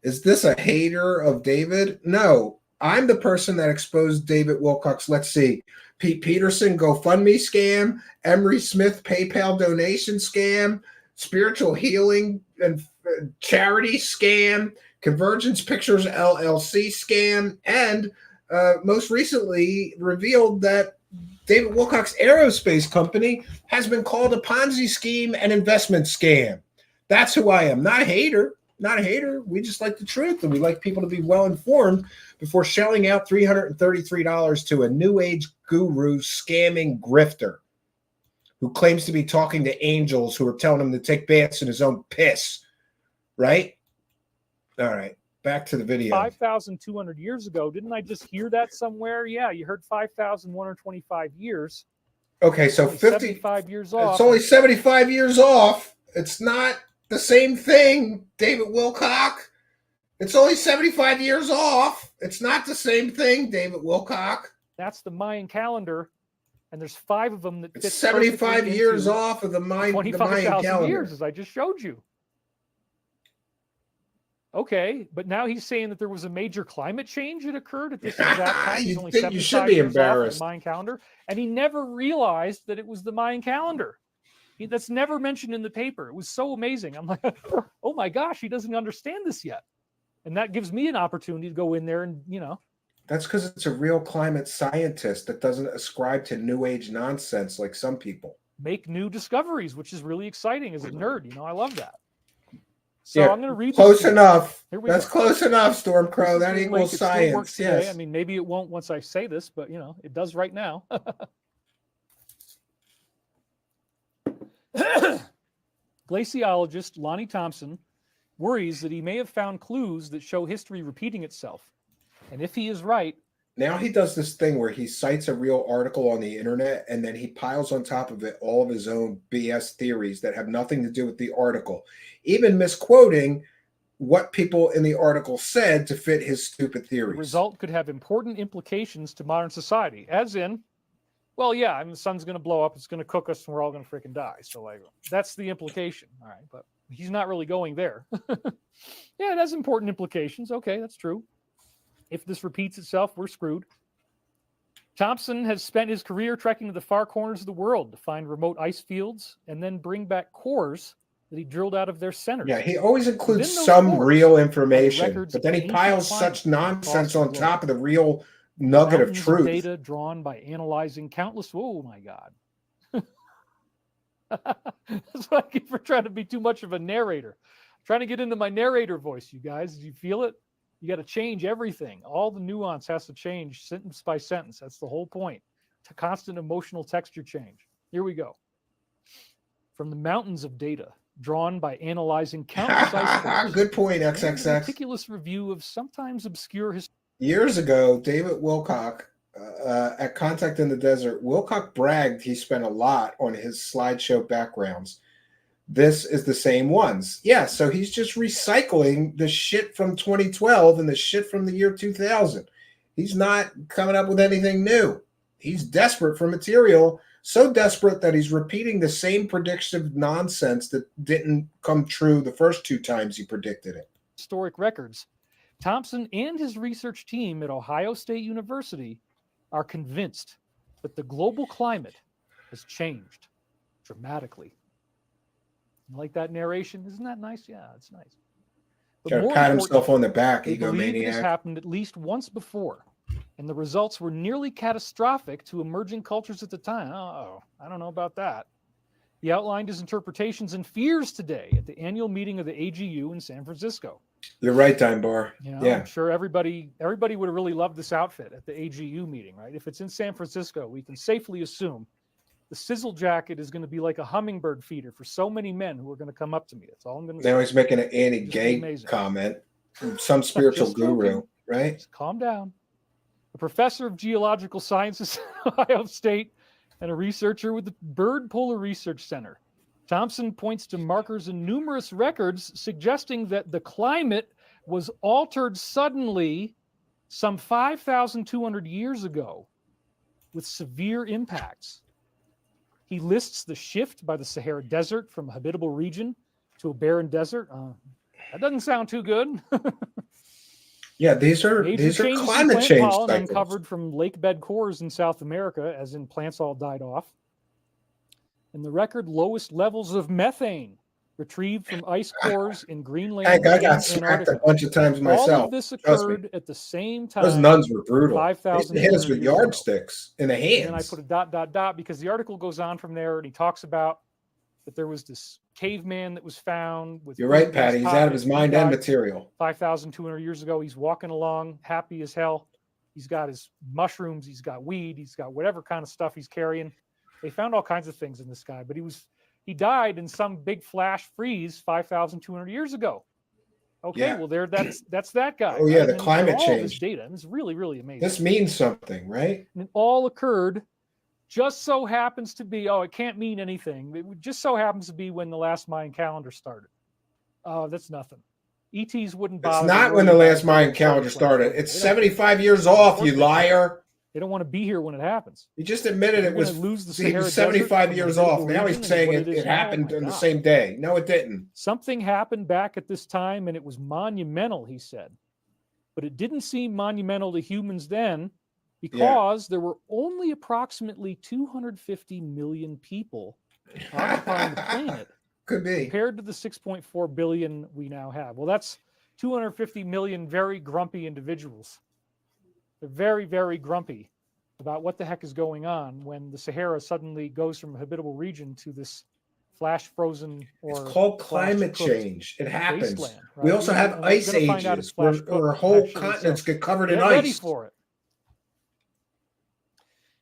Is this a hater of David? No, I'm the person that exposed David Wilcock's, let's see, Pete Peterson GoFundMe scam, Emery Smith PayPal donation scam, spiritual healing and charity scam, Convergence Pictures LLC scam, and most recently revealed that David Wilcock's aerospace company has been called a Ponzi scheme and investment scam. That's who I am. Not a hater. Not a hater. We just like the truth, and we like people to be well informed before shelling out $333 to a new age guru scamming grifter who claims to be talking to angels who are telling him to take baths in his own piss. Right? All right. Back to the video. 5,200 years ago. Didn't I just hear that somewhere? Yeah, you heard 5,125 years. Okay, so Only 50. 75 years off. It's only 75 years off. It's not the same thing, David Wilcock. It's only 75 years off. It's not the same thing, David Wilcock. That's the Mayan calendar, and there's 5 of them that fit It's 75 perfectly years into off of the Mayan 25,000 calendar. years, as I just showed you. Okay, but now he's saying that there was a major climate change that occurred at this exact time. He's only 75 you should be years off of embarrassed. the Mayan calendar, and he never realized that it was the Mayan calendar. That's never mentioned in the paper. It was so amazing. I'm like, oh my gosh, he doesn't understand this yet. And that gives me an opportunity to go in there and, That's because it's a real climate scientist that doesn't ascribe to new age nonsense like some people. make new discoveries, which is really exciting as a nerd. I love that. So Yeah, I'm going to read close this. enough. Here we That's go. close enough, Stormcrow. This That is the link. equals It still science. works today. Yes. I mean, maybe it won't once I say this, but it does right now. Glaciologist Lonnie Thompson worries that he may have found clues that show history repeating itself. And if he is right, Now he does this thing where he cites a real article on the internet and then he piles on top of it all of his own BS theories that have nothing to do with the article, even misquoting what people in the article said to fit his stupid the theories. result could have important implications to modern society, as in, well, yeah, I mean, the sun's going to blow up, it's going to cook us, and we're all going to freaking die. So, like, that's the implication. All right, but he's not really going there. Yeah, it has important implications. Okay, that's true. If this repeats itself, we're screwed. Thompson has spent his career trekking to the far corners of the world to find remote ice fields and then bring back cores that he drilled out of their centers. Yeah, he always includes Within those some cores real are information, records but then he of piles ancient such climates nonsense across the on globe. top of the real nugget of Mountains truth. data drawn by analyzing countless. Oh my God. That's what I get for trying to be too much of a narrator. I'm trying to get into my narrator voice, you guys. Do you feel it? You got to change everything. All the nuance has to change sentence by sentence. That's the whole point. To constant emotional texture change. Here we go. From the mountains of data drawn by analyzing countless ice cores. Good point, and a XXX. meticulous review of sometimes obscure history. Years ago, David Wilcock at Contact in the Desert, Wilcock bragged he spent a lot on his slideshow backgrounds. This is the same ones. Yeah, so he's just recycling the shit from 2012 and the shit from the year 2000. He's not coming up with anything new. He's desperate for material, so desperate that he's repeating the same predictive nonsense that didn't come true the first 2 times he predicted it. Historic records. Thompson and his research team at Ohio State University are convinced that the global climate has changed dramatically. You like that narration? Isn't that nice? Yeah, it's nice. But Gotta more pat himself importantly, on the back, they believe this egomaniac. happened at least once before, and the results were nearly catastrophic to emerging cultures at the time. Oh, I don't know about that. He outlined his interpretations and fears today at the annual meeting of the AGU in San Francisco. You're right, Time Bar. Yeah. I'm sure everybody would have really loved this outfit at the AGU meeting, right? If it's in San Francisco, we can safely assume the sizzle jacket is going to be like a hummingbird feeder for so many men who are going to come up to me. That's all I'm going to say. Now he's making an Just be anti-gay amazing. comment from some spiritual Just guru, joking. right? Just calm down. A professor of geological sciences at Ohio State and a researcher with the Bird Polar Research Center. Thompson points to markers in numerous records suggesting that the climate was altered suddenly some 5,200 years ago with severe impacts. He lists the shift by the Sahara Desert from a habitable region to a barren desert. That doesn't sound too good. Yeah, these are Major changes in climate plant change pollen cycles. uncovered from lake bed cores in South America, as in plants all died off. And the record lowest levels of methane retrieved from ice cores in Greenland Heck, I and got smacked a Antarctica. bunch of times myself. All of this Trust me. occurred at the same time. Those nuns were brutal. 5,000 They hit us years with ago. yardsticks in the hands. And then I put a ... because the article goes on from there and he talks about that there was this caveman that was found with. You're right, food in his Patty. He's out of his pocket. mind He and died material. 5,200 years ago. He's walking along, happy as hell. He's got his mushrooms. He's got weed. He's got whatever kind of stuff he's carrying. They found all kinds of things in this guy, but he died in some big flash freeze 5,200 years ago. Okay, Yeah. well, that's that guy. Oh, yeah, right? the And climate all of this change. data, and it's really, really amazing. This means something, right? And it all occurred just so happens to be, it can't mean anything. It just so happens to be when the last Mayan calendar started. Oh, that's nothing. ETs wouldn't It's bother. not to when worry the about last Mayan calendar solar started. flares. It's They don't- 75 years Of off, course you they don't. liar. They don't want to be here when it happens. You just admitted You're it was going to lose the he Sahara was 75 Desert from years the off. habitable Now region he's and saying what it, it is it now. happened My on the God. same day. No, it didn't. Something happened back at this time, and it was monumental, he said. But it didn't seem monumental to humans then because there were only approximately 250 million people occupying the planet Could be. compared to the 6.4 billion we now have. Well, that's 250 million very grumpy individuals. They're very, very grumpy about what the heck is going on when the Sahara suddenly goes from a habitable region to this flash frozen or It's called flash climate cooked change. It happens. wasteland. Right? We also have And we're ice gonna find out it's ages flash where cooked, whole actually, continents so get covered in get ready ice. for it.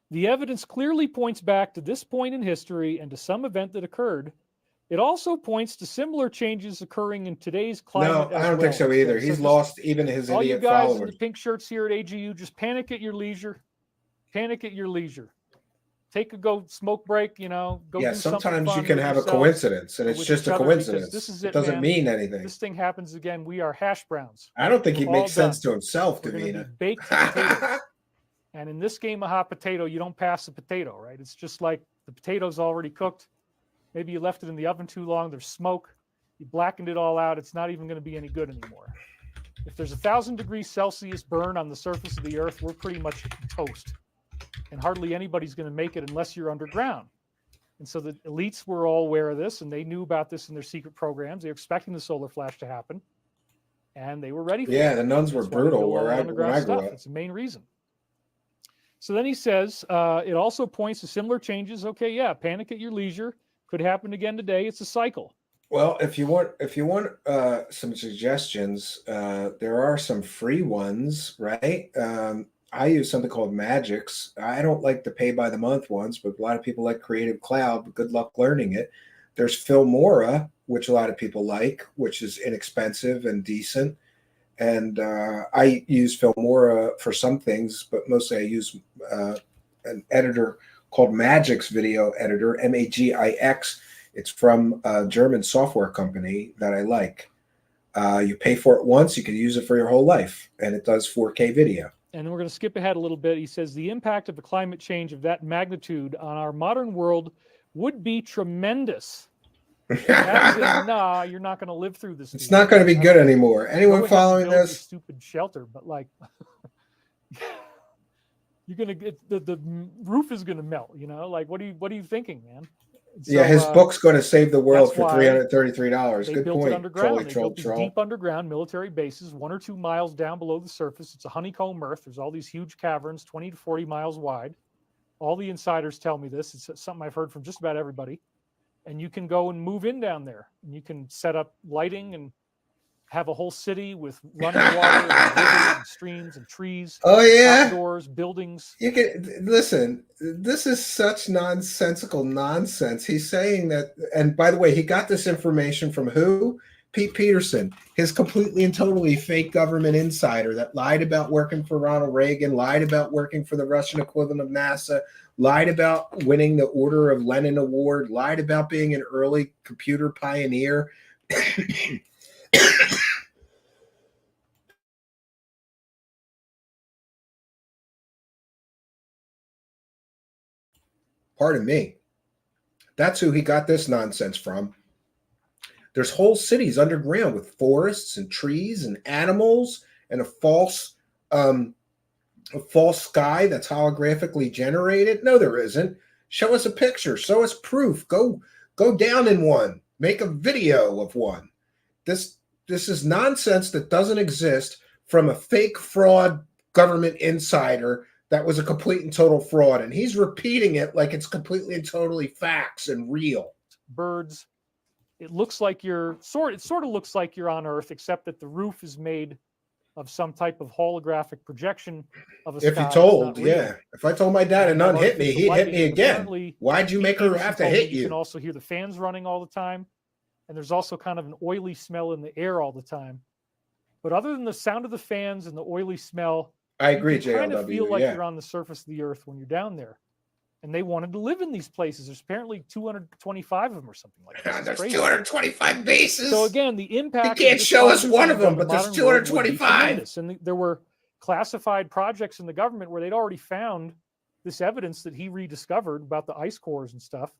The evidence clearly points back to this point in history and to some event that occurred. It also points to similar changes occurring in today's climate. No, I don't think so either. He's lost even his all you idiot guys in followers. the pink shirts here at AGU, just panic at your leisure. Panic at your leisure. Take a smoke break, go Yeah, do something sometimes you fun can with have a yourselves coincidence, and or it's with just each a other, because coincidence. this is It it, doesn't man. mean anything. This thing happens again. We are hash browns. I don't think he We're makes all sense done. to himself, We're going to be Davina. baked potatoes. And in this game of hot potato, you don't pass the potato, right? It's just like the potato's already cooked. Maybe you left it in the oven too long. There's smoke. You blackened it all out. It's not even going to be any good anymore. If there's 1,000 degrees Celsius burn on the surface of the earth, we're pretty much toast. And hardly anybody's going to make it unless you're underground. And so the elites were all aware of this, and they knew about this in their secret programs. They were expecting the solar flash to happen, and they were ready for it. Yeah, the nuns were That's why they brutal built all when the I underground grew stuff. up. It's the main reason. So then he says, it also points to similar changes. Okay, yeah, panic at your leisure. Could happen again today. It's a cycle. Well, if you want some suggestions, there are some free ones, right? I use something called Magix. I don't like the pay by the month ones, but a lot of people like Creative Cloud. But good luck learning it. There's Filmora, which a lot of people like, which is inexpensive and decent. And I use Filmora for some things, but mostly I use an editor called Magix Video Editor, Magix. It's from a German software company that I like. You pay for it once, you can use it for your whole life, and it does 4K video. And then we're going to skip ahead a little bit. He says the impact of a climate change of that magnitude on our modern world would be tremendous. As in, nah, you're not going to live through this. It's not going to be good anymore. Anyone Go ahead and following build your this? stupid shelter, but like, you're going to get the roof is going to melt. Like what are you thinking, man? Yeah, his book's going to save the world for why $333. They Good built point. it underground. Trolley They troll built these troll. deep underground military bases, 1 or 2 miles down below the surface. It's a honeycomb earth. There's all these huge caverns, 20 to 40 miles wide. All the insiders tell me this. It's something I've heard from just about everybody. And you can go and move in down there, and you can set up lighting and have a whole city with running water and rivers and streams and trees. Oh yeah, outdoors, buildings. You can listen. This is such nonsensical nonsense. He's saying that, and by the way, he got this information from who? Pete Peterson, his completely and totally fake government insider that lied about working for Ronald Reagan, lied about working for the Russian equivalent of NASA, lied about winning the Order of Lenin Award, lied about being an early computer pioneer. Pardon me. That's who he got this nonsense from. There's whole cities underground with forests and trees and animals and a false sky that's holographically generated. No, there isn't. Show us a picture. Show us proof. Go down in one. Make a video of one. This is nonsense that doesn't exist from a fake fraud government insider that was a complete and total fraud. And he's repeating it like it's completely and totally facts and real. Birds. It looks like it sort of looks like you're on Earth, except that the roof is made of some type of holographic projection of a sky. If you told, yeah. If I told my dad and none hit me, he'd hit me again. Why'd you make her have to hit you? You can also hear the fans running all the time. And there's also kind of an oily smell in the air all the time. But other than the sound of the fans and the oily smell, I agree, you kind of JLW. feel like you're on the surface of the Earth when you're down there. And they wanted to live in these places. There's apparently 225 of them or something like that. There's 225 bases. So again, the impact. You can't show us one of them, but there's 225. And there were classified projects in the government where they'd already found this evidence that he rediscovered about the ice cores and stuff.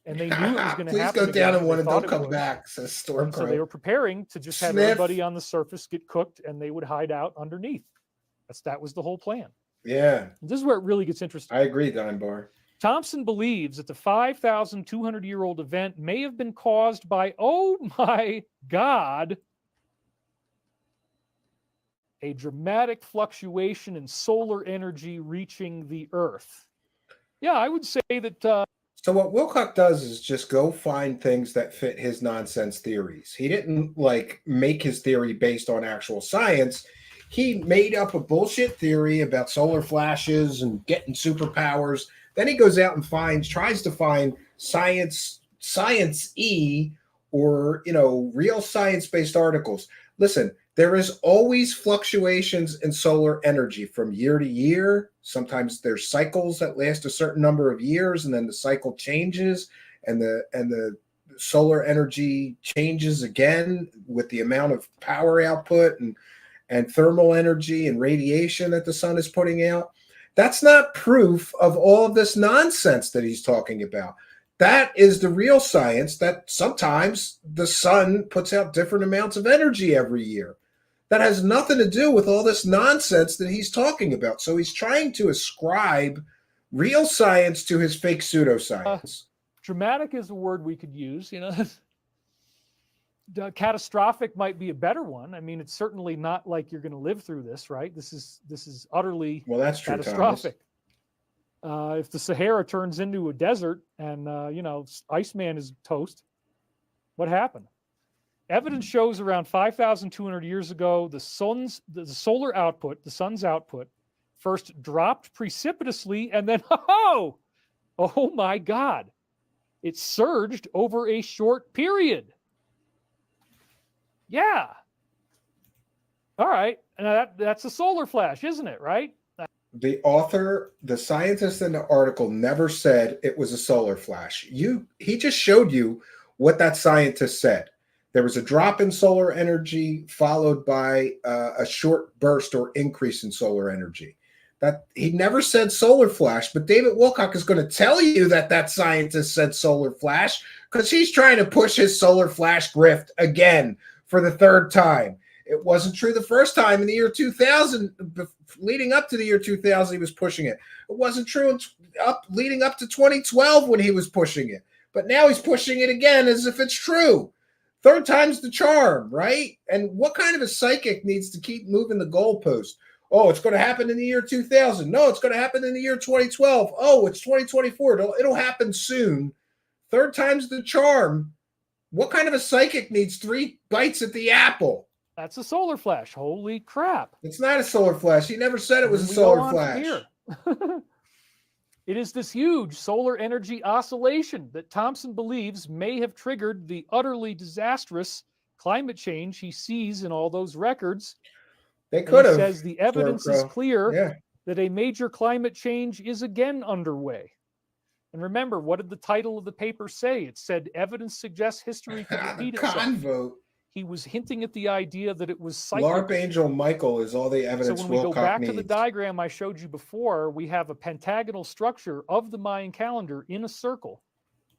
And they knew it was going to happen. Please go down in one and don't come back, says Stormcrow. So they were preparing to just have everybody on the surface get cooked, and they would hide out underneath. That was the whole plan. Yeah. And this is where it really gets interesting. I agree, Dunbar. Thompson believes that the 5,200-year-old event may have been caused by, oh my God, a dramatic fluctuation in solar energy reaching the Earth. Yeah, I would say that. So what Wilcock does is just go find things that fit his nonsense theories. He didn't like make his theory based on actual science. He made up a bullshit theory about solar flashes and getting superpowers. Then he goes out and tries to find science-y or, real science-based articles. Listen, there is always fluctuations in solar energy from year to year. Sometimes there's cycles that last a certain number of years, and then the cycle changes, and the solar energy changes again with the amount of power output and thermal energy and radiation that the sun is putting out. That's not proof of all of this nonsense that he's talking about. That is the real science, that sometimes the sun puts out different amounts of energy every year. That has nothing to do with all this nonsense that he's talking about. So he's trying to ascribe real science to his fake pseudoscience. Dramatic is a word we could use, Catastrophic might be a better one. I mean, it's certainly not like you're going to live through this, right? This is utterly that's true, catastrophic. If the Sahara turns into a desert and Iceman is toast, what happened? Evidence shows around 5,200 years ago, the sun's output first dropped precipitously, and then oh my God, it surged over a short period. Yeah. All right. And that's a solar flash, isn't it? Right? The scientist in the article never said it was a solar flash. He just showed you what that scientist said. There was a drop in solar energy followed by a short burst or increase in solar energy. That he never said solar flash, but David Wilcock is going to tell you that scientist said solar flash because he's trying to push his solar flash grift again for the third time. It wasn't true the first time in the year 2000. Leading up to the year 2000, he was pushing it. It wasn't true leading up to 2012 when he was pushing it. But now he's pushing it again as if it's true. Third time's the charm, right? And what kind of a psychic needs to keep moving the goalpost? Oh, it's going to happen in the year 2000. No, it's going to happen in the year 2012. Oh, it's 2024. It'll happen soon. Third time's the charm. What kind of a psychic needs 3 bites at the apple? That's a solar flash. Holy crap. It's not a solar flash. He never said it was a solar flash. It is this huge solar energy oscillation that Thompson believes may have triggered the utterly disastrous climate change he sees in all those records. They could have. He says the evidence is clear that a major climate change is again underway. And remember, what did the title of the paper say? It said, evidence suggests history could repeat itself. Convote. He was hinting at the idea that it was cyclical. LARP Angel Michael is all the evidence Wilcock needs. So when we go back to the diagram I showed you before, we have a pentagonal structure of the Mayan calendar in a circle.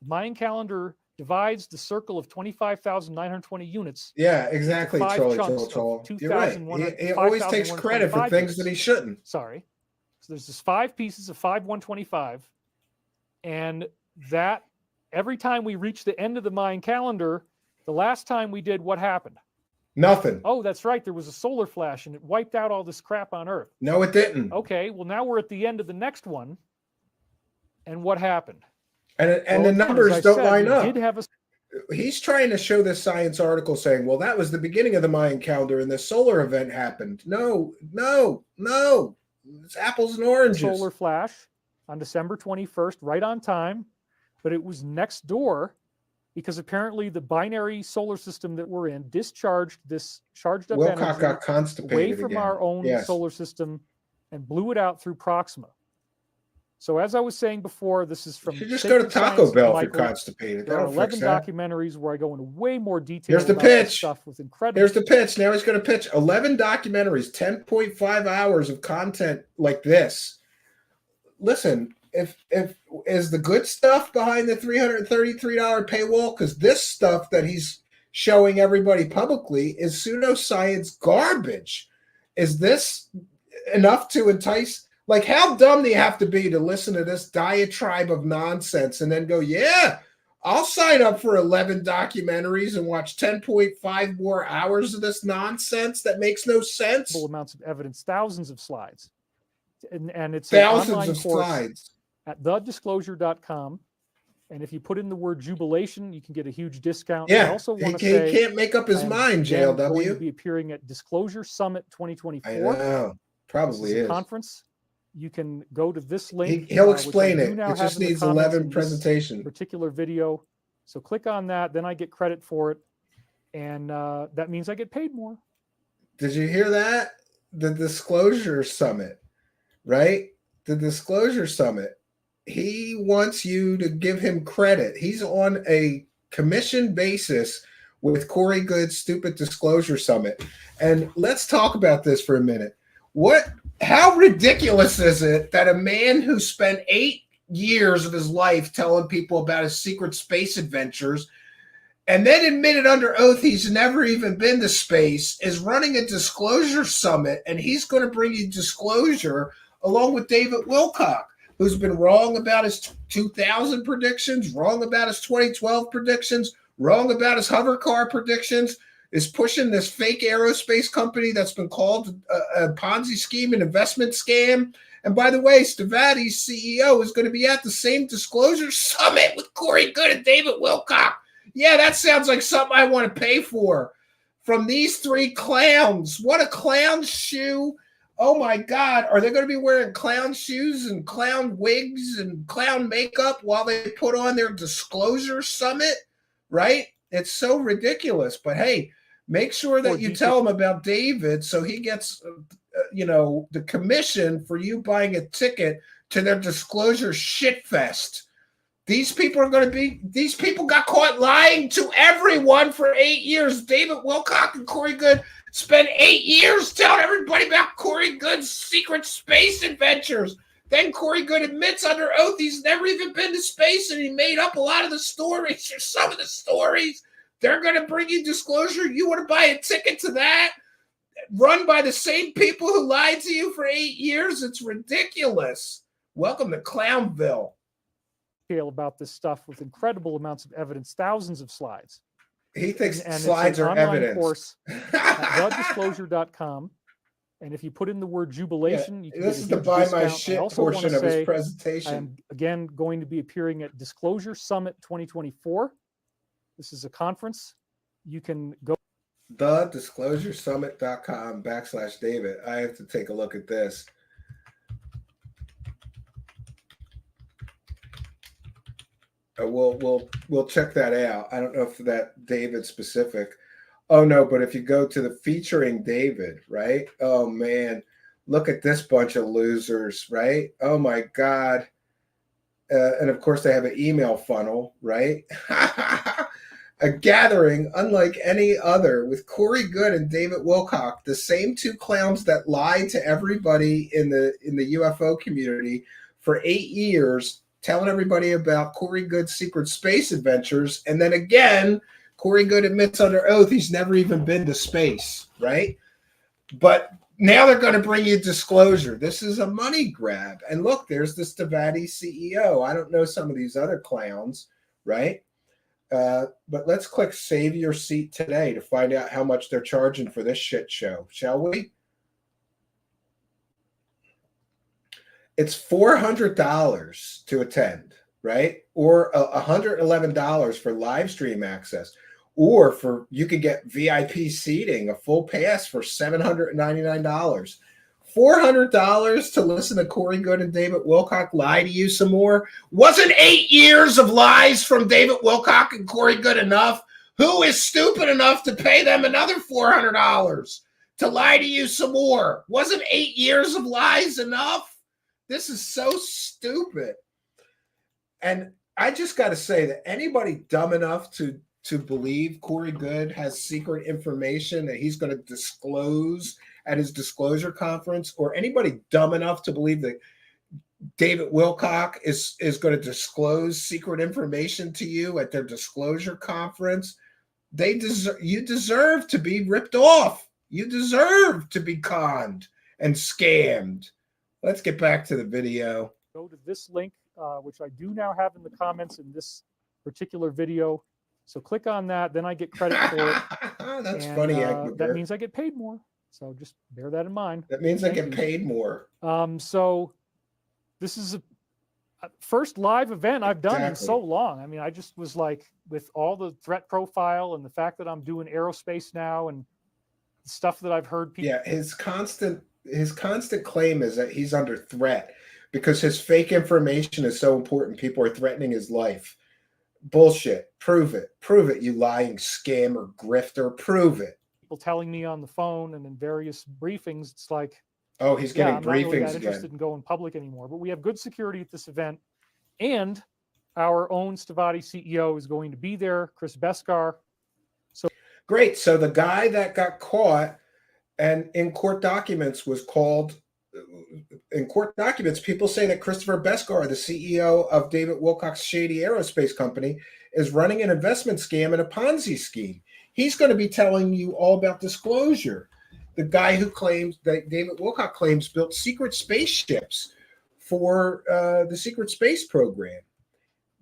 The Mayan calendar divides the circle of 25,920 units. Yeah, exactly, Troll. You're right. He always takes credit for things that he shouldn't. Sorry. So there's this 5 pieces of 5,125. And that every time we reach the end of the Mayan calendar, the last time we did, what happened? Nothing. Oh, that's right. There was a solar flash and it wiped out all this crap on Earth. No, it didn't. Okay, well, now we're at the end of the next one. And what happened? And the numbers don't line up. Did have He's trying to show this science article saying, well, that was the beginning of the Mayan calendar and the solar event happened. No. It's apples and oranges. Solar flash on December 21st, right on time. But it was next door because apparently the binary solar system that we're in discharged this charged up Wilcock energy got constipated away from again. our own solar system and blew it out through Proxima. So as I was saying before, this is from You should just go to Sacred Taco Science Bell if you're Michael. constipated. There are That'll fix 11 that. documentaries where I go into way more detail Here's the about this pitch. stuff with incredible. Here's the pitch. Now he's going to pitch 11 documentaries, 10.5 hours of content like this. Listen, if is the good stuff behind the $333 paywall, because this stuff that he's showing everybody publicly is pseudoscience garbage. Is this enough to entice? Like, how dumb do you have to be to listen to this diatribe of nonsense and then go, yeah, I'll sign up for 11 documentaries and watch 10.5 more hours of this nonsense that makes no sense? Amounts of evidence, thousands of slides. And it's Thousands an online of course slides at thedisclosure.com. And if you put in the word jubilation, you can get a huge discount. Yeah, I also want to he say can't make up his mind, going to JLW. be appearing at Disclosure Summit 2024. I know, probably This is a is. Conference. You can go to this link. He'll which I explain do it. now It have just in the needs comments 11 in this presentations. particular video. So click on that, then I get credit for it, and that means I get paid more. Did you hear that? The Disclosure Summit, right? The Disclosure Summit. He wants you to give him credit. He's on a commission basis with Corey Good's Stupid Disclosure Summit. And let's talk about this for a minute. How ridiculous is it that a man who spent 8 years of his life telling people about his secret space adventures and then admitted under oath he's never even been to space is running a disclosure summit, and he's going to bring you disclosure along with David Wilcock, who's been wrong about his 2000 predictions, wrong about his 2012 predictions, wrong about his hover car predictions, is pushing this fake aerospace company that's been called a Ponzi scheme, an investment scam. And by the way, Stavati's CEO is going to be at the same disclosure summit with Corey Good and David Wilcock. Yeah, that sounds like something I want to pay for. From these three clowns. What a clown shoe. Oh my God. Are they going to be wearing clown shoes and clown wigs and clown makeup while they put on their disclosure summit? Right? It's so ridiculous. But hey, make sure that you tell him about David so he gets, the commission for you buying a ticket to their disclosure shitfest. These people got caught lying to everyone for 8 years. David Wilcock and Corey Good spent 8 years telling everybody about Corey Good's secret space adventures. Then Corey Good admits under oath he's never even been to space, and he made up a lot of the stories or some of the stories. They're going to bring you disclosure. You want to buy a ticket to that? Run by the same people who lied to you for 8 years? It's ridiculous. Welcome to Clownville. About this stuff with incredible amounts of evidence, thousands of slides. He thinks and slides are evidence. Course at thedisclosure.com. And if you put in the word jubilation, you can this get is a the huge buy my discount. shit also portion of his presentation. I'm again going to be appearing at Disclosure Summit 2024. This is a conference. You can go thedisclosuresummit.com/David. I have to take a look at this. We'll check that out. I don't know if that David specific. Oh no, but if you go to the featuring David, right? Oh man, look at this bunch of losers, right? Oh my God. And of course they have an email funnel, right? A gathering unlike any other with Corey Good and David Wilcock, the same two clowns that lied to everybody in the UFO community for 8 years, telling everybody about Corey Good's secret space adventures. And then again, Corey Good admits under oath he's never even been to space, right? But now they're going to bring you disclosure. This is a money grab. And look, there's the Stavati CEO. I don't know some of these other clowns, right? But let's click Save Your Seat today to find out how much they're charging for this shit show, shall we? It's $400 to attend, right? Or $111 for live stream access. Or you could get VIP seating, a full pass for $799. $400 to listen to Corey Good and David Wilcock lie to you some more? Wasn't 8 years of lies from David Wilcock and Corey Good enough? Who is stupid enough to pay them another $400 to lie to you some more? Wasn't 8 years of lies enough? This is so stupid. And I just got to say that anybody dumb enough to believe Corey Good has secret information that he's going to disclose at his disclosure conference, or anybody dumb enough to believe that David Wilcock is going to disclose secret information to you at their disclosure conference, you deserve to be ripped off. You deserve to be conned and scammed. Let's get back to the video. Go to this link, which I do now have in the comments in this particular video. So click on that, then I get credit for it. That's funny. That means I get paid more. So just bear that in mind. That means I get paid more. So this is a first live event I've done in so long. I mean, I just was like, with all the threat profile and the fact that I'm doing aerospace now and stuff that I've heard people. Yeah, his constant claim is that he's under threat because his fake information is so important. People are threatening his life. Bullshit. Prove it. Prove it, you lying scammer, grifter. Prove it. People telling me on the phone and in various briefings, it's like, oh, he's getting I'm briefings not really that again. interested in going public anymore. But we have good security at this event, and our own Stavati CEO is going to be there, Chris Beskar. So great. So the guy that got caught and in court documents was called. In court documents, people say that Christopher Beskar, the CEO of David Wilcock's shady aerospace company, is running an investment scam and a Ponzi scheme. He's going to be telling you all about disclosure. The guy who claims that David Wilcock claims built secret spaceships for the secret space program.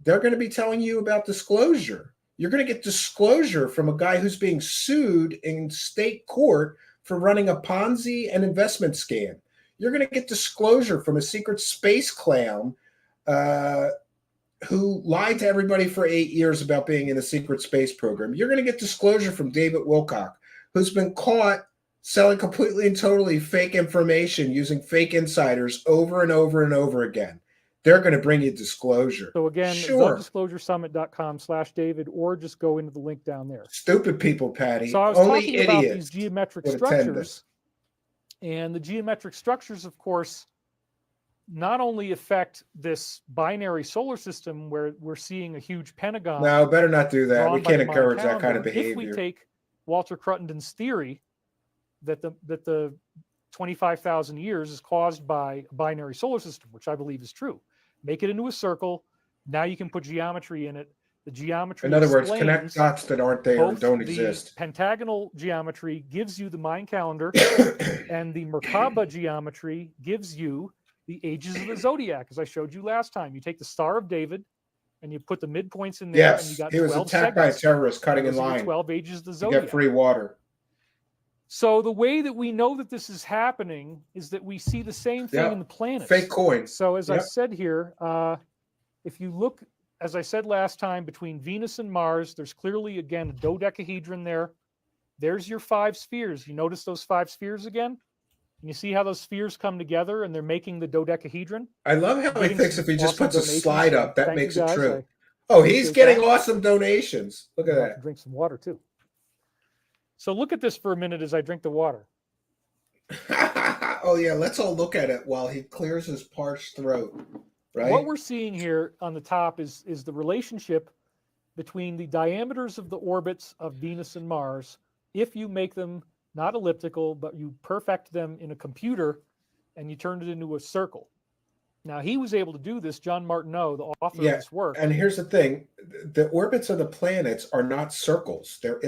They're going to be telling you about disclosure. You're going to get disclosure from a guy who's being sued in state court for running a Ponzi and investment scam. You're going to get disclosure from a secret space clown who lied to everybody for 8 years about being in the secret space program. You're going to get disclosure from David Wilcock, who's been caught selling completely and totally fake information using fake insiders over and over and over again. They're going to bring you disclosure. So again, sure. thedisclosuresummit.com/David, or just go into the link down there. Stupid people, Patty. So I was Only talking idiots about these geometric structures. And the geometric structures, of course, not only affect this binary solar system where we're seeing a huge pentagon. No, better not do that. We can't encourage that kind of behavior. If we take Walter Cruttenden's theory that the 25,000 years is caused by a binary solar system, which I believe is true. Make it into a circle. Now you can put geometry in it. The geometry, in other words, connect dots that aren't there and don't exist. Pentagonal geometry gives you the Mayan calendar, and the Merkaba geometry gives you the ages of the zodiac, as I showed you last time. You take the Star of David, and you put the midpoints in there. Yes, and you got he was attacked by a terrorist cutting in line. 12 ages of the You zodiac. get free water. So the way that we know that this is happening is that we see the same thing in the planets. Fake coins. So as I said here, if you look, as I said last time, between Venus and Mars, there's clearly, again, a dodecahedron there. There's your 5 spheres. You notice those 5 spheres again? And you see how those spheres come together and they're making the dodecahedron? I love how he thinks if he just puts a slide up, that makes it true. Oh, he's getting awesome donations. Look at that. Drink some water, too. So look at this for a minute as I drink the water. Oh, yeah. Let's all look at it while he clears his parched throat. Right? What we're seeing here on the top is the relationship between the diameters of the orbits of Venus and Mars, if you make them not elliptical, but you perfect them in a computer and you turn it into a circle. Now, he was able to do this, John Martineau, the author of this work. And here's the thing. The orbits of the planets are not circles. They're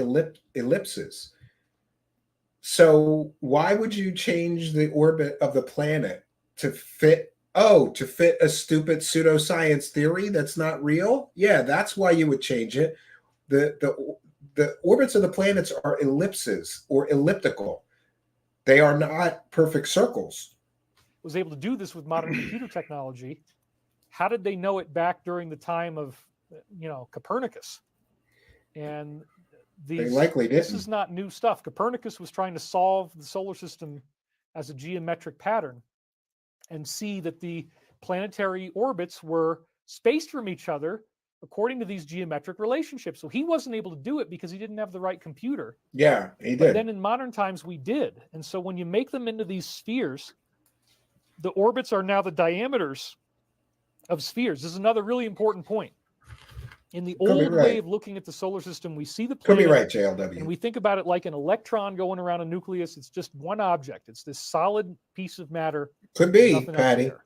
ellipses. So why would you change the orbit of the planet to fit a stupid pseudoscience theory that's not real? Yeah, that's why you would change it. The orbits of the planets are ellipses or elliptical. They are not perfect circles. Was able to do this with modern computer technology. How did they know it back during the time of, Copernicus? And they likely didn't. This is not new stuff. Copernicus was trying to solve the solar system as a geometric pattern and see that the planetary orbits were spaced from each other according to these geometric relationships. So he wasn't able to do it because he didn't have the right computer. Yeah, he did. But then in modern times we did. And so when you make them into these spheres, the orbits are now the diameters of spheres. This is another really important point. In the Could be old right. way of looking at the solar system, we see the Could be planet, right, JLW. and we think about it like an electron going around a nucleus. It's just one object. It's this solid piece of matter. Could be, nothing else Patty. there.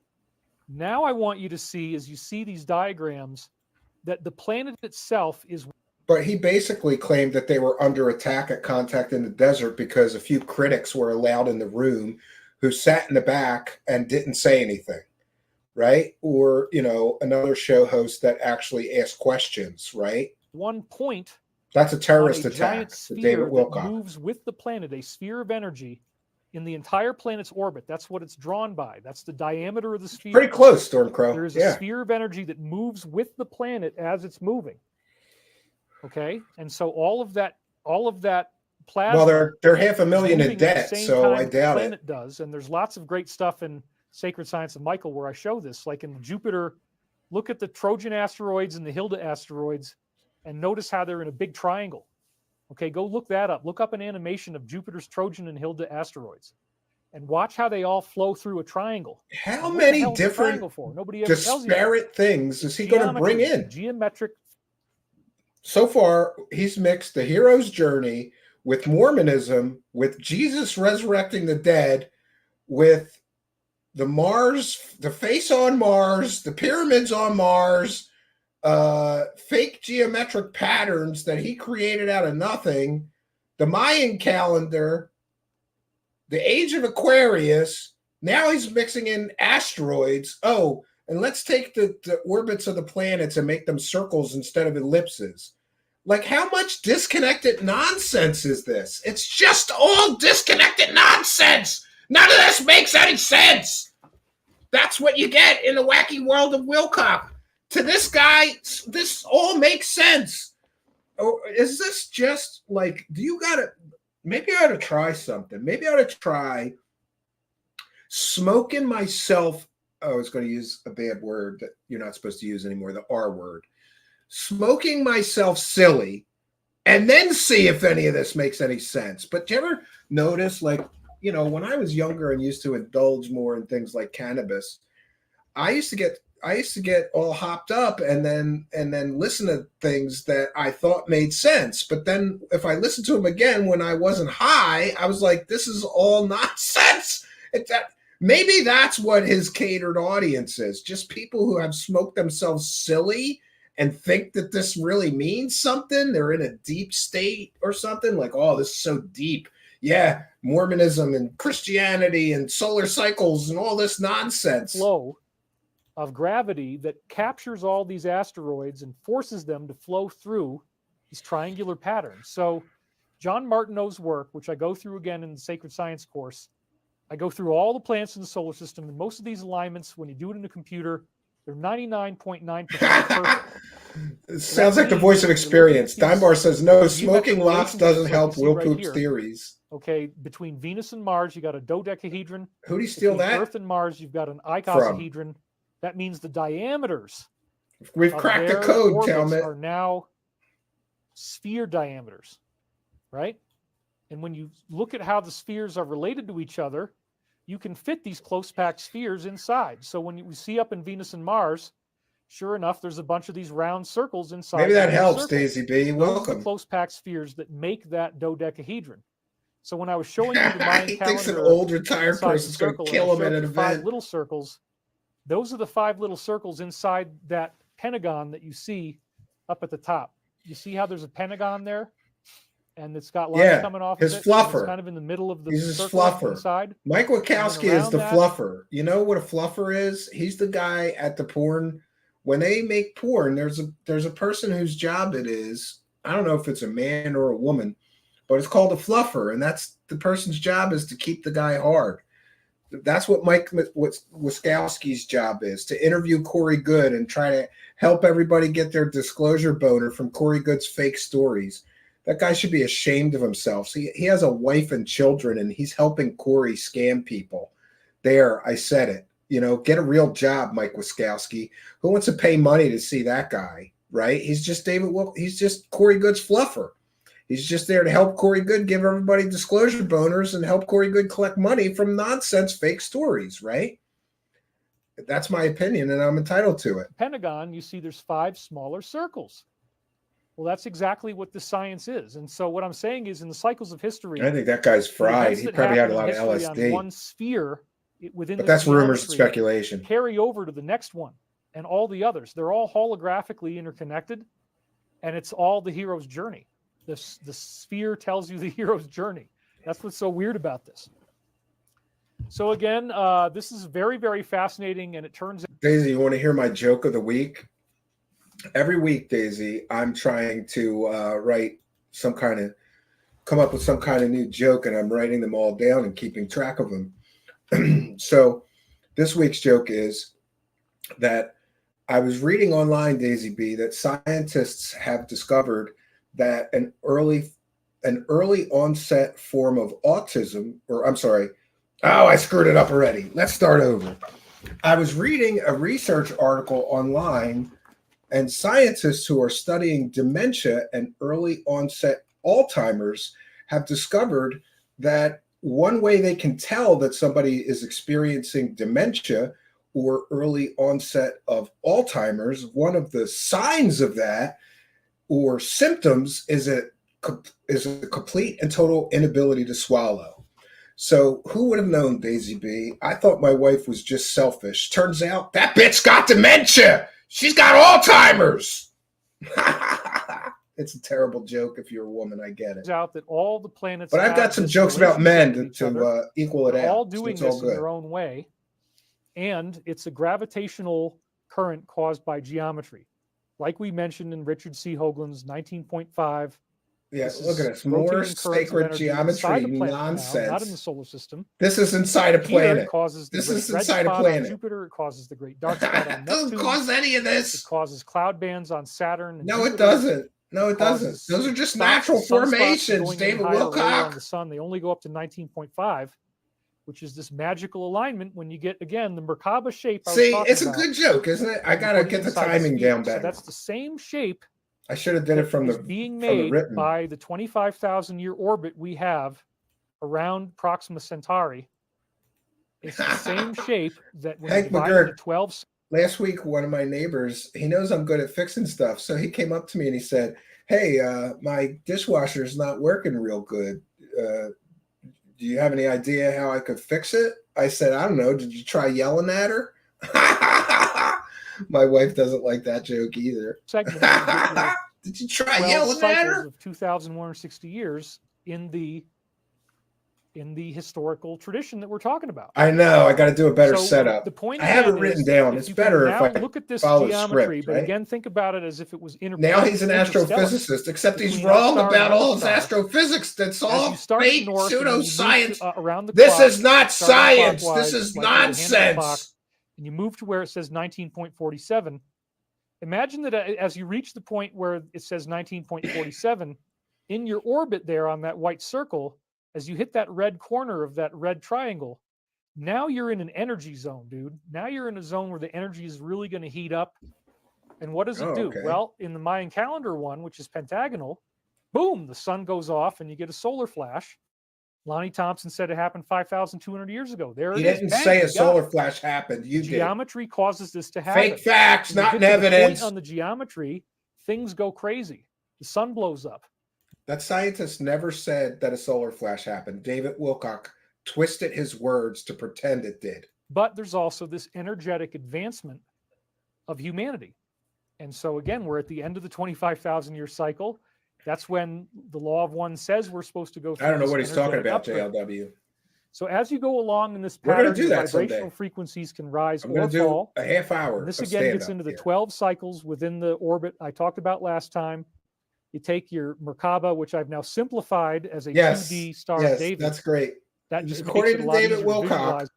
Now I want you to see, as you see these diagrams, that the planet itself is. But he basically claimed that they were under attack at contact in the desert because a few critics were allowed in the room who sat in the back and didn't say anything, right? Or, you know, another show host that actually asked questions, right? One point. That's a terrorist on a attack. giant sphere David that Wilcock. moves with the planet, a sphere of energy in the entire planet's orbit. That's what it's drawn by. That's the diameter of the sphere. Pretty close, Stormcrow. There is a sphere of energy that moves with the planet as it's moving. Okay, and so all of that plasma. Well, they're $500,000 in moving at debt, the same so time I the doubt it. planet does, and there's lots of great stuff in Sacred Science of Michael where I show this. Like in Jupiter, look at the Trojan asteroids and the Hilda asteroids, and notice how they're in a big triangle. Okay, go look that up. Look up an animation of Jupiter's Trojan and Hilda asteroids, and watch how they all flow through a triangle. How What the many hell is a different triangle for? Nobody ever tells you that. disparate things is he going to bring Geometry, in? Geometric. So far, he's mixed the hero's journey with Mormonism, with Jesus resurrecting the dead, with the Mars, the face on Mars, the pyramids on Mars, fake geometric patterns that he created out of nothing, the Mayan calendar, the age of Aquarius. Now he's mixing in asteroids. Oh, and let's take the orbits of the planets and make them circles instead of ellipses. Like, how much disconnected nonsense is this? It's just all disconnected nonsense. None of this makes any sense. That's what you get in the wacky world of Wilcock. To this guy, this all makes sense. Or is this just like, maybe I ought to try something. Maybe I ought to try smoking myself. Oh, I was going to use a bad word that you're not supposed to use anymore, the R word. Smoking myself silly and then see if any of this makes any sense. But do you ever notice, like, you know, when I was younger and used to indulge more in things like cannabis, I used to get all hopped up and then listen to things that I thought made sense. But then if I listened to them again when I wasn't high, I was like, this is all nonsense. Maybe that's what his catered audience is. Just people who have smoked themselves silly and think that this really means something. They're in a deep state or something, like, oh, this is so deep. Yeah, Mormonism and Christianity and solar cycles and all this nonsense. Flow of gravity that captures all these asteroids and forces them to flow through these triangular patterns. So John Martineau's work, which I go through again in the Sacred Science course, I go through all the planets in the solar system, and most of these alignments, when you do it in a computer, they're 99.9% perfect. It sounds like the voice of experience. Dimebars says, no, smoking lots doesn't help Wilcock's theories. Okay, between Venus and Mars, you got a dodecahedron. Who do you steal Between that? Earth and Mars, you've got an icosahedron. That means the diameters. We've cracked the code, Talmud. Are now sphere diameters, right? And when you look at how the spheres are related to each other, you can fit these close packed spheres inside. So when we see up in Venus and Mars, sure enough, there's a bunch of these round circles inside. Maybe that helps, circles. Daisy B. Those are Welcome. the close packed spheres that make that dodecahedron. So when I was showing you the Mayan He calendar, thinks an old retired inside the person's going circle, to and I kill him showed at an you 5 event. little circles. Those are the 5 little circles inside that pentagon that you see up at the top. You see how there's a pentagon there? And it's got lines coming off his of it. fluffer. It's kind of in the middle of the He's his circle fluffer. inside. Mike Wachowski is the that- fluffer. You know what a fluffer is? He's the guy at the porn. When they make porn, there's a person whose job it is. I don't know if it's a man or a woman, but it's called a fluffer, and that's the person's job is to keep the guy hard. That's what Mike Wachowski's job is, to interview Corey Good and try to help everybody get their disclosure boner from Corey Good's fake stories. That guy should be ashamed of himself. See, he has a wife and children, and he's helping Corey scam people. There, I said it. You know, get a real job, Mike Wachowski. Who wants to pay money to see that guy, right? He's just he's just Corey Good's fluffer. He's just there to help Corey Good give everybody disclosure boners and help Corey Good collect money from nonsense fake stories, right? That's my opinion, and I'm entitled to it. Pentagon, you see there's 5 smaller circles. Well, that's exactly what the science is. And so what I'm saying is in the cycles of history, I think that guy's the fried. events He that probably had a happen lot in of history on LSD. one sphere within But the that's rumors and geometry speculation. carry over to the next one and all the others. They're all holographically interconnected, and it's all the hero's journey. The sphere tells you the hero's journey. That's what's so weird about this. So again, this is very, very fascinating, and it turns out... Daisy, you want to hear my joke of the week? Every week, Daisy, I'm trying to come up with some kind of new joke, and I'm writing them all down and keeping track of them. So this week's joke is that I was reading online, Daisy B, that scientists have discovered that an early onset form of autism, or I'm sorry, I screwed it up already. Let's start over. I was reading a research article online, and scientists who are studying dementia and early onset Alzheimer's have discovered that one way they can tell that somebody is experiencing dementia or early onset of Alzheimer's, one of the signs of that or symptoms is a complete and total inability to swallow. So who would have known, Daisy B? I thought my wife was just selfish. Turns out that bitch got dementia. She's got Alzheimer's. It's a terrible joke if you're a woman. I get it. out that all the planets... But I've got some jokes about men to equal it out. All doing this in their own way. And it's a gravitational current caused by geometry. Like we mentioned in Richard C. Hoagland's 19.5. Yeah, look at this. More sacred geometry nonsense. Now, not in the solar system. This is inside a planet. This is inside a planet. Jupiter, it causes the great dark spot on Neptune. It doesn't cause any of this. It causes cloud bands on Saturn. And no, Jupiter. It doesn't. No, it doesn't. Those are just natural formations, David Wilcock. On the sun, they only go up to 19.5, which is this magical alignment when you get, again, the Merkaba shape. See, it's a good joke, isn't it? I got to get the timing down better. So that's the same shape. I should have done it from the being made by the 25,000-year orbit we have around Proxima Centauri. It's the same shape that when you divide into 12. Last week, one of my neighbors, he knows I'm good at fixing stuff, so he came up to me and he said, "Hey, my dishwasher is not working real good. Do you have any idea how I could fix it?" I said, "I don't know. Did you try yelling at her?" My wife doesn't like that joke either. Did you try yelling at her? Of 2,160 years in the historical tradition that we're talking about. I know. I got to do a better setup. The point I have it written down. It's better if I look at this follow geometry, script, but right? Again, think about it as if it was Now he's an astrophysicist, except he's wrong about all his astrophysics. That's all fake pseudoscience. This is not science. This is nonsense. And you move to where it says 19.47. Imagine that as you reach the point where it says 19.47, in your orbit there on that white circle, as you hit that red corner of that red triangle, now you're in an energy zone, dude. Now you're in a zone where the energy is really going to heat up. And what does it do? Okay. Well, in the Mayan calendar one, which is pentagonal, boom, the sun goes off and you get a solar flash. Lonnie Thompson said it happened 5,200 years ago. There he it is. Didn't say a solar flash happened. You geometry causes this to happen. Fake facts, not in evidence. On the geometry, things go crazy. The sun blows up. That scientist never said that a solar flash happened. David Wilcock twisted his words to pretend it did. But there's also this energetic advancement of humanity. And so again, we're at the end of the 25,000-year cycle. That's when the law of one says we're supposed to go through. I don't know what he's talking about, JLW. So as you go along in this pattern, vibrational frequencies can rise or fall. A half hour. And this again gets into the 12 cycles within the orbit I talked about last time. You take your Merkaba, which I've now simplified as a 2D Star of David. That's great. That just according to David Wilcock,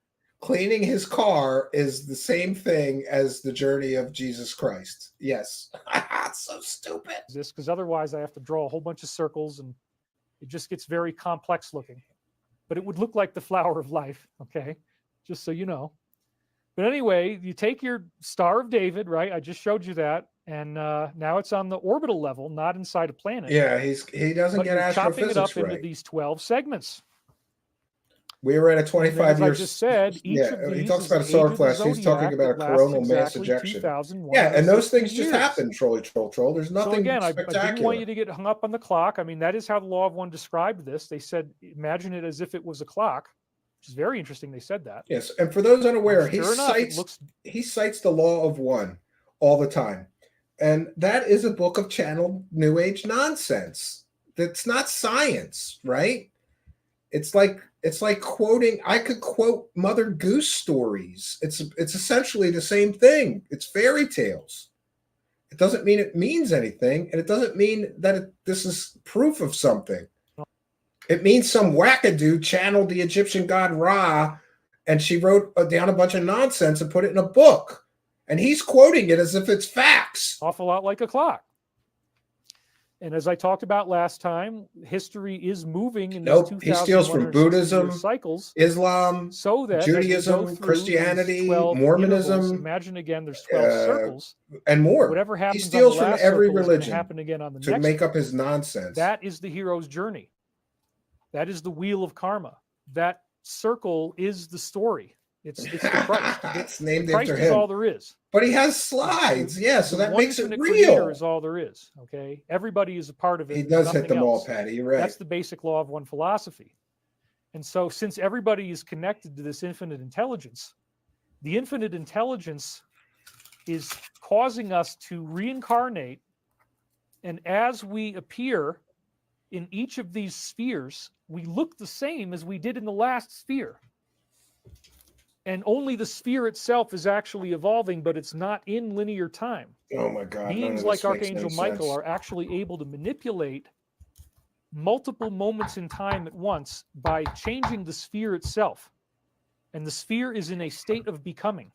cleaning his car is the same thing as the journey of Jesus Christ. Yes. So stupid. This because otherwise I have to draw a whole bunch of circles and it just gets very complex looking. But it would look like the flower of life, okay? Just so you know. But anyway, you take your Star of David, right? I just showed you that. And now it's on the orbital level, not inside a planet. Yeah, he doesn't get astrophysics chopping it up right. into these 12 segments. We were at a And then, 25 as I years. just said, each Yeah, of he these talks is about a the solar age of the flash. He's talking zodiac about a that lasts coronal mass exactly ejection. Yeah, and those 2,160 things just years. happen, troll. There's So nothing again, I didn't want spectacular. you to get hung up on the clock. I mean, that is how the Law of One described this. They said, imagine it as if it was a clock, which is very interesting. They said that. Yes, and for those unaware, Sure enough, it looks he cites the Law of One all the time, and that is a book of channeled New Age nonsense. That's not science, right? It's like quoting. I could quote Mother Goose stories. It's essentially the same thing. It's fairy tales. It doesn't mean it means anything, and it doesn't mean that this is proof of something. It means some wackadoo channeled the Egyptian god Ra, and she wrote down a bunch of nonsense and put it in a book. And he's quoting it as if it's facts. awful lot like a clock. And as I talked about last time, history is moving in Nope, these he steals from 2,160 year Buddhism, cycles. Islam, So that Judaism, as we go through Christianity, these 12 Mormonism, intervals, imagine again, there's 12 circles. and more. Whatever He happens steals on the from last every circle is going to religion happen again on the to next. make up his nonsense. That is the hero's journey. That is the wheel of karma. That circle is the story. It's the Christ. It's named Christ after is him. all there is. But he has slides, yeah, so The that one makes it infinite real. creator is all there is. Okay, everybody is a part of it. He There's does hit nothing them all, else. Patty. You're right. That's the basic law of one philosophy. And so, since everybody is connected to this infinite intelligence, the infinite intelligence is causing us to reincarnate. And as we appear in each of these spheres, we look the same as we did in the last sphere. And only the sphere itself is actually evolving, but it's not in linear time. Oh my God! none Beings of like this makes Archangel any Michael sense. are actually able to manipulate multiple moments in time at once by changing the sphere itself. And the sphere is in a state of becoming.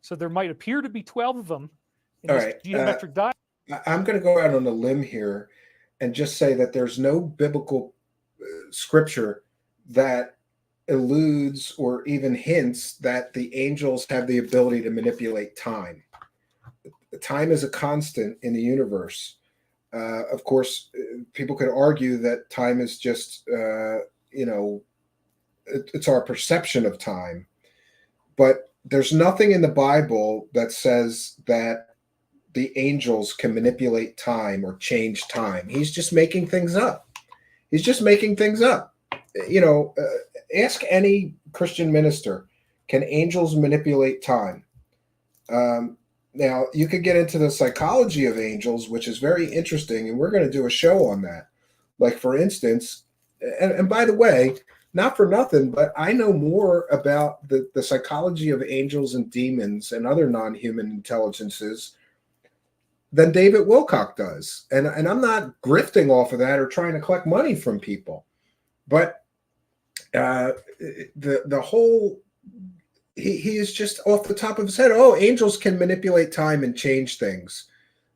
So there might appear to be 12 of them in All this right, geometric diagram. I'm going to go out on a limb here and just say that there's no biblical scripture that alludes or even hints that the angels have the ability to manipulate time. Time is a constant in the universe. Of course, people could argue that time is just, it's our perception of time. But there's nothing in the Bible that says that the angels can manipulate time or change time. He's just making things up. He's just making things up. Ask any Christian minister, can angels manipulate time? Now, you could get into the psychology of angels, which is very interesting, and we're going to do a show on that. Like, for instance, and by the way, not for nothing, but I know more about the psychology of angels and demons and other non-human intelligences than David Wilcock does. And I'm not grifting off of that or trying to collect money from people. But the whole, he is just off the top of his head. Oh, angels can manipulate time and change things.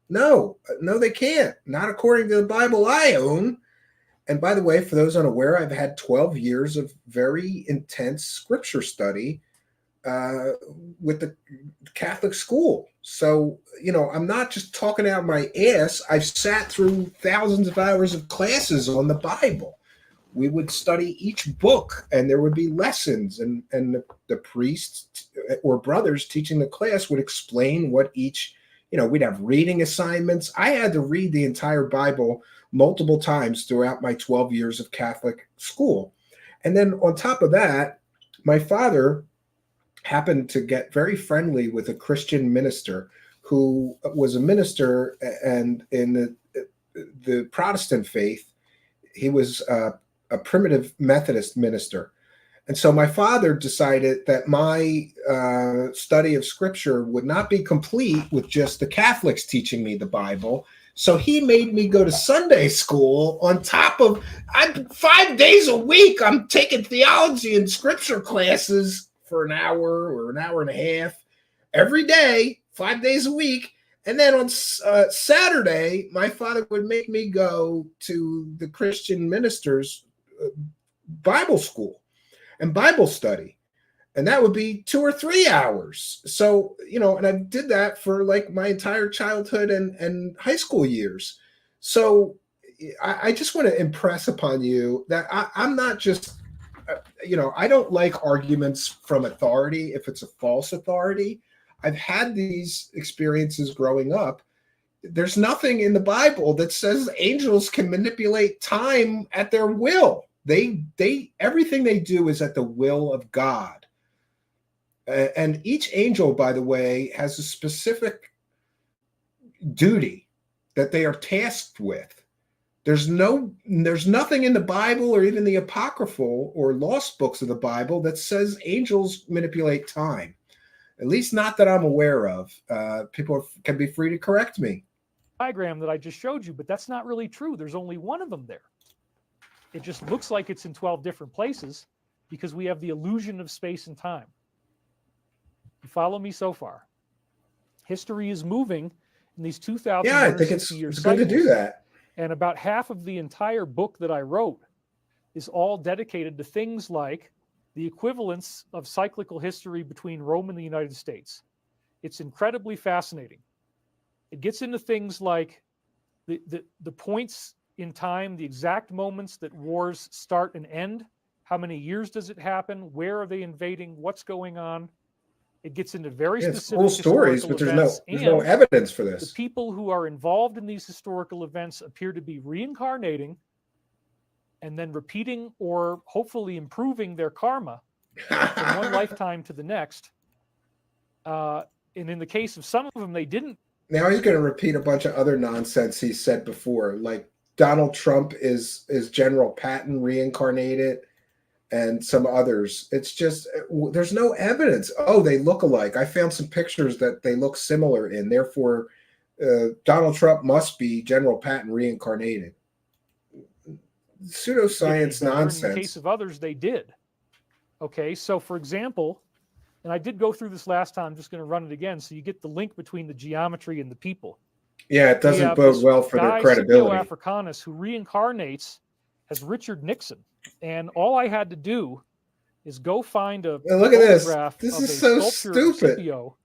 No, they can't. Not according to the Bible I own. And by the way, for those unaware, I've had 12 years of very intense scripture study with the Catholic school. So, I'm not just talking out my ass. I've sat through thousands of hours of classes on the Bible. We would study each book, and there would be lessons, and the priests or brothers teaching the class would explain what each, we'd have reading assignments. I had to read the entire Bible multiple times throughout my 12 years of Catholic school. And then on top of that, my father happened to get very friendly with a Christian minister who was a minister, and in the Protestant faith, he was a primitive Methodist minister. And so my father decided that my study of scripture would not be complete with just the Catholics teaching me the Bible. So he made me go to Sunday school on top of 5 days a week. I'm taking theology and scripture classes for an hour or an hour and a half every day, 5 days a week. And then on Saturday, my father would make me go to the Christian ministers' Bible school and Bible study. And that would be 2 or 3 hours. So, and I did that for like my entire childhood and high school years. So I just want to impress upon you that I'm not just I don't like arguments from authority if it's a false authority. I've had these experiences growing up. There's nothing in the Bible that says angels can manipulate time at their will. They everything they do is at the will of God. And each angel, by the way, has a specific duty that they are tasked with. There's nothing in the Bible or even the apocryphal or lost books of the Bible that says angels manipulate time. At least not that I'm aware of. People can be free to correct me. Diagram that I just showed you, but that's not really true. There's only one of them there. It just looks like it's in 12 different places because we have the illusion of space and time. You follow me so far? History is moving in these 2,000 Yeah, I think it's good to do that. And about half of the entire book that I wrote is all dedicated to things like the equivalence of cyclical history between Rome and the United States. It's incredibly fascinating. It gets into things like the points in time, the exact moments that wars start and end. How many years does it happen? Where are they invading? What's going on? It gets into very specific cool stories, but there's no evidence for this. The people who are involved in these historical events appear to be reincarnating and then repeating or hopefully improving their karma from one lifetime to the next. And in the case of some of them, they didn't. Now he's going to repeat a bunch of other nonsense he said before, like Donald Trump is General Patton reincarnated and some others. It's just, there's no evidence. Oh, they look alike. I found some pictures that they look similar in. Therefore, Donald Trump must be General Patton reincarnated. Pseudoscience nonsense. In the case of others, they did. Okay, so for example, and I did go through this last time, I'm just going to run it again, so you get the link between the geometry and the people. Yeah, it doesn't bode well for their credibility. Scipio Africanus, who reincarnates as Richard Nixon. And all I had to do is go find a look at this. photograph This of is a so sculpture of stupid. Scipio,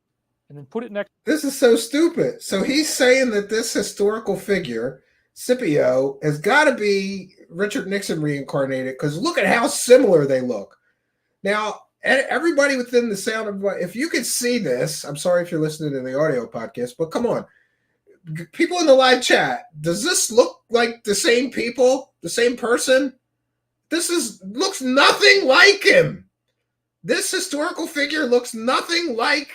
and then put it next. This is so stupid. So he's saying that this historical figure, Scipio, has got to be Richard Nixon reincarnated because look at how similar they look. Now, everybody within the sound of, if you could see this, I'm sorry if you're listening to the audio podcast, but come on. People in the live chat, does this look like the same people, the same person? Looks nothing like him. This historical figure looks nothing like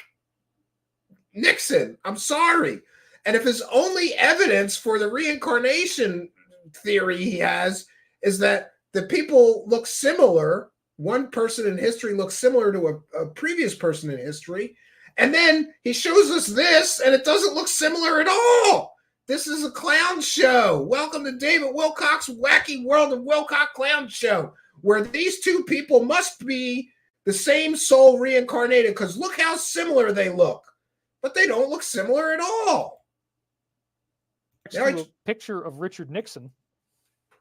Nixon. I'm sorry. And if his only evidence for the reincarnation theory he has is that the people look similar, one person in history looks similar to a previous person in history, and then he shows us this, and it doesn't look similar at all. This is a clown show. Welcome to David Wilcock's Wacky World of Wilcock Clown Show, where these two people must be the same soul reincarnated, because look how similar they look. But they don't look similar at all. A picture of Richard Nixon,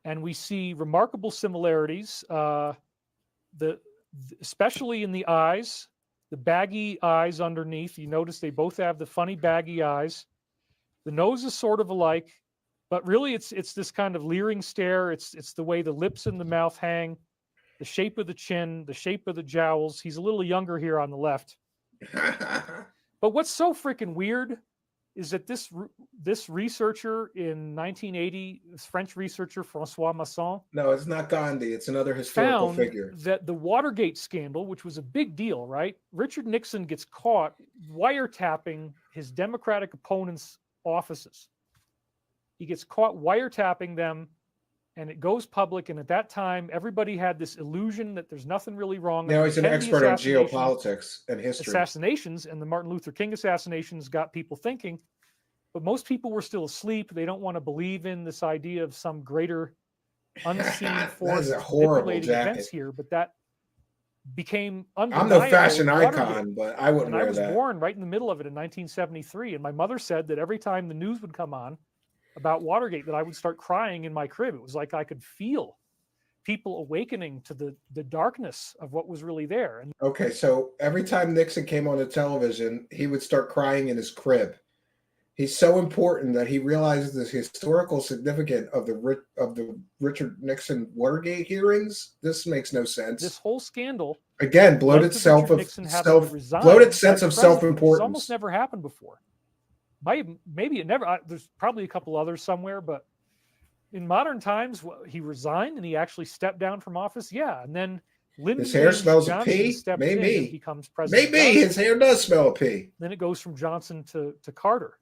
and we see remarkable similarities, especially in the eyes, the baggy eyes underneath. You notice they both have the funny baggy eyes. The nose is sort of alike, but really it's this kind of leering stare. It's the way the lips and the mouth hang, the shape of the chin, the shape of the jowls. He's a little younger here on the left. But what's so freaking weird is that this researcher in 1980, this French researcher Francois Masson. No, it's not Gandhi. It's another historical figure. That the Watergate scandal, which was a big deal, right? Richard Nixon gets caught wiretapping his Democratic opponents' offices. He gets caught wiretapping them, and it goes public. And at that time, everybody had this illusion that there's nothing really wrong. Now he's an expert on geopolitics and history. Assassinations and the Martin Luther King assassinations got people thinking, but most people were still asleep. They don't want to believe in this idea of some greater unseen force manipulating events here, but that became undeniable. I'm no fashion icon, but I wouldn't wear that. I was born right in the middle of it in 1973, and my mother said that every time the news would come on about Watergate, that I would start crying in my crib. It was like I could feel people awakening to the darkness of what was really there. And okay, so every time Nixon came on the television, he would start crying in his crib. He's so important that he realizes the historical significance of the Richard Nixon Watergate hearings. This makes no sense. This whole scandal Again, led bloated to sense Richard of Nixon having to self, resign bloated sense as of president. This self-importance. almost never happened before. Maybe it never. There's probably a couple others somewhere, but in modern times, he resigned and he actually stepped down from office. Yeah, and then Lyndon His hair Baines smells of Johnson pee. steps in and Maybe. becomes president. Maybe Johnson. his hair does smell of pee. Then it goes from Johnson to Carter.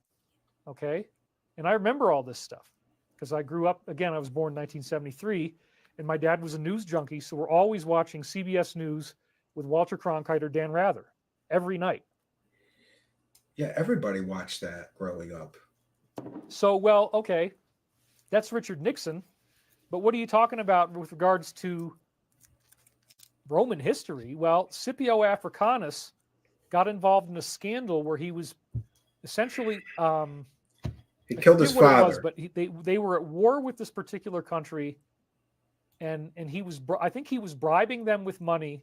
Okay. And I remember all this stuff because I grew up, again, I was born in 1973, and my dad was a news junkie. So we're always watching CBS News with Walter Cronkite or Dan Rather every night. Yeah, everybody watched that growing up. So, well, okay, that's Richard Nixon. But what are you talking about with regards to Roman history? Well, Scipio Africanus got involved in a scandal where he was essentially He killed his father. But they were at war with this particular country, and he was, I think he was bribing them with money,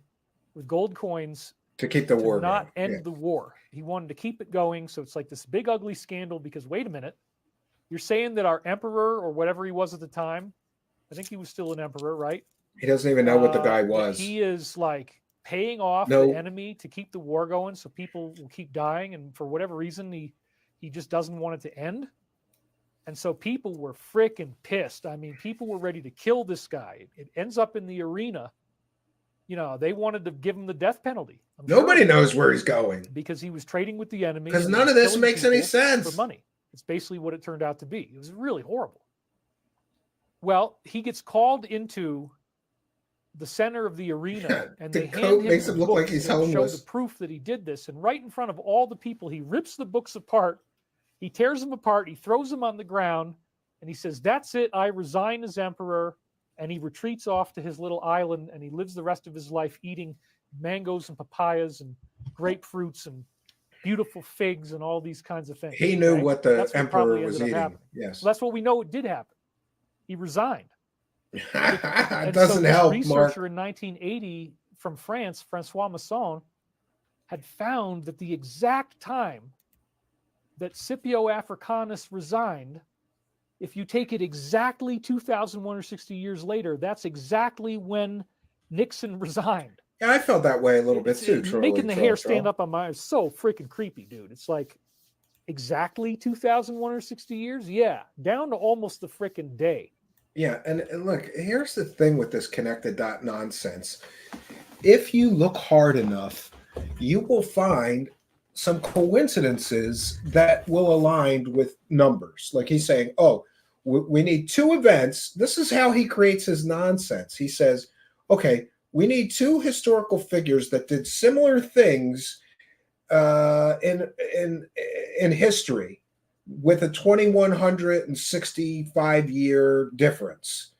with gold coins, to keep the war not going. end the war. He wanted to keep it going, so it's like this big ugly scandal. Because wait a minute, you're saying that our emperor or whatever he was at the time, I think he was still an emperor, right? He doesn't even know what the guy was. He is like paying off the enemy to keep the war going, so people will keep dying, and for whatever reason, he just doesn't want it to end. And so people were freaking pissed. I mean, people were ready to kill this guy. It ends up in the arena. You know, they wanted to give him the death penalty. Nobody knows where he's going. Because he was trading with the enemy. Because none of this makes any sense. For money. It's basically what it turned out to be. It was really horrible. Well, he gets called into the center of the arena, and The they hand coat him makes the him look like books he's that show homeless. the proof that he did this. And right in front of all the people, he rips the books apart. He tears them apart. He throws them on the ground, and he says, "That's it. I resign as emperor." And he retreats off to his little island, and he lives the rest of his life eating mangoes and papayas and grapefruits and beautiful figs and all these kinds of things. He knew what the That's emperor probably was ended up eating. happening. Yes. So that's what we know it did happen. He resigned. It And doesn't so this help, researcher Mark. in 1980 from France, Francois Masson, had found that the exact time that Scipio Africanus resigned, if you take it exactly 2,160 years later, that's exactly when Nixon resigned. Yeah, I felt that way a little bit too. Making the hair stand up on my is so freaking creepy, dude. It's like exactly 2,160 years? Yeah, down to almost the freaking day. Yeah, and look, here's the thing with this connected dot nonsense. If you look hard enough, you will find some coincidences that will align with numbers. Like he's saying, oh, we need two events. This is how he creates his nonsense. He says, okay, we need two historical figures that did similar things in history with a 2,165 year difference.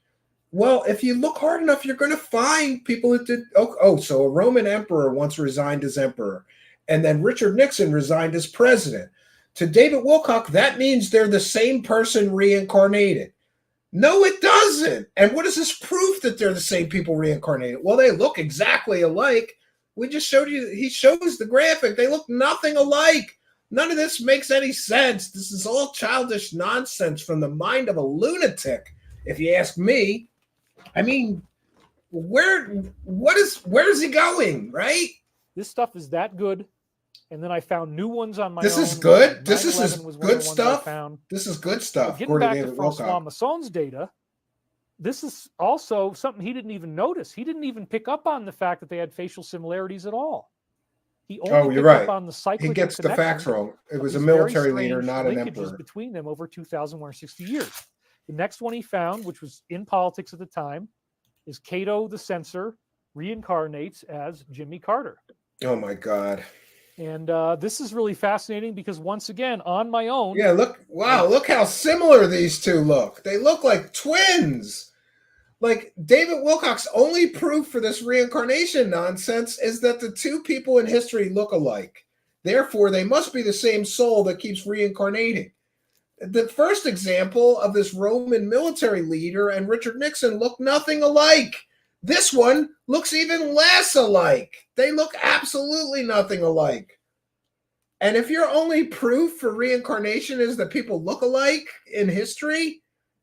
Well, if you look hard enough, you're going to find people that did. Oh, so a Roman emperor once resigned as emperor, and then Richard Nixon resigned as president. To David Wilcock, that means they're the same person reincarnated. No, it doesn't. And what is this proof that they're the same people reincarnated? Well, they look exactly alike. We just showed you. He shows the graphic. They look nothing alike. None of this makes any sense. This is all childish nonsense from the mind of a lunatic, if you ask me. I mean, where is he going, right? This stuff is that good. And then I found new ones on my own. This is good. This 9/11 is was one of good the ones I stuff. found. This is good stuff. Getting back to Francois Masson's data, this is also something he didn't even notice. He didn't even pick up on the fact that they had facial similarities at all. He only you're picked right. up on the cyclic He gets the connection facts wrong. It was a these very military leader, strange not an linkages emperor. between them over 2,160 years. The next one he found, which was in politics at the time, is Cato the censor reincarnates as Jimmy Carter. Oh my God. And this is really fascinating because once again, on my own. Yeah, look. Wow, look how similar these two look. They look like twins. Like David Wilcock's only proof for this reincarnation nonsense is that the two people in history look alike. Therefore, they must be the same soul that keeps reincarnating. The first example of this Roman military leader and Richard Nixon look nothing alike. This one looks even less alike. They look absolutely nothing alike. And if your only proof for reincarnation is that people look alike in history,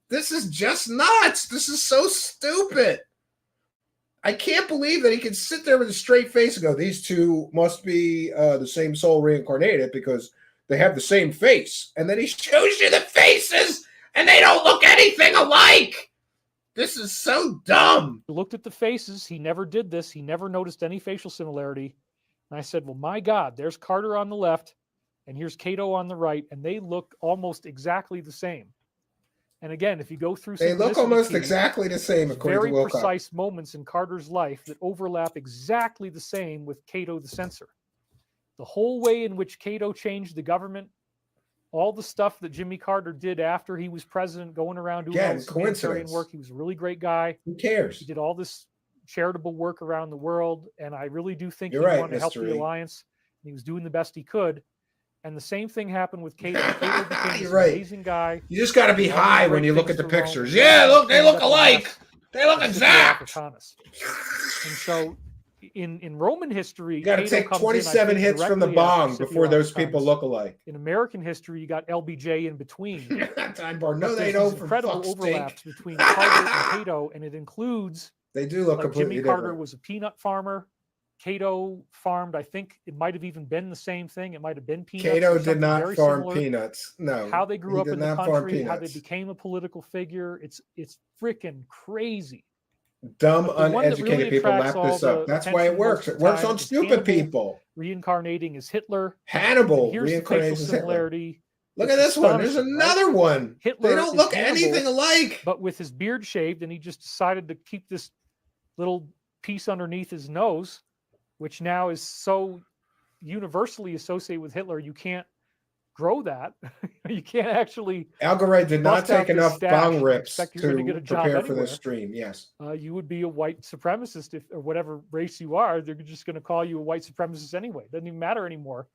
this is just nuts. This is so stupid. I can't believe that he can sit there with a straight face and go, these two must be the same soul reincarnated because they have the same face. And then he shows you the faces and they don't look anything alike. This is so dumb. He looked at the faces. He never did this. He never noticed any facial similarity. And I said, well, my God, there's Carter on the left and here's Cato on the right, and they look almost exactly the same. And again, if you go through, they look almost exactly the same, according to Wilcock. Very precise moments in Carter's life that overlap exactly the same with Cato the censor. The whole way in which Cato changed the government, all the stuff that Jimmy Carter did after he was president, going around doing all this humanitarian work. He was a really great guy. Who cares? He did all this charitable work around the world, and I really do think You're he right, wanted to help the alliance. And he was doing the best he could. And the same thing happened with Cato. Cato became this amazing guy. You just got to be high when you look at the pictures. Yeah, look, they look alike. They look exact. And so in Roman history, you got to take 27 hits from the bong before those people look alike. In American history, you got LBJ in between. Time bar. No, they don't. Incredible overlaps between Carter and Cato, and it includes. They do look completely Jimmy different. Carter was a peanut farmer. Cato farmed, I think it might have even been the same thing. It might have been peanuts. Cato did not farm peanuts. No. How they grew up in the country, how they became a political figure. It's freaking crazy. Dumb, uneducated people lap this up. That's why it works. It works on stupid people. Reincarnating as Hitler. Hannibal reincarnating as Hitler. Look at this one. There's another one. Hitler, they don't look anything alike. But with his beard shaved, and he just decided to keep this little piece underneath his nose, which now is so universally associated with Hitler, you can't grow that. You can't actually. Algaray did not take enough bong rips to prepare for this stream. Yes. You would be a white supremacist or whatever race you are. They're just going to call you a white supremacist anyway. It doesn't even matter anymore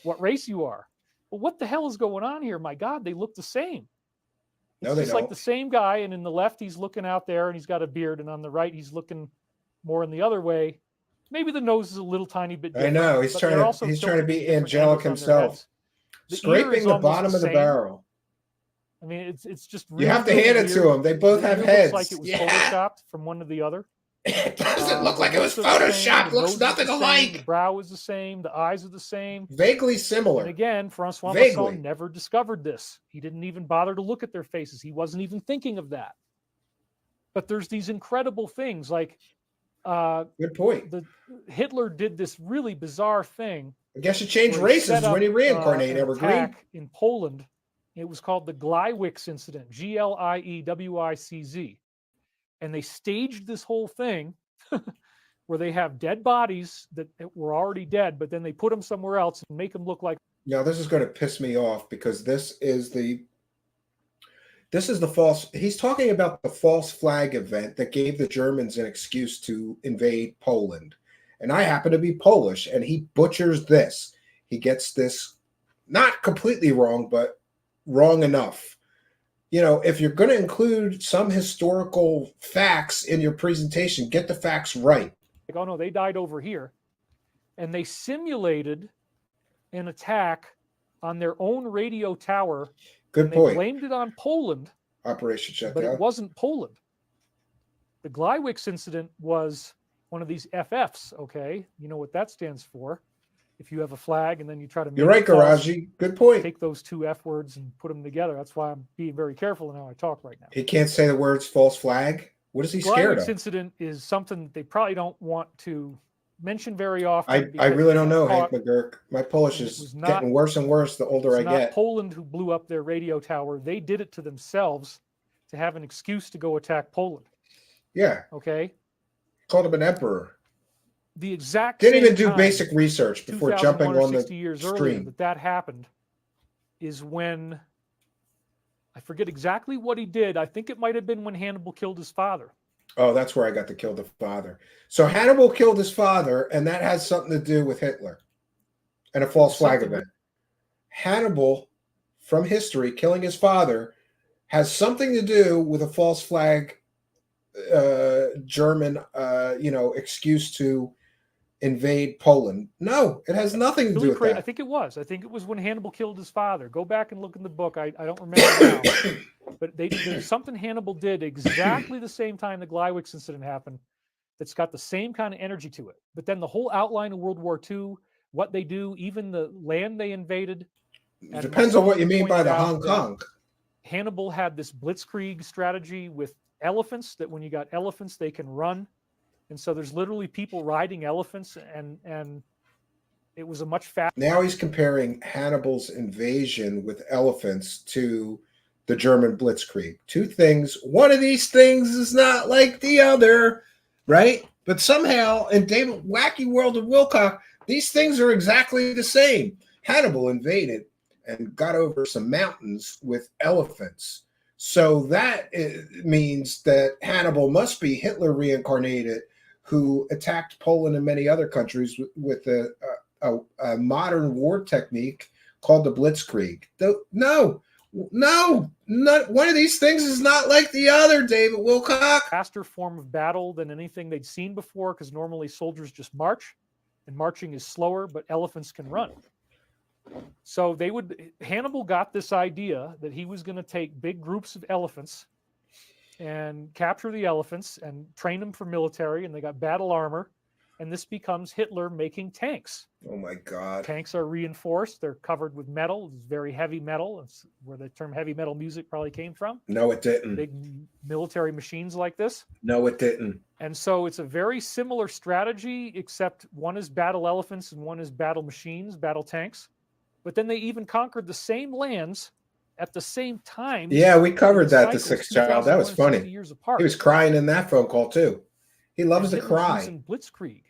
what race you are. Well, what the hell is going on here? My God, they look the same. No, they don't. Like the same guy, and in the left he's looking out there and he's got a beard, and on the right he's looking more in the other way. Maybe the nose is a little tiny bit different. I know. He's trying to be angelic himself. Scraping the bottom of the barrel. I mean, it's just really, you have to hand it to him. They both have heads. Looks like it was photoshopped from one to the other. It doesn't look like it was photoshopped. Looks nothing alike. The brow is the same. The eyes are the same. Vaguely similar. And again, Francois Masson never discovered this. He didn't even bother to look at their faces. He wasn't even thinking of that. But there's these incredible things like. Good point. Hitler did this really bizarre thing. I guess you changed races when he reincarnated. Attack in Poland. It was called the Gliwicz incident. Gliewicz. And they staged this whole thing where they have dead bodies that were already dead, but then they put them somewhere else and make them look like. Yeah, this is going to piss me off because this is the false. He's talking about the false flag event that gave the Germans an excuse to invade Poland. And I happen to be Polish, and he butchers this. He gets this not completely wrong, but wrong enough. You know, if you're going to include some historical facts in your presentation, get the facts right. Like, oh no, they died over here. And they simulated an attack on their own radio tower. Good point. They blamed it on Poland. Operation Shutdown. But it wasn't Poland. The Gliwicz incident was one of these FFs, okay? You know what that stands for. If you have a flag and then you try to make You're right, Garaji. Good point. Take those two F words and put them together. That's why I'm being very careful in how I talk right now. He can't say the words false flag? What is he scared of? The Gliwicz incident is something that they probably don't want to mention very often. I really don't know, Hank McGurk. My Polish is getting worse and worse the older I get. It's not Poland who blew up their radio tower. They did it to themselves to have an excuse to go attack Poland. Yeah. Okay? Called him an emperor. The exact didn't even do basic research before jumping on the 60 years stream. Earlier that happened is when I forget exactly what he did. I think it might have been when Hannibal killed his father. Oh, that's where I got to kill the father. So Hannibal killed his father, and that has something to do with Hitler and a false flag event. Hannibal, from history, killing his father has something to do with a false flag German, excuse to invade Poland? No, it has nothing to do Really with crazy. I that. think it was. I think it was when Hannibal killed his father. Go back and look in the book. I don't remember now. But there's something Hannibal did exactly the same time the Gleiwix incident happened that's got the same kind of energy to it. But then the whole outline of World War II, what they do, even the land they invaded. It depends on what you mean by the Hong Kong. Hannibal had this blitzkrieg strategy with elephants, that when you got elephants, they can run. And so there's literally people riding elephants, and it was a much faster. Now he's comparing Hannibal's invasion with elephants to the German blitzkrieg. Two things. One of these things is not like the other, right? But somehow in David Wacky World of Wilcock, these things are exactly the same. Hannibal invaded and got over some mountains with elephants. So that means that Hannibal must be Hitler reincarnated, who attacked Poland and many other countries with a modern war technique called the blitzkrieg. No, not one of these things is not like the other, David Wilcock. Faster form of battle than anything they'd seen before, because normally soldiers just march, and marching is slower, but elephants can run. So Hannibal got this idea that he was going to take big groups of elephants and capture the elephants and train them for military, and they got battle armor, and this becomes Hitler making tanks. Oh my God. Tanks are reinforced. They're covered with metal. It's very heavy metal. It's where the term heavy metal music probably came from. No, it didn't. Big military machines like this. No, it didn't. And so it's a very similar strategy, except one is battle elephants and one is battle machines, battle tanks. But then they even conquered the same lands at the same time. Yeah, we covered that, the Sixth Child. That was funny. Years apart. He was crying in that phone call too. He loves to cry. In blitzkrieg.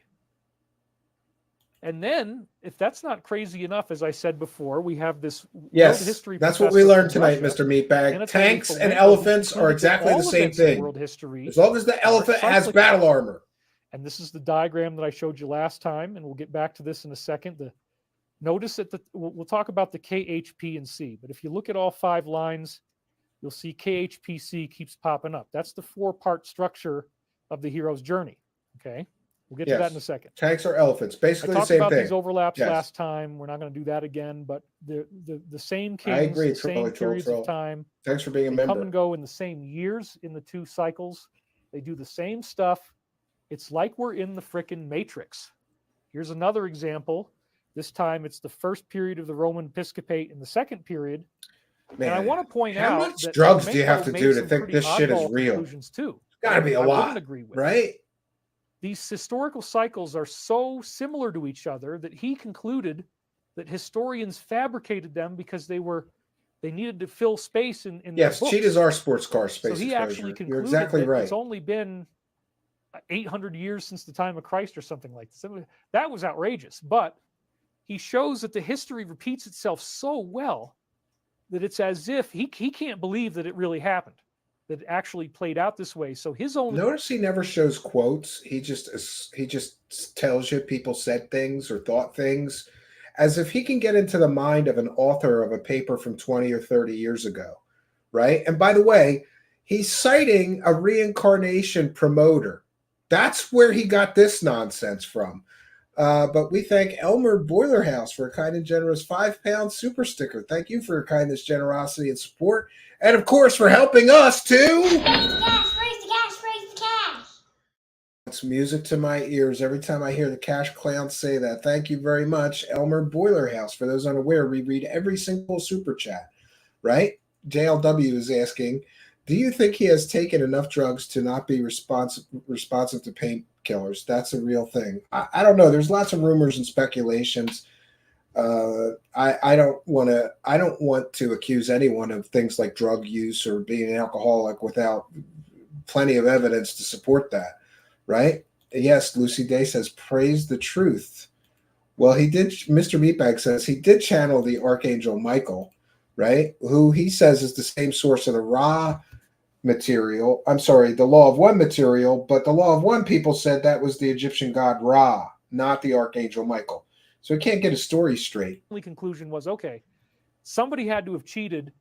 And then, if that's not crazy enough, as I said before, we have this world history. That's what we learned tonight, Mr. Meatbag. Tanks and elephants are exactly the same thing. World history, as long as the elephant has battle armor. And this is the diagram that I showed you last time, and we'll get back to this in a second. Notice that we'll talk about the KHP and C, but if you look at all 5 lines, you'll see KHPC keeps popping up. That's the 4-part structure of the hero's journey. Okay, we'll get to that in a second. Tanks or elephants, basically the same thing. I talked about these overlaps last time. We're not going to do that again, but the same kings, I agree. The same periods of time. Thanks for being a member. Come and go in the same years in the 2 cycles. They do the same stuff. It's like we're in the frickin' Matrix. Here's another example. This time it's the first period of the Roman Episcopate and the second period. Man, and I want to point out, how much drugs do you have to do to think this shit is real? Too. Gotta be a lot, agree with right? These historical cycles are so similar to each other that he concluded that historians fabricated them because they needed to fill space in yes, books. cheetahs are sports car space. So he actually concluded You're exactly right. It's only been 800 years since the time of Christ or something like this. That was outrageous, but he shows that the history repeats itself so well that it's as if he can't believe that it really happened, that it actually played out this way. So his own notice he never shows quotes. He just tells you people said things or thought things, as if he can get into the mind of an author of a paper from 20 or 30 years ago, right? And by the way, he's citing a reincarnation promoter. That's where he got this nonsense from. But we thank Elmer Boilerhouse for a kind and generous £5 super sticker. Thank you for your kindness, generosity, and support. And of course, for helping us to Raise the cash, raise the cash, raise the cash. It's music to my ears every time I hear the Cash Clown say that. Thank you very much, Elmer Boilerhouse. For those unaware, we read every single super chat, right? JLW is asking, do you think he has taken enough drugs to not be responsive to painkillers? That's a real thing. I don't know. There's lots of rumors and speculations. I don't want to accuse anyone of things like drug use or being an alcoholic without plenty of evidence to support that, right? Yes, Lucy Day says, praise the truth. Well, he did. Mr. Meatbag says he did channel the Archangel Michael, right? Who he says is the same source of the Ra material. I'm sorry, the Law of One material, but the Law of One people said that was the Egyptian god Ra, not the Archangel Michael. So he can't get a story straight. The only conclusion was, okay, somebody had to have cheated,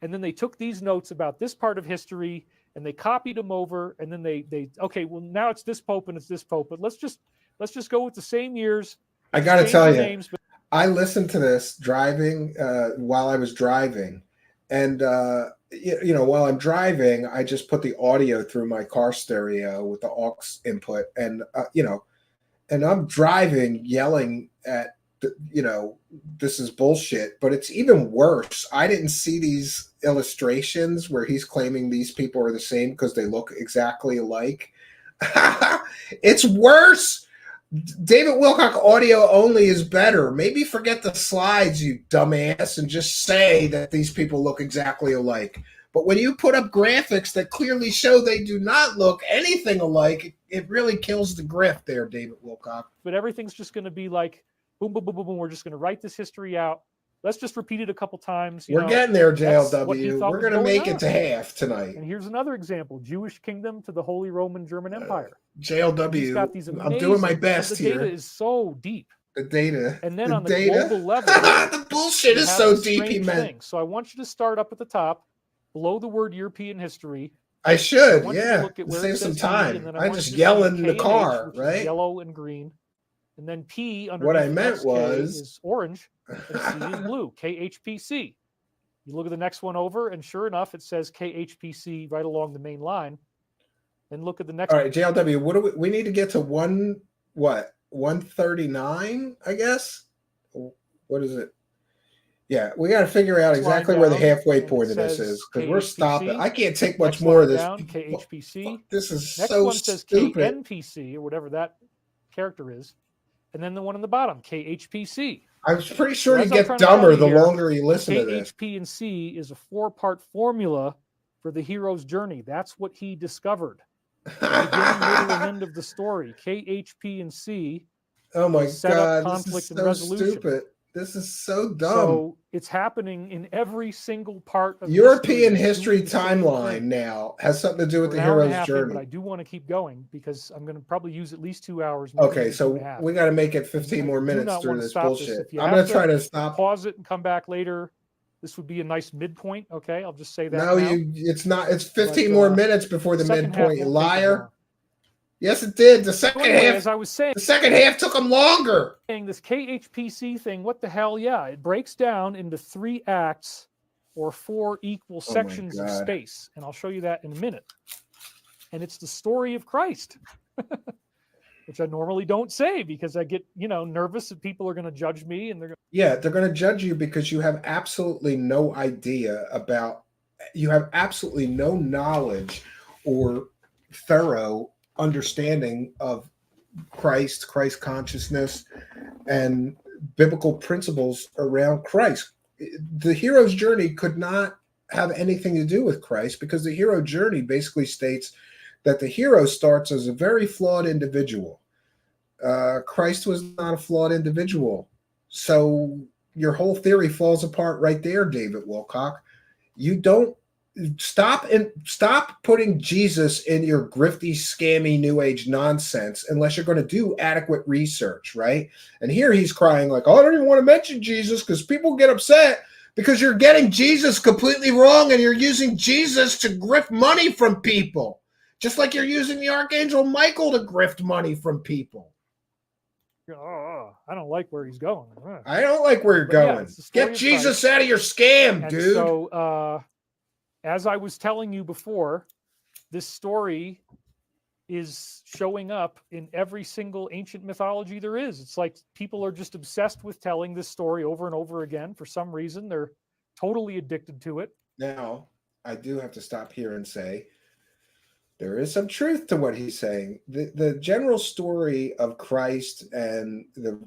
and then they took these notes about this part of history, and they copied them over, and then they okay, well now it's this pope and it's this pope, but let's just go with the same years. I got to change tell the you, names, but I listened to this driving while I was driving, and while I'm driving, I just put the audio through my car stereo with the aux input, and and I'm driving, yelling at this is bullshit. But it's even worse. I didn't see these illustrations where he's claiming these people are the same because they look exactly alike. It's worse. David Wilcock audio only is better. Maybe forget the slides, you dumbass, and just say that these people look exactly alike. But when you put up graphics that clearly show they do not look anything alike, it really kills the grift there, David Wilcock. but everything's just going to be like boom, boom, boom, boom, boom. We're just going to write this history out. Let's just repeat it a couple times. We're getting there, That's what he JLW. thought We're was going to going make on. it to half tonight. And here's another example: Jewish kingdom to the Holy Roman German Empire. He's JLW, got these I'm doing my amazing- best the here. data is so deep. The data. And then the on the data. global level, the bullshit you is have so this deep, he strange meant. thing. So I want you to start up at the top, below the word European history. I should, I want you to yeah. look at where it Save some says E, time. and then I want just you to yell see in the K and H, car, which is right? yellow and green. And then P underneath What I meant SK was- is orange, and C is blue, KHPC. You look at the next one over, and sure enough, it says KHPC right along the main line. And look at the next All right, JLW, what do we need to get to 139, I guess? What is it? Yeah, we got to figure out Next line exactly where the down, halfway and it point of this says is because we're KHPC. stopping. I can't take much Next more of line this. down, KHPC. This is Next so one says stupid. KNPC or whatever that character is. And then the one on the bottom, KHPC. I was pretty sure So you as I'm get trying to tell dumber you the here, longer you listen to this. KHP and C is a 4-part formula for the hero's journey. That's what he discovered. The beginning, middle, and end of the story. KHP and C. Oh my set up God, this is conflict and so resolution. stupid. This is so dumb. So it's happening in every single part of European history. history It's doing the same timeline thing. now has something to do with We're the an hour and a hero's half in, journey. but I do want to keep going because I'm going to probably use at least 2 hours. maybe Okay, even 2.5. so we got to make it 15 I more do minutes not through want to this stop this. bullshit. If you I'm have going to to try to stop. Pause it and come back later. This would be a nice midpoint. Okay, I'll just say that. No, now. it's not. It's 15 But, more minutes before the second half midpoint, you won't take as liar. long. Yes, it did. The So second anyway, half. as I was saying, The second half took them longer. this KHPC thing, what the hell? Yeah, it breaks down into 3 acts or 4 equal my sections of God. space, and I'll show you that in a minute. And it's the story of Christ, which I normally don't say because I get nervous that people are going to judge me and they're going. Yeah, they're going to judge you because you have absolutely no idea about. You have absolutely no knowledge or thorough understanding of Christ consciousness, and biblical principles around Christ. The hero's journey could not have anything to do with Christ because the hero journey basically states that the hero starts as a very flawed individual. Christ was not a flawed individual. So your whole theory falls apart right there, David Wilcock. You don't stop putting Jesus in your grifty, scammy, new age nonsense unless you're going to do adequate research, right? And here he's crying like, oh, I don't even want to mention Jesus because people get upset because you're getting Jesus completely wrong and you're using Jesus to grift money from people, just like you're using the Archangel Michael to grift money from people. Oh, I don't like where he's going. I don't like where you're But yeah, going. it's the story Get of Jesus Christ. out of your scam, And dude. so, as I was telling you before, this story is showing up in every single ancient mythology there is. It's like people are just obsessed with telling this story over and over again. For some reason, they're totally addicted to it. Now, I do have to stop here and say there is some truth to what he's saying. The general story of Christ and the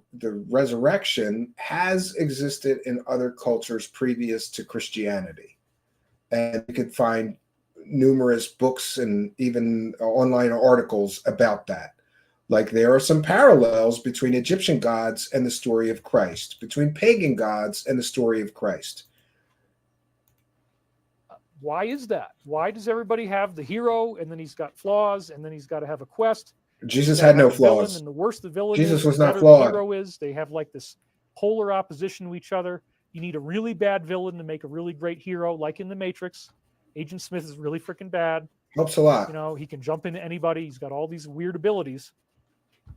resurrection has existed in other cultures previous to Christianity. And you could find numerous books and even online articles about that. Like there are some parallels between Egyptian gods and the story of Christ, between pagan gods and the story of Christ. Why is that? Why does everybody have the hero and then he's got flaws and then he's got to have a quest? Jesus Gotta had no have a villain, flaws. and the worse the villain Jesus is, was the not better flawed. the hero is. They have like this polar opposition to each other. You need a really bad villain to make a really great hero, like in The Matrix. Agent Smith is really freaking bad. Helps a lot. You know, he can jump into anybody. He's got all these weird abilities.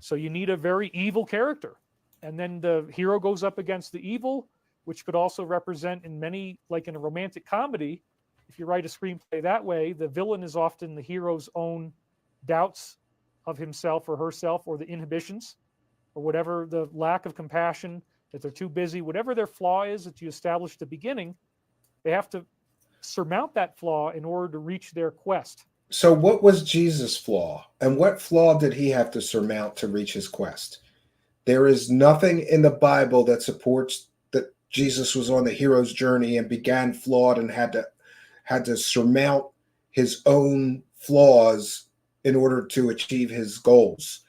So you need a very evil character. And then the hero goes up against the evil, which could also represent in many, like in a romantic comedy, if you write a screenplay that way, the villain is often the hero's own doubts of himself or herself, or the inhibitions, or whatever, the lack of compassion, that they're too busy, whatever their flaw is that you established at the beginning, they have to surmount that flaw in order to reach their quest. So what was Jesus' flaw? And what flaw did he have to surmount to reach his quest? There is nothing in the Bible that supports that Jesus was on the hero's journey and began flawed and had to surmount his own flaws in order to achieve his goals.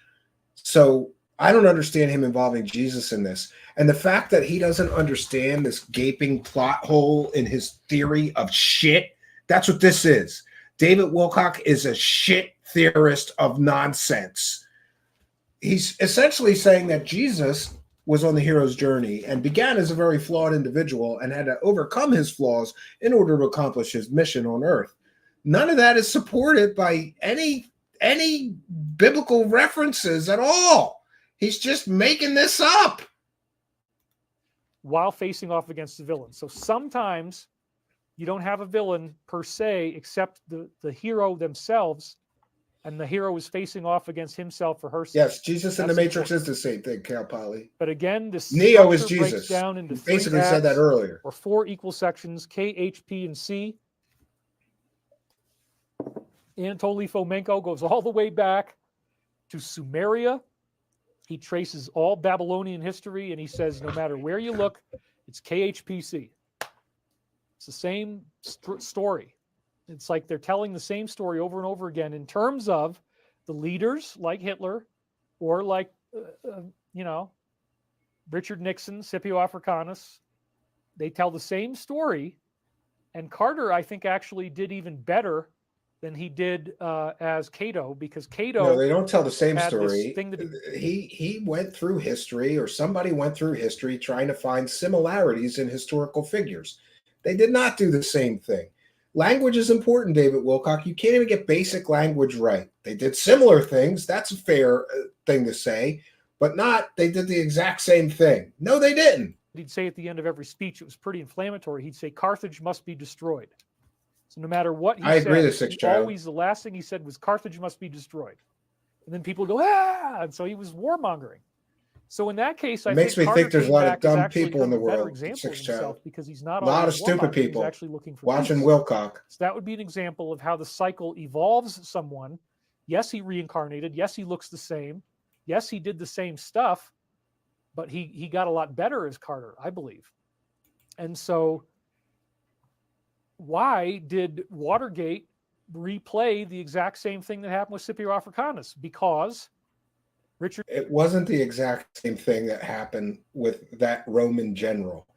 So I don't understand him involving Jesus in this. And the fact that he doesn't understand this gaping plot hole in his theory of shit, that's what this is. David Wilcock is a shit theorist of nonsense. He's essentially saying that Jesus was on the hero's journey and began as a very flawed individual and had to overcome his flaws in order to accomplish his mission on earth. None of that is supported by any biblical references at all. He's just making this up while facing off against the villain. So sometimes you don't have a villain per se, except the hero themselves, and the hero is facing off against himself or herself. Yes, Jesus in the Matrix is the same thing, Cal Poly. But again, this Neo is structure breaks Jesus. down into You basically three said that acts, earlier. or 4 equal sections: K, H, P, and C. Anatoly Fomenko goes all the way back to Sumeria. He traces all Babylonian history, and he says no matter where you look, it's KHPC. It's the same story. It's like they're telling the same story over and over again in terms of the leaders like Hitler, or like, Richard Nixon, Scipio Africanus. They tell the same story. And Carter, I think, actually did even better than he did as Cato, because Cato. No, they don't tell the same had this story. thing that He went through history, or somebody went through history trying to find similarities in historical figures. They did not do the same thing. Language is important, David Wilcock. You can't even get basic language right. They did similar things. That's a fair thing to say, but not they did the exact same thing. No, they didn't. He'd say at the end of every speech, it was pretty inflammatory. He'd say, Carthage must be destroyed. So no matter what he I said, agree with Sixth Child. always the last thing he said was Carthage must be destroyed. And then people go, ah! And so he was warmongering. So in that case, I makes me Carter think there's a came lot of back as dumb actually people in the kind of a better world, example of Sixth himself, Child. because he's not A lot of always stupid warmongering, people he's actually looking for watching peace. Wilcock. So that would be an example of how the cycle evolves someone. Yes, he reincarnated. Yes, he looks the same. Yes, he did the same stuff, but he got a lot better as Carter, I believe. And so why did Watergate replay the exact same thing that happened with Scipio Africanus? Because it wasn't the exact same thing that happened with that Roman general.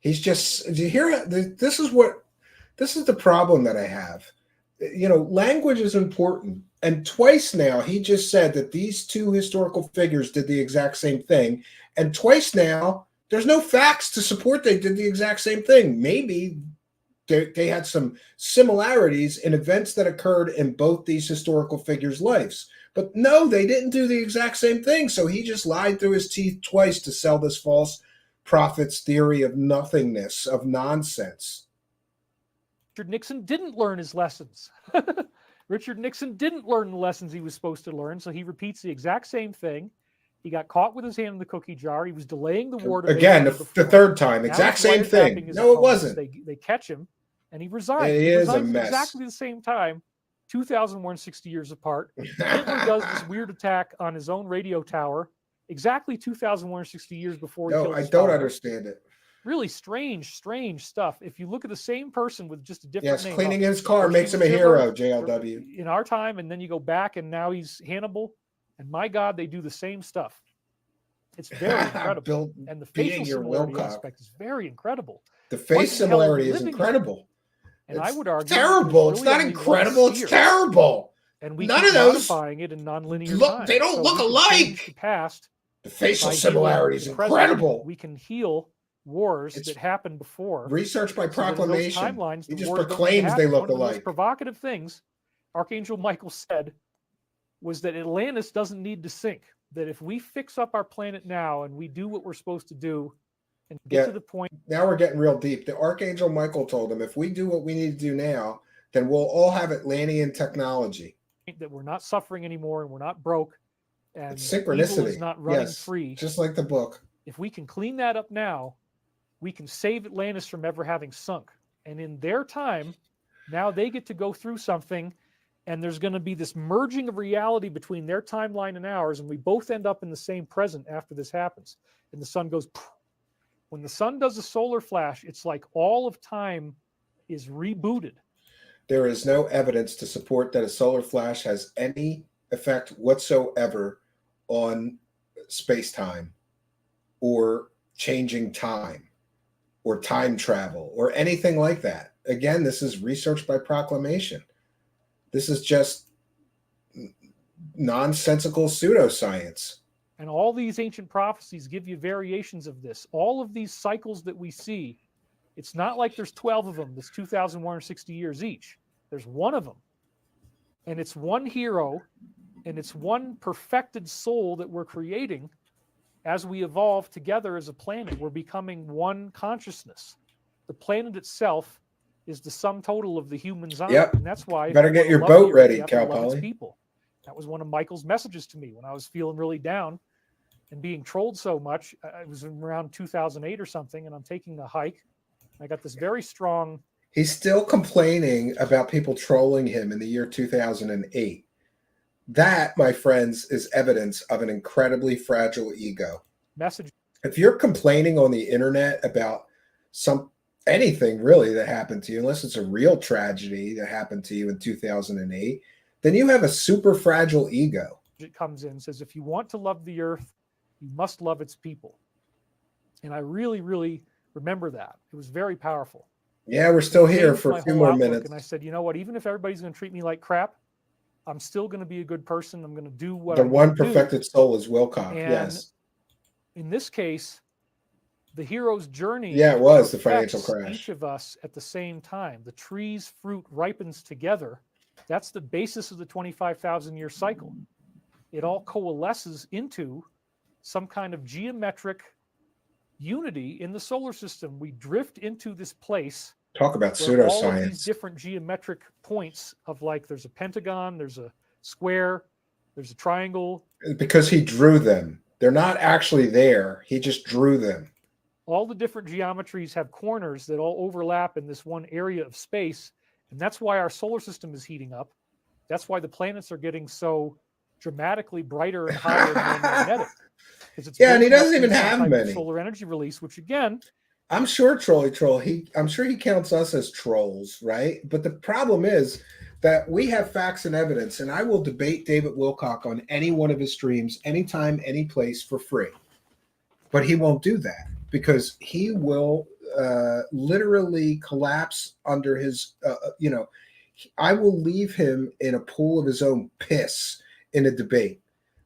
He's just, do you hear? This is the problem that I have. Language is important. And twice now, he just said that these two historical figures did the exact same thing. And twice now, there's no facts to support they did the exact same thing. Maybe they had some similarities in events that occurred in both these historical figures' lives. But no, they didn't do the exact same thing. So he just lied through his teeth twice to sell this false prophet's theory of nothingness, of nonsense. Richard Nixon didn't learn his lessons. Richard Nixon didn't learn the lessons he was supposed to learn, so he repeats the exact same thing. He got caught with his hand in the cookie jar. He was delaying the war. Again, the third time, exact same thing. No, it wasn't. They catch him, and he resigns. It is a mess. Exactly the same time, 2001, 60 years apart. Hitler does this weird attack on his own radio tower, exactly 2001, 60 years before he No, killed I his don't father. understand it. Really strange stuff. If you look at the same person with just a different name. Cleaning his car makes him a hero, JLW. In our time, and then you go back, and now he's Hannibal. And my God, they do the same stuff. It's very incredible. And the facial similarity aspect is very incredible. The face similarity is incredible. And I would argue terrible. It's not incredible. It's terrible. And we none keep of those modifying it in nonlinear time. They don't look alike. The past. The facial similarity is incredible. We can heal wars that happened before. Research by proclamation. Timelines, he just proclaims they look alike. The most provocative things Archangel Michael said was that Atlantis doesn't need to sink. That if we fix up our planet now and we do what we're supposed to do and get to the point. Now we're getting real deep. The Archangel Michael told him, if we do what we need to do now, then we'll all have Atlantean technology. That we're not suffering anymore and we're not broke. And it's synchronicity. Evil is not running free. Just like the book. If we can clean that up now, we can save Atlantis from ever having sunk. And in their time, now they get to go through something, and there's going to be this merging of reality between their timeline and ours, and we both end up in the same present after this happens. And the sun goes, poof. When the sun does a solar flash, it's like all of time is rebooted. There is no evidence to support that a solar flash has any effect whatsoever on space-time or changing time or time travel or anything like that. Again, this is research by proclamation. This is just nonsensical pseudoscience. And all these ancient prophecies give you variations of this. All of these cycles that we see, it's not like there's 12 of them. There's 2,160 years each. There's one of them. And it's one hero, and it's one perfected soul that we're creating as we evolve together as a planet. We're becoming one consciousness. The planet itself is the sum total of the humans on it. And that's why... Better get your boat ready, Cal Poly. People. That was one of Michael's messages to me when I was feeling really down and being trolled so much. It was around 2008 or something, and I'm taking a hike. I got this very strong... He's still complaining about people trolling him in the year 2008. That, my friends, is evidence of an incredibly fragile ego. Message. If you're complaining on the internet about anything really that happened to you, unless it's a real tragedy that happened to you in 2008, then you have a super fragile ego. It comes in and says, if you want to love the earth, you must love its people. And I really, really remember that. It was very powerful. Yeah, we're still here for a few more minutes. And I said, you know what? Even if everybody's going to treat me like crap, I'm still going to be a good person. I'm going to do what the one perfected soul is Wilcock. And yes. In this case, the hero's journey. Yeah, it was the financial crash. Each of us at the same time. The tree's fruit ripens together. That's the basis of the 25,000-year cycle. It all coalesces into some kind of geometric unity in the solar system. We drift into this place. Talk about pseudoscience. All of these different geometric points of, like, there's a pentagon, there's a square, there's a triangle. Because he drew them. They're not actually there. He just drew them. All the different geometries have corners that all overlap in this one area of space. And that's why our solar system is heating up. That's why the planets are getting so dramatically brighter and higher and more magnetic. Yeah, and he doesn't even have many. Solar energy release, which again... I'm sure I'm sure he counts us as trolls, right? But the problem is that we have facts and evidence, and I will debate David Wilcock on any one of his streams, anytime, any place, for free. But he won't do that because he will literally collapse under his, I will leave him in a pool of his own piss in a debate.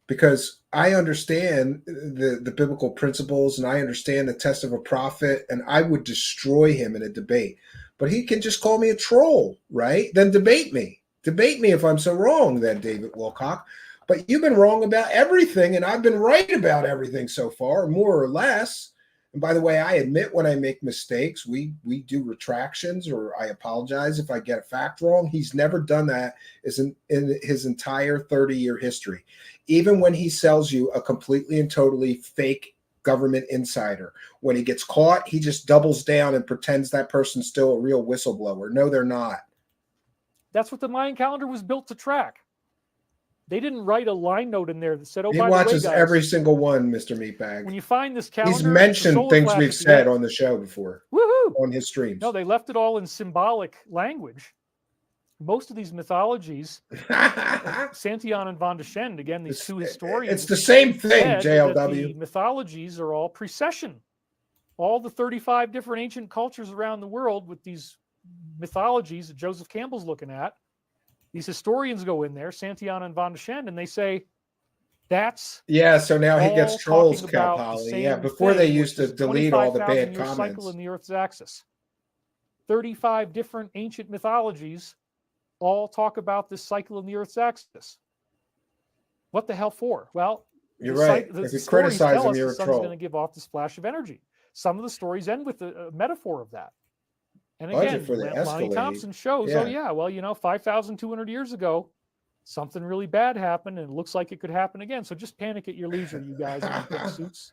Because I understand the biblical principles and I understand the test of a prophet, and I would destroy him in a debate. But he can just call me a troll, right? Then debate me. Debate me if I'm so wrong then, David Wilcock. But you've been wrong about everything, and I've been right about everything so far, more or less. And by the way, I admit when I make mistakes. We do retractions, or I apologize if I get a fact wrong. He's never done that in his entire 30-year history. Even when he sells you a completely and totally fake government insider, when he gets caught, he just doubles down and pretends that person's still a real whistleblower. No, they're not. That's what the Mayan calendar was built to track. They didn't write a line note in there that said, "Oh, he by the way, watches guys, every single one, Mr. Meatbag." When you find this calendar, he's mentioned things we've said on the show before. Woohoo! On his streams. No, they left it all in symbolic language. Most of these mythologies, Santillan and Van de Schend, again, these two historians. It's the same thing, JLW. The mythologies are all precession. All the 35 different ancient cultures around the world with these mythologies that Joseph Campbell's looking at, these historians go in there, Santillan and Van de Schend, and they say, that's... Yeah, so now he gets trolls, Cal Poly. Yeah, before they used to delete all the bad comments. Cycle in the Earth's axis. 35 different ancient mythologies all talk about this cycle in the Earth's axis. What the hell for? Well, You're right. The If you stories criticize tell him, us you're the a sun's troll. going to give off this flash of energy. Some of the stories end with a metaphor of that. And Budget again, for the Lonnie Escalade. Thompson shows, Yeah. oh yeah, well, 5,200 years ago, something really bad happened, and it looks like it could happen again. So just panic at your leisure, you guys in your pink suits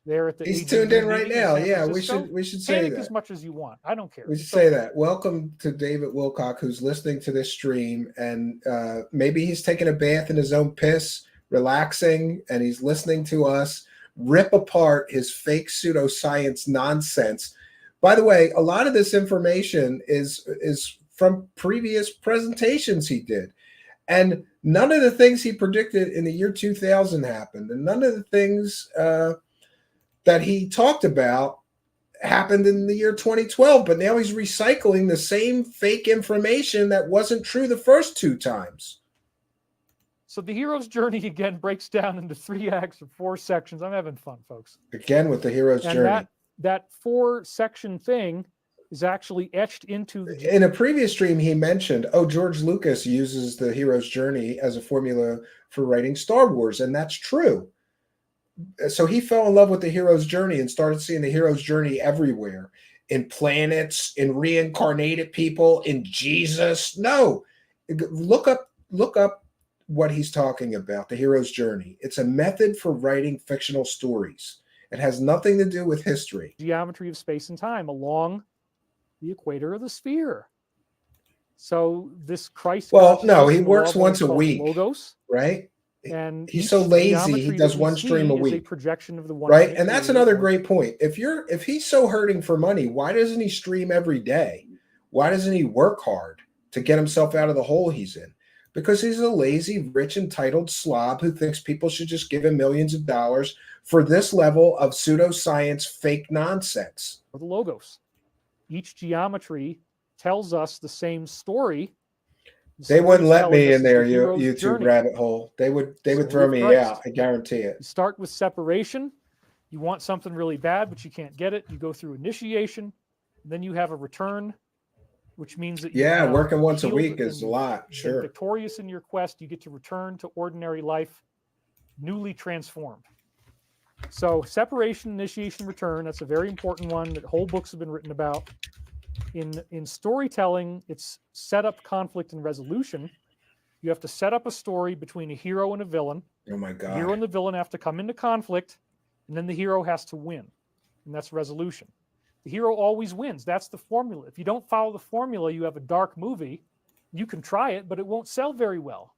there at the He's AGU tuned in right meeting now. San Yeah, Francisco. we should say Panic that. as much as you want. I don't care. We should It's say okay. that. Welcome to David Wilcock, who's listening to this stream, and maybe he's taking a bath in his own piss, relaxing, and he's listening to us rip apart his fake pseudoscience nonsense. By the way, a lot of this information is from previous presentations he did. And none of the things he predicted in the year 2000 happened. And none of the things that he talked about happened in the year 2012. But now he's recycling the same fake information that wasn't true the first two times. So the hero's journey again breaks down into 3 acts or 4 sections. I'm having fun, folks. Again with the hero's And journey. that 4-section thing is actually etched into the. In a previous stream, he mentioned, George Lucas uses the hero's journey as a formula for writing Star Wars, and that's true. So he fell in love with the hero's journey and started seeing the hero's journey everywhere, in planets, in reincarnated people, in Jesus. No, look up what he's talking about, the hero's journey. It's a method for writing fictional stories. It has nothing to do with history. Geometry of space and time along the equator of the sphere. So this Christ. Well, no, he consciousness works law once a called week, Logos, right? and He's so lazy, he does one stream a Is a week. projection of the one, Right? And that's another great point. If he's so hurting for money, why doesn't he stream every day? Why doesn't he work hard to get himself out of the hole he's in? Because he's a lazy, rich, entitled slob who thinks people should just give him millions of dollars for this level of pseudoscience fake nonsense. The Logos. Each geometry tells us the same story. They wouldn't let me in their hero's YouTube journey. rabbit hole. They would Story throw of me Christ. out. I guarantee it. You start with separation. You want something really bad, but you can't get it. You go through initiation. Then you have a return, which means that working once a healed week is a and lot. been Sure. victorious in your quest. You get to return to ordinary life, newly transformed. So separation, initiation, return, that's a very important one that whole books have been written about. In storytelling, it's setup, conflict, and resolution. You have to set up a story between a hero and a villain. Oh my The hero God. and the villain have to come into conflict, and then the hero has to win. And that's resolution. The hero always wins. That's the formula. If you don't follow the formula, you have a dark movie. You can try it, but it won't sell very well.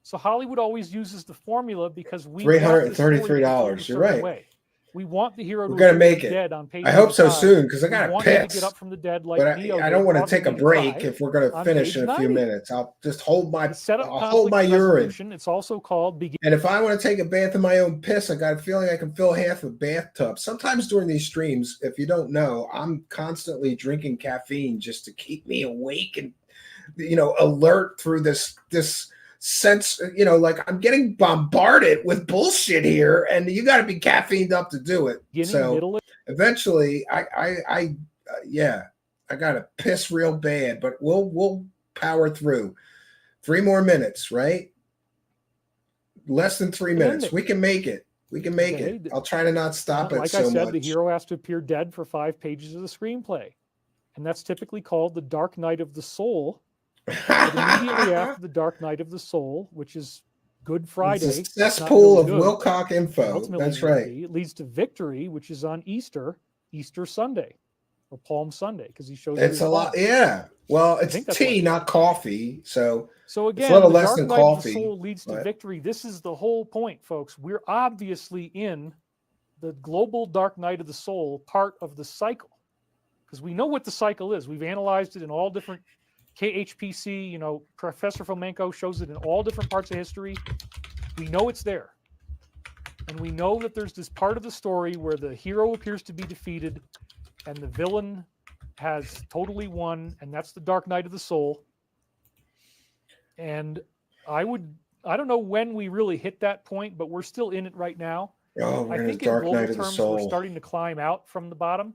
So Hollywood always uses the formula because we want the story to $333. go a You're certain right. way. We want the hero We're to gonna appear make it. dead on page I hope so 85. soon because I We got to want him to piss. get up from the dead like But Neo I don't did, want to causing take a him to break die if we're going to on finish page in a few 90. minutes. I'll just hold my The setup, I'll hold my conflict, urine. resolution. It's also called begin. And if I want to take a bath in my own piss, I got a feeling I can fill half a bathtub. Sometimes during these streams, if you don't know, I'm constantly drinking caffeine just to keep me awake and alert through this sense, like I'm getting bombarded with bullshit here, and you got to be caffeined up to do it. Beginning, So middle, eventually, I got to piss real bad, but we'll power through. 3 more minutes, right? Less than 3 minutes. Ending. We can make it. We can make Okay. it. I'll try to not stop it like so I said, much. the hero has to appear dead for 5 pages of the screenplay. And that's typically called the Dark Night of the Soul. But immediately after the Dark Night of the Soul, which is Good Friday. It's a it's not cesspool really of good, Wilcock info. ultimately That's gonna right. be. It leads to victory, which is on Easter Sunday, or Palm Sunday, because he shows you It's his a lot. palm. Yeah. Well, I it's think that's tea, what- not coffee. So So it's again, a little the less Dark than Night of the coffee. Soul leads to but- victory. This is the whole point, folks. We're obviously in the global Dark Night of the Soul part of the cycle, because we know what the cycle is. We've analyzed it in all different KHPC. Professor Fomenko shows it in all different parts of history. We know it's there, and we know that there's this part of the story where the hero appears to be defeated, and the villain has totally won, and that's the Dark Night of the Soul. And I don't know when we really hit that point, but we're still in it right now. Oh, we're I in think the in dark global night of the terms, we're soul. starting to climb out from the bottom.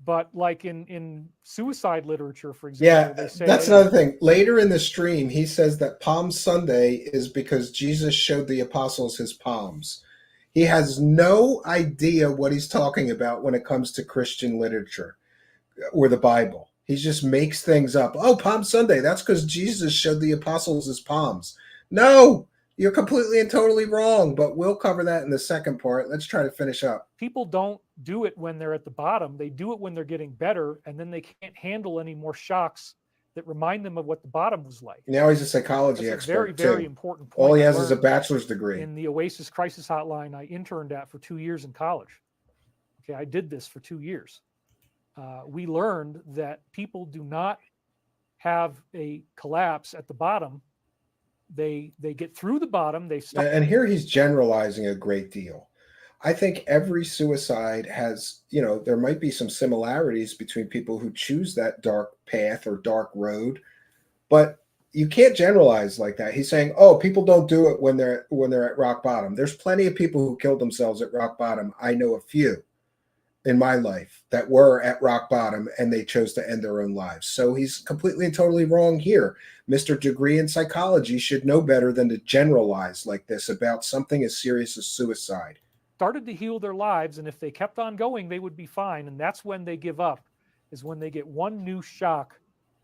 But like in suicide literature, for example, Yeah, they say, that's another thing. Later in the stream, he says that Palm Sunday is because Jesus showed the apostles his palms. He has no idea what he's talking about when it comes to Christian literature or the Bible. He just makes things up. Oh, Palm Sunday, that's because Jesus showed the apostles his palms. No, you're completely and totally wrong, but we'll cover that in the second part. Let's try to finish up. people don't do it when they're at the bottom. They do it when they're getting better, and then they can't handle any more shocks that remind them of what the bottom was like. Now he's a psychology That's a expert, very, very too. important point. All he I has is a learned bachelor's degree. in the Oasis Crisis Hotline I interned at for 2 years in college. Okay, I did this for 2 years. We learned that people do not have a collapse at the bottom. They get through the bottom. They stop. And here he's generalizing a great deal. I think every suicide has, there might be some similarities between people who choose that dark path or dark road, but you can't generalize like that. He's saying, "Oh, people don't do it when they're at rock bottom." There's plenty of people who killed themselves at rock bottom. I know a few in my life that were at rock bottom and they chose to end their own lives. So he's completely and totally wrong here. Mr. Degree in psychology should know better than to generalize like this about something as serious as suicide. Started to heal their lives, and if they kept on going, they would be fine. And that's when they give up, is when they get one new shock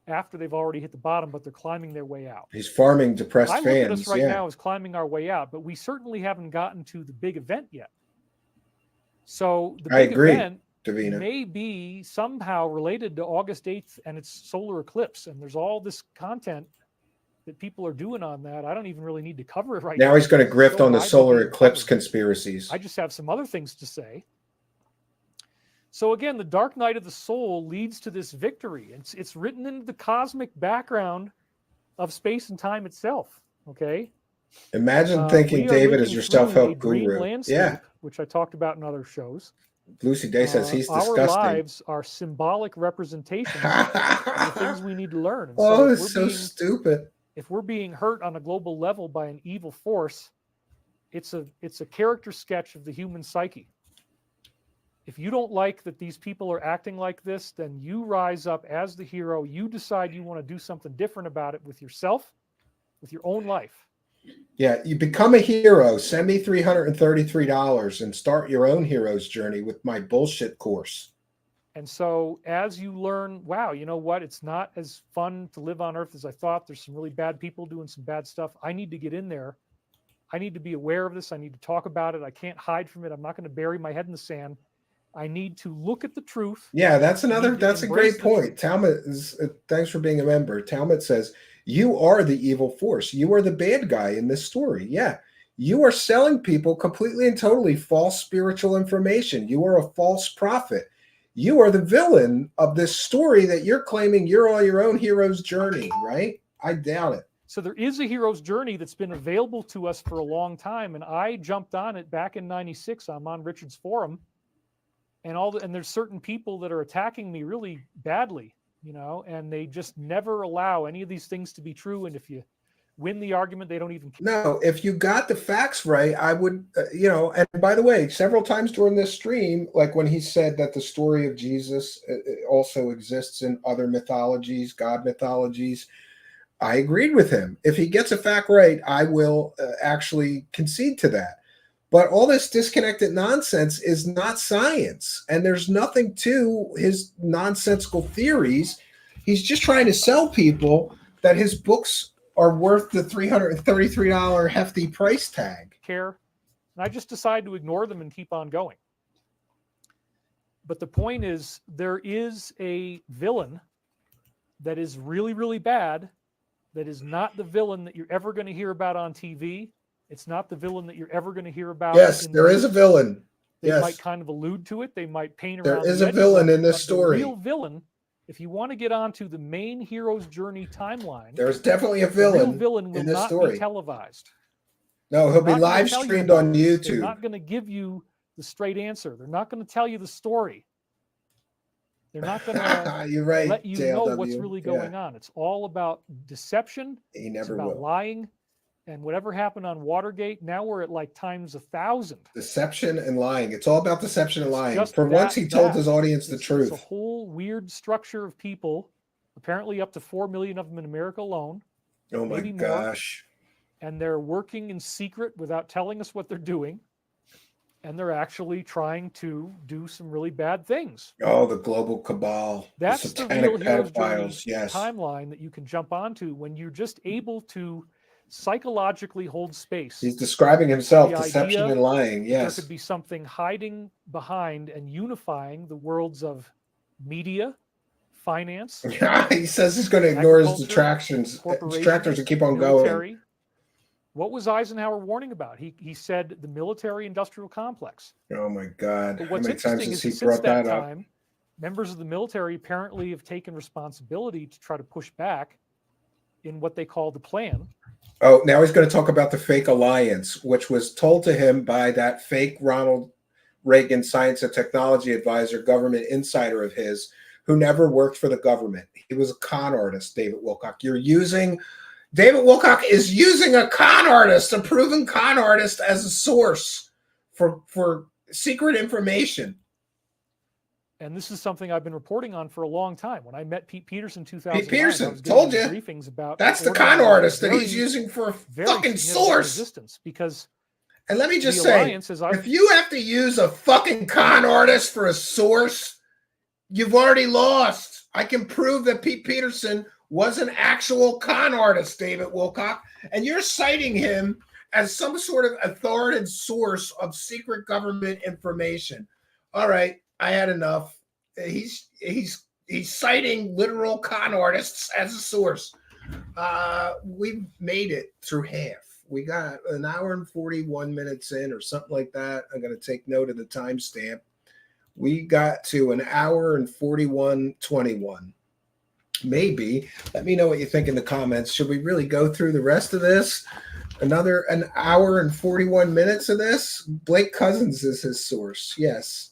after they've already hit the bottom, but they're climbing their way out. He's farming depressed I fans. look at us right now as climbing our way out, but we certainly haven't gotten to the big event yet. So the big event Davina may be somehow related to August 8th and its solar eclipse. And there's all this content that people are doing on that. I don't even really need to cover it right now. Now he's going to grift on the solar eclipse covered. Conspiracies. I just have some other things to say. So again, the dark night of the soul leads to this victory. It's written into the cosmic background of space and time itself. Okay. Imagine thinking David is your self-help guru. Landscape, yeah. Which I talked about in other shows. Lucy Day says he's disgusting. Our lives are symbolic representations of the things we need to learn. And so it's so stupid. If we're being hurt on a global level by an evil force, it's a character sketch of the human psyche. If you don't like that these people are acting like this, then you rise up as the hero. You decide you want to do something different about it with yourself, with your own life. Yeah, you become a hero. Send me $333 and start your own hero's journey with my bullshit course. And so as you learn, wow, you know what? It's not as fun to live on Earth as I thought. There's some really bad people doing some bad stuff. I need to get in there. I need to be aware of this. I need to talk about it. I can't hide from it. I'm not going to bury my head in the sand. I need to look at the truth. Yeah, that's a great point. Talmud thanks for being a member. Talmud says, you are the evil force. You are the bad guy in this story. Yeah. You are selling people completely and totally false spiritual information. You are a false prophet. You are the villain of this story that you're claiming you're on your own hero's journey, right? I doubt it. So there is a hero's journey that's been available to us for a long time. And I jumped on it back in 96. I'm on Richard's forum. And there's certain people that are attacking me really badly, and they just never allow any of these things to be true. And if you win the argument, they don't even care. No, if you got the facts right, I would, and by the way, several times during this stream, like when he said that the story of Jesus also exists in other mythologies, God mythologies, I agreed with him. If he gets a fact right, I will actually concede to that. But all this disconnected nonsense is not science, and there's nothing to his nonsensical theories. He's just trying to sell people that his books are worth the $333 hefty price tag. And I just decide to ignore them and keep on going. But the point is, there is a villain that is really, really bad, that is not the villain that you're ever going to hear about on TV. It's not the villain that you're ever going to hear about. Yes, there is a villain. They might kind of allude to it. They might paint around. There is a villain in this story. The real villain, if you want to get onto the main hero's journey timeline, there's definitely a villain. The real villain will not be televised. No, he'll be live streamed on YouTube. They're not going to give you the straight answer. They're not going to tell you the story. They're not going to You're right, let you know what's really going on. It's all about deception. He never will. Lying. And whatever happened on Watergate, now we're at like times 1,000. Deception and lying. It's all about deception and lying. Just For once, that he told bad. his audience the It's a truth. whole weird structure of people, apparently up to 4 million of them in America alone. Oh my maybe more. gosh. And they're working in secret without telling us what they're doing. And they're actually trying to do some really bad things. Oh, the global cabal. That's the the satanic real hero's journey pedophiles. Yes. timeline that you can jump onto when you're just able to psychologically hold space. He's describing himself, The deception idea and lying. There Yes. could be something hiding behind and unifying the worlds of media, finance, He says he's going to ignore his agriculture, distractors and keep on military. going. What was Eisenhower warning about? He said the military-industrial complex. Oh my God. But How what's many times interesting has is he since brought that that up? time, members of the military apparently have taken responsibility to try to push back in what they call the plan. Oh, now he's going to talk about the fake alliance, which was told to him by that fake Ronald Reagan science and technology advisor, government insider of his, who never worked for the government. He was a con artist, David Wilcock. David Wilcock is using a con artist, a proven con artist, as a source for secret information. And this is something I've been reporting on for a long time. When I met Pete Peterson in 2009, Pete Peterson, I was told giving you. briefings about That's the ordering con artist that very- he's using for a very fucking significant source. resistance, because And let me just the say, alliance is if you have to use a fucking con artist for a source, you've already lost. I can prove that Pete Peterson was an actual con artist, David Wilcock, and you're citing him as some sort of authoritative source of secret government information. All right, I had enough. He's citing literal con artists as a source. We've made it through half. We got an hour and 41 minutes in or something like that. I'm going to take note of the timestamp. We got to an hour and 41:21. Maybe. Let me know what you think in the comments. Should we really go through the rest of this? An hour and 41 minutes of this? Blake Cousins is his source. Yes.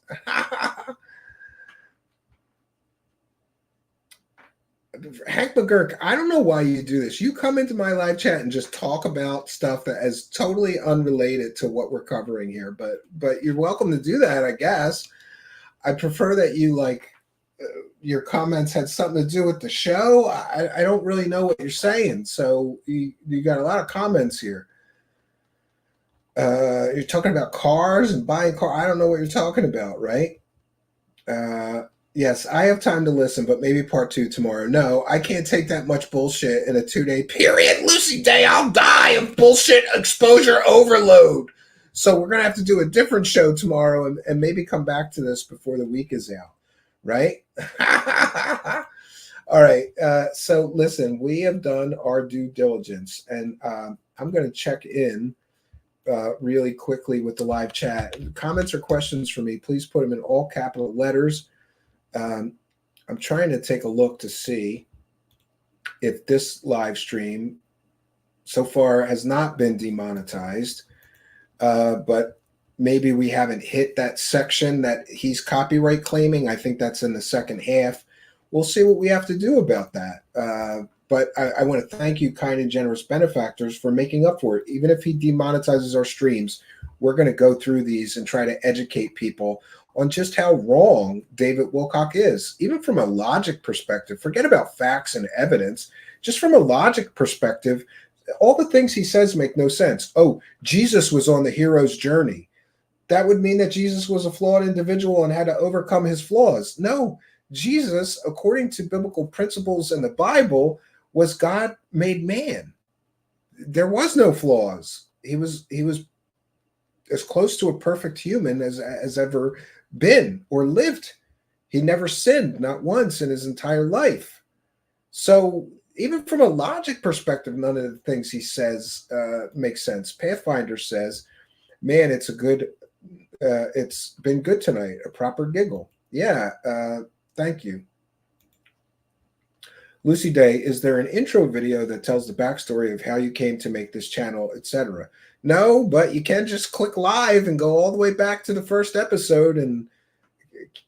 Hank McGurk, I don't know why you do this. You come into my live chat and just talk about stuff that is totally unrelated to what we're covering here. But you're welcome to do that, I guess. I prefer that you your comments had something to do with the show. I don't really know what you're saying. So you got a lot of comments here. You're talking about cars and buying cars. I don't know what you're talking about, right? Yes, I have time to listen, but maybe part 2 tomorrow. No, I can't take that much bullshit in a 2-day period. Lucy Day, I'll die of bullshit exposure overload. So we're going to have to do a different show tomorrow and maybe come back to this before the week is out, right? All right. So listen, we have done our due diligence, and I'm going to check in really quickly with the live chat. Comments or questions for me, please put them in all capital letters. I'm trying to take a look to see if this live stream so far has not been demonetized, but maybe we haven't hit that section that he's copyright claiming. I think that's in the second half. We'll see what we have to do about that. But I want to thank you, kind and generous benefactors, for making up for it. Even if he demonetizes our streams, we're going to go through these and try to educate people on just how wrong David Wilcock is, even from a logic perspective. Forget about facts and evidence. Just from a logic perspective, all the things he says make no sense. Oh, Jesus was on the hero's journey. That would mean that Jesus was a flawed individual and had to overcome his flaws. No, Jesus, according to biblical principles in the Bible, was God made man. There was no flaws. He was as close to a perfect human as ever been or lived. He never sinned, not once in his entire life. So even from a logic perspective, none of the things he says make sense. Pathfinder says, man, it's been good tonight. A proper giggle. Yeah. Thank you. Lucy Day, is there an intro video that tells the backstory of how you came to make this channel, etc.? No, but you can just click live and go all the way back to the first episode and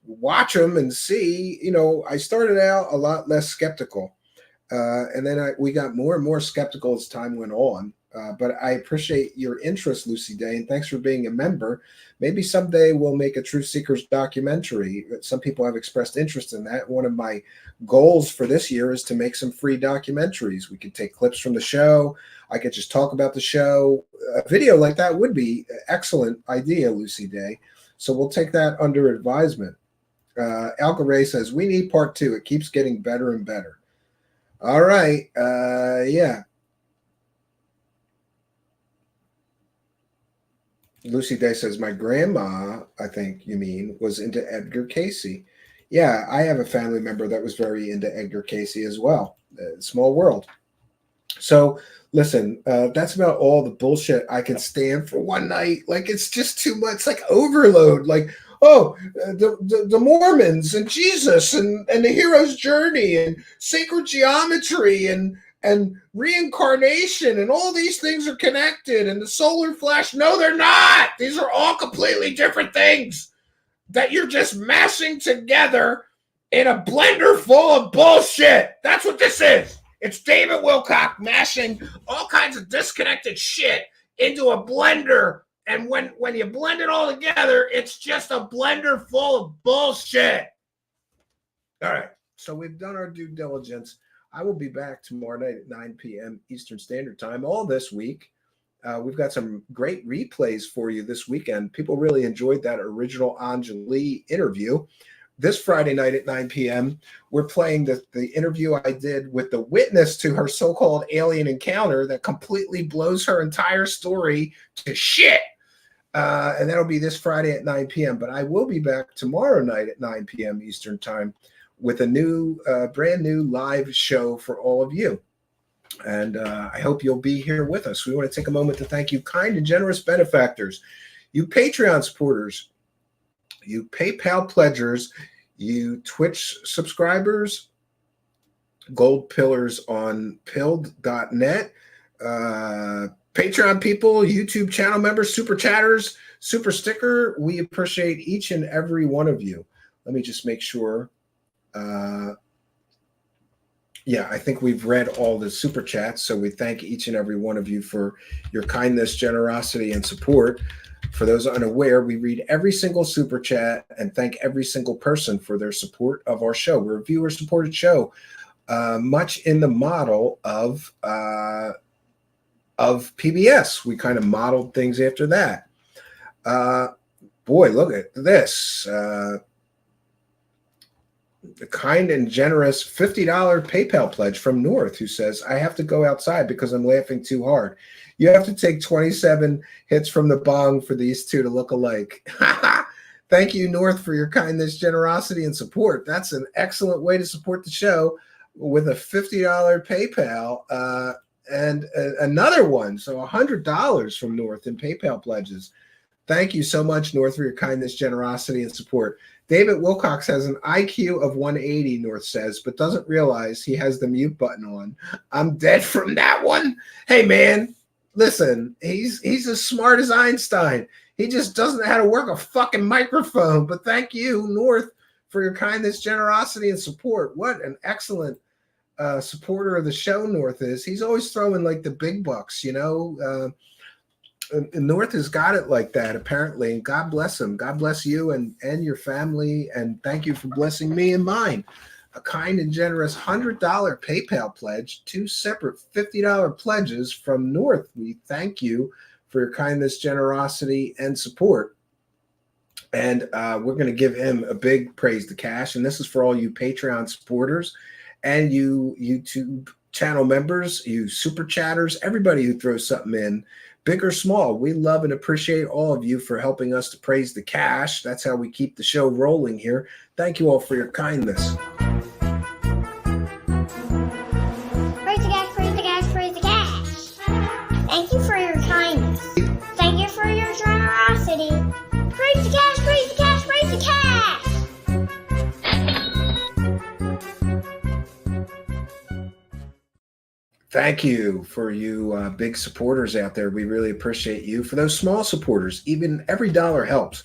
watch them and see. You know, I started out a lot less skeptical, and then we got more and more skeptical as time went on. But I appreciate your interest, Lucy Day, and thanks for being a member. Maybe someday we'll make a Truth Seekers documentary. Some people have expressed interest in that. One of my goals for this year is to make some free documentaries. We could take clips from the show. I could just talk about the show. A video like that would be an excellent idea, Lucy Day. So we'll take that under advisement. Alka Ray says, we need part 2. It keeps getting better and better. All right. Yeah. Lucy Day says, my grandma, I think you mean, was into Edgar Casey. Yeah, I have a family member that was very into Edgar Casey as well. Small world. So listen, that's about all the bullshit I can stand for one night. Like, it's just too much, like overload. Like, the Mormons and Jesus and the hero's journey and sacred geometry and reincarnation and all these things are connected and the solar flash. No, they're not. These are all completely different things that you're just mashing together in a blender full of bullshit. That's what this is. It's David Wilcock mashing all kinds of disconnected shit into a blender. And when you blend it all together, it's just a blender full of bullshit. All right. So we've done our due diligence. I will be back tomorrow night at 9 p.m. Eastern Standard Time. All this week, we've got some great replays for you this weekend. People really enjoyed that original Anjali interview. This Friday night at 9 p.m., we're playing the interview I did with the witness to her so-called alien encounter that completely blows her entire story to shit. And that'll be this Friday at 9 p.m. But I will be back tomorrow night at 9 p.m. Eastern Time with a new, brand new live show for all of you. And I hope you'll be here with us. We want to take a moment to thank you, kind and generous benefactors, you Patreon supporters, you PayPal pledgers, you Twitch subscribers, gold pillars on pilled.net, Patreon people, YouTube channel members, super chatters, super sticker. We appreciate each and every one of you. Let me just make sure. Yeah, I think we've read all the super chats. So we thank each and every one of you for your kindness, generosity, and support. For those unaware, we read every single super chat and thank every single person for their support of our show. We're a viewer-supported show, much in the model of PBS. We kind of modeled things after that. Boy, look at this. The kind and generous $50 PayPal pledge from North, who says, I have to go outside because I'm laughing too hard. You have to take 27 hits from the bong for these two to look alike. Thank you, North, for your kindness, generosity, and support. That's an excellent way to support the show with a $50 PayPal and another one. So $100 from North in PayPal pledges. Thank you so much, North, for your kindness, generosity, and support. David Wilcox has an IQ of 180, North says, but doesn't realize he has the mute button on. I'm dead from that one. Hey, man, listen, he's as smart as Einstein. He just doesn't know how to work a fucking microphone. But thank you, North, for your kindness, generosity, and support. What an excellent supporter of the show North is. He's always throwing like the big bucks, you know. North has got it like that, apparently, and God bless him. God bless you and your family, and thank you for blessing me and mine. A kind and generous $100 PayPal pledge, 2 separate $50 pledges from North. We thank you for your kindness, generosity, and support. And we're going to give him a big praise to cash, and this is for all you Patreon supporters and you YouTube channel members, you super chatters, everybody who throws something in, big or small. We love and appreciate all of you for helping us to praise the cash. That's how we keep the show rolling here. Thank you all for your kindness. Praise the cash, praise the cash, praise the cash. Thank you for your kindness. Thank you for your generosity. Praise the cash, praise the cash, praise the cash. Thank you for you big supporters out there. We really appreciate you. For those small supporters, even every dollar helps.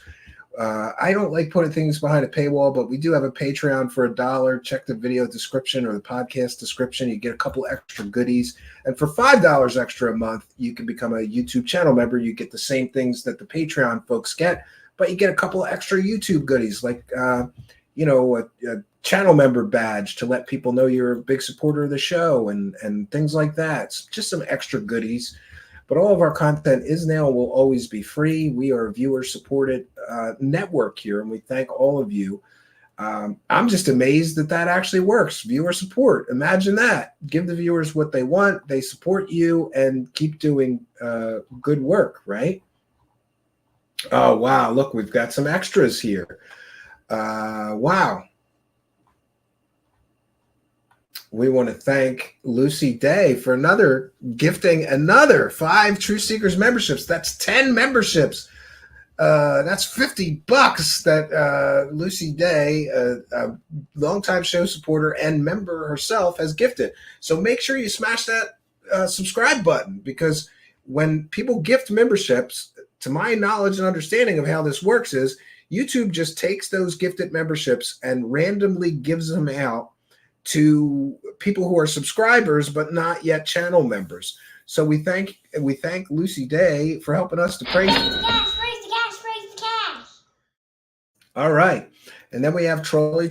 I don't like putting things behind a paywall, but we do have a Patreon for $1. Check the video description or the podcast description. You get a couple extra goodies. And for $5 extra a month, you can become a YouTube channel member. You get the same things that the Patreon folks get, but you get a couple extra YouTube goodies like, a channel member badge to let people know you're a big supporter of the show and things like that. It's just some extra goodies. But all of our content is now and will always be free. We are a viewer-supported network here, and we thank all of you. I'm just amazed that actually works. Viewer support. Imagine that. Give the viewers what they want. They support you and keep doing good work, right? Oh, wow. Look, we've got some extras here. Wow. We want to thank Lucy Day for gifting another 5 Truthseekers memberships. That's 10 memberships. That's $50 that Lucy Day, a longtime show supporter and member herself, has gifted. So make sure you smash that subscribe button, because when people gift memberships, to my knowledge and understanding of how this works is YouTube just takes those gifted memberships and randomly gives them out to people who are subscribers but not yet channel members. So we thank Lucy Day for helping us to praise Praise the cash. All right, and then we have Troll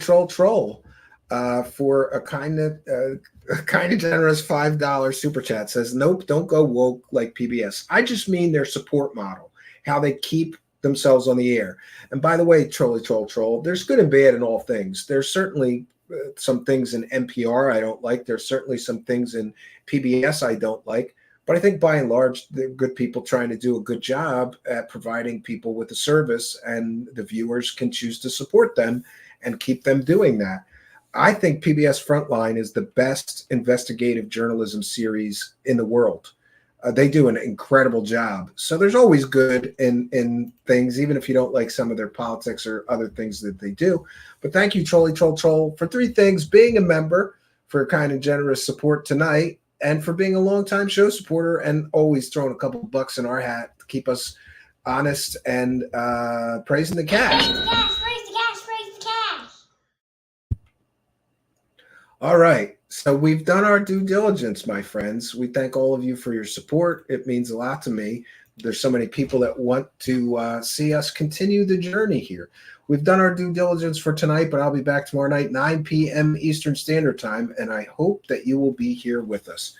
for a kind of generous $5 super chat. Says, nope, don't go woke like PBS. I just mean their support model, how they keep themselves on the air. And by the way, Troll, there's good and bad in all things. There's certainly some things in NPR I don't like. There's certainly some things in PBS I don't like. But I think by and large, they're good people trying to do a good job at providing people with a service, and the viewers can choose to support them and keep them doing that. I think PBS Frontline is the best investigative journalism series in the world. They do an incredible job. So there's always good in things, even if you don't like some of their politics or other things that they do. But thank you, Troll, for 3 things: being a member, for kind and generous support tonight, and for being a longtime show supporter and always throwing a couple bucks in our hat to keep us honest and praising the cash. Praise the cash. All right. So we've done our due diligence, my friends. We thank all of you for your support. It means a lot to me. There's so many people that want to see us continue the journey here. We've done our due diligence for tonight, but I'll be back tomorrow night, 9 p.m. Eastern Standard Time, and I hope that you will be here with us.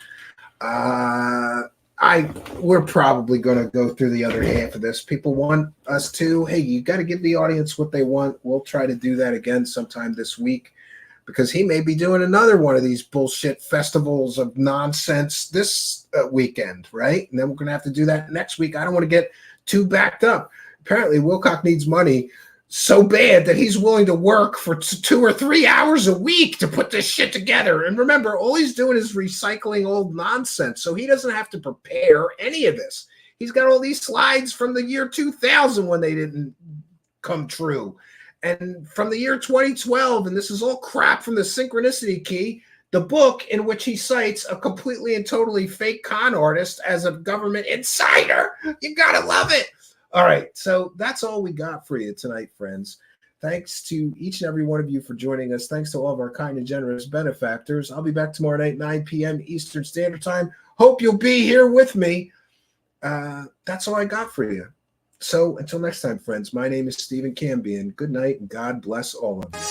We're probably going to go through the other half of this. People want us to, hey, you got to give the audience what they want. We'll try to do that again sometime this week, because he may be doing another one of these bullshit festivals of nonsense this weekend, right? And then we're going to have to do that next week. I don't want to get too backed up. Apparently, Wilcock needs money so bad that he's willing to work for 2 or 3 hours a week to put this shit together. And remember, all he's doing is recycling old nonsense, so he doesn't have to prepare any of this. He's got all these slides from the year 2000 when they didn't come true, and from the year 2012, and this is all crap from the Synchronicity Key, the book in which he cites a completely and totally fake con artist as a government insider. You gotta love it. All right, so that's all we got for you tonight, friends. Thanks to each and every one of you for joining us. Thanks to all of our kind and generous benefactors. I'll be back tomorrow night, 9 p.m. Eastern Standard Time. Hope you'll be here with me. That's all I got for you. So until next time, friends, my name is Stephen Cambian. Good night, and God bless all of you.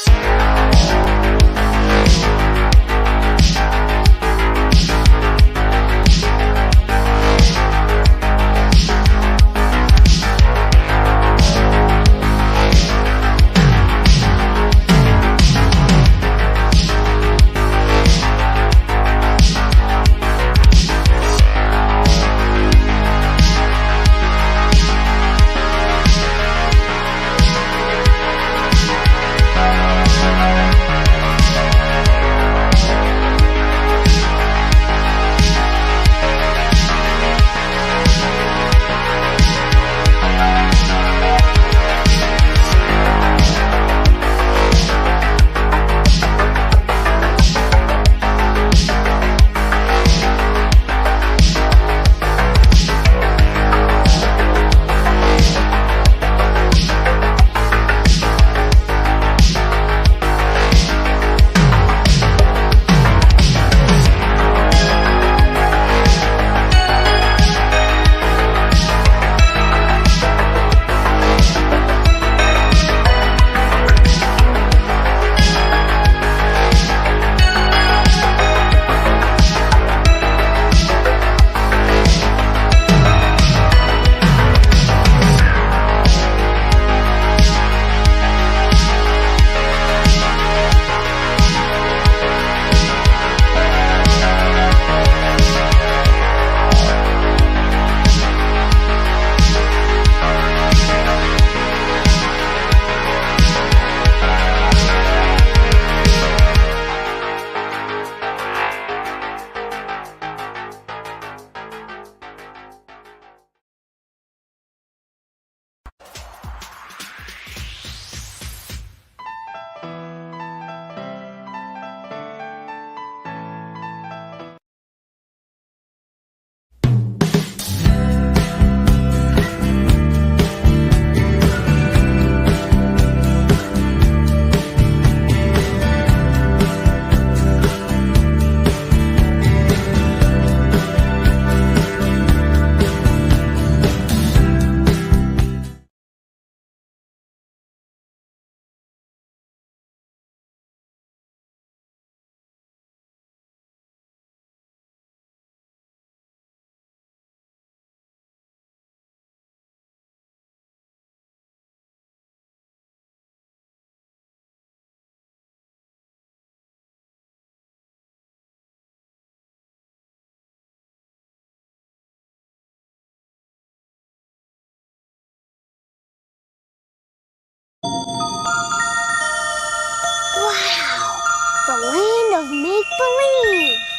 the land of make-believe.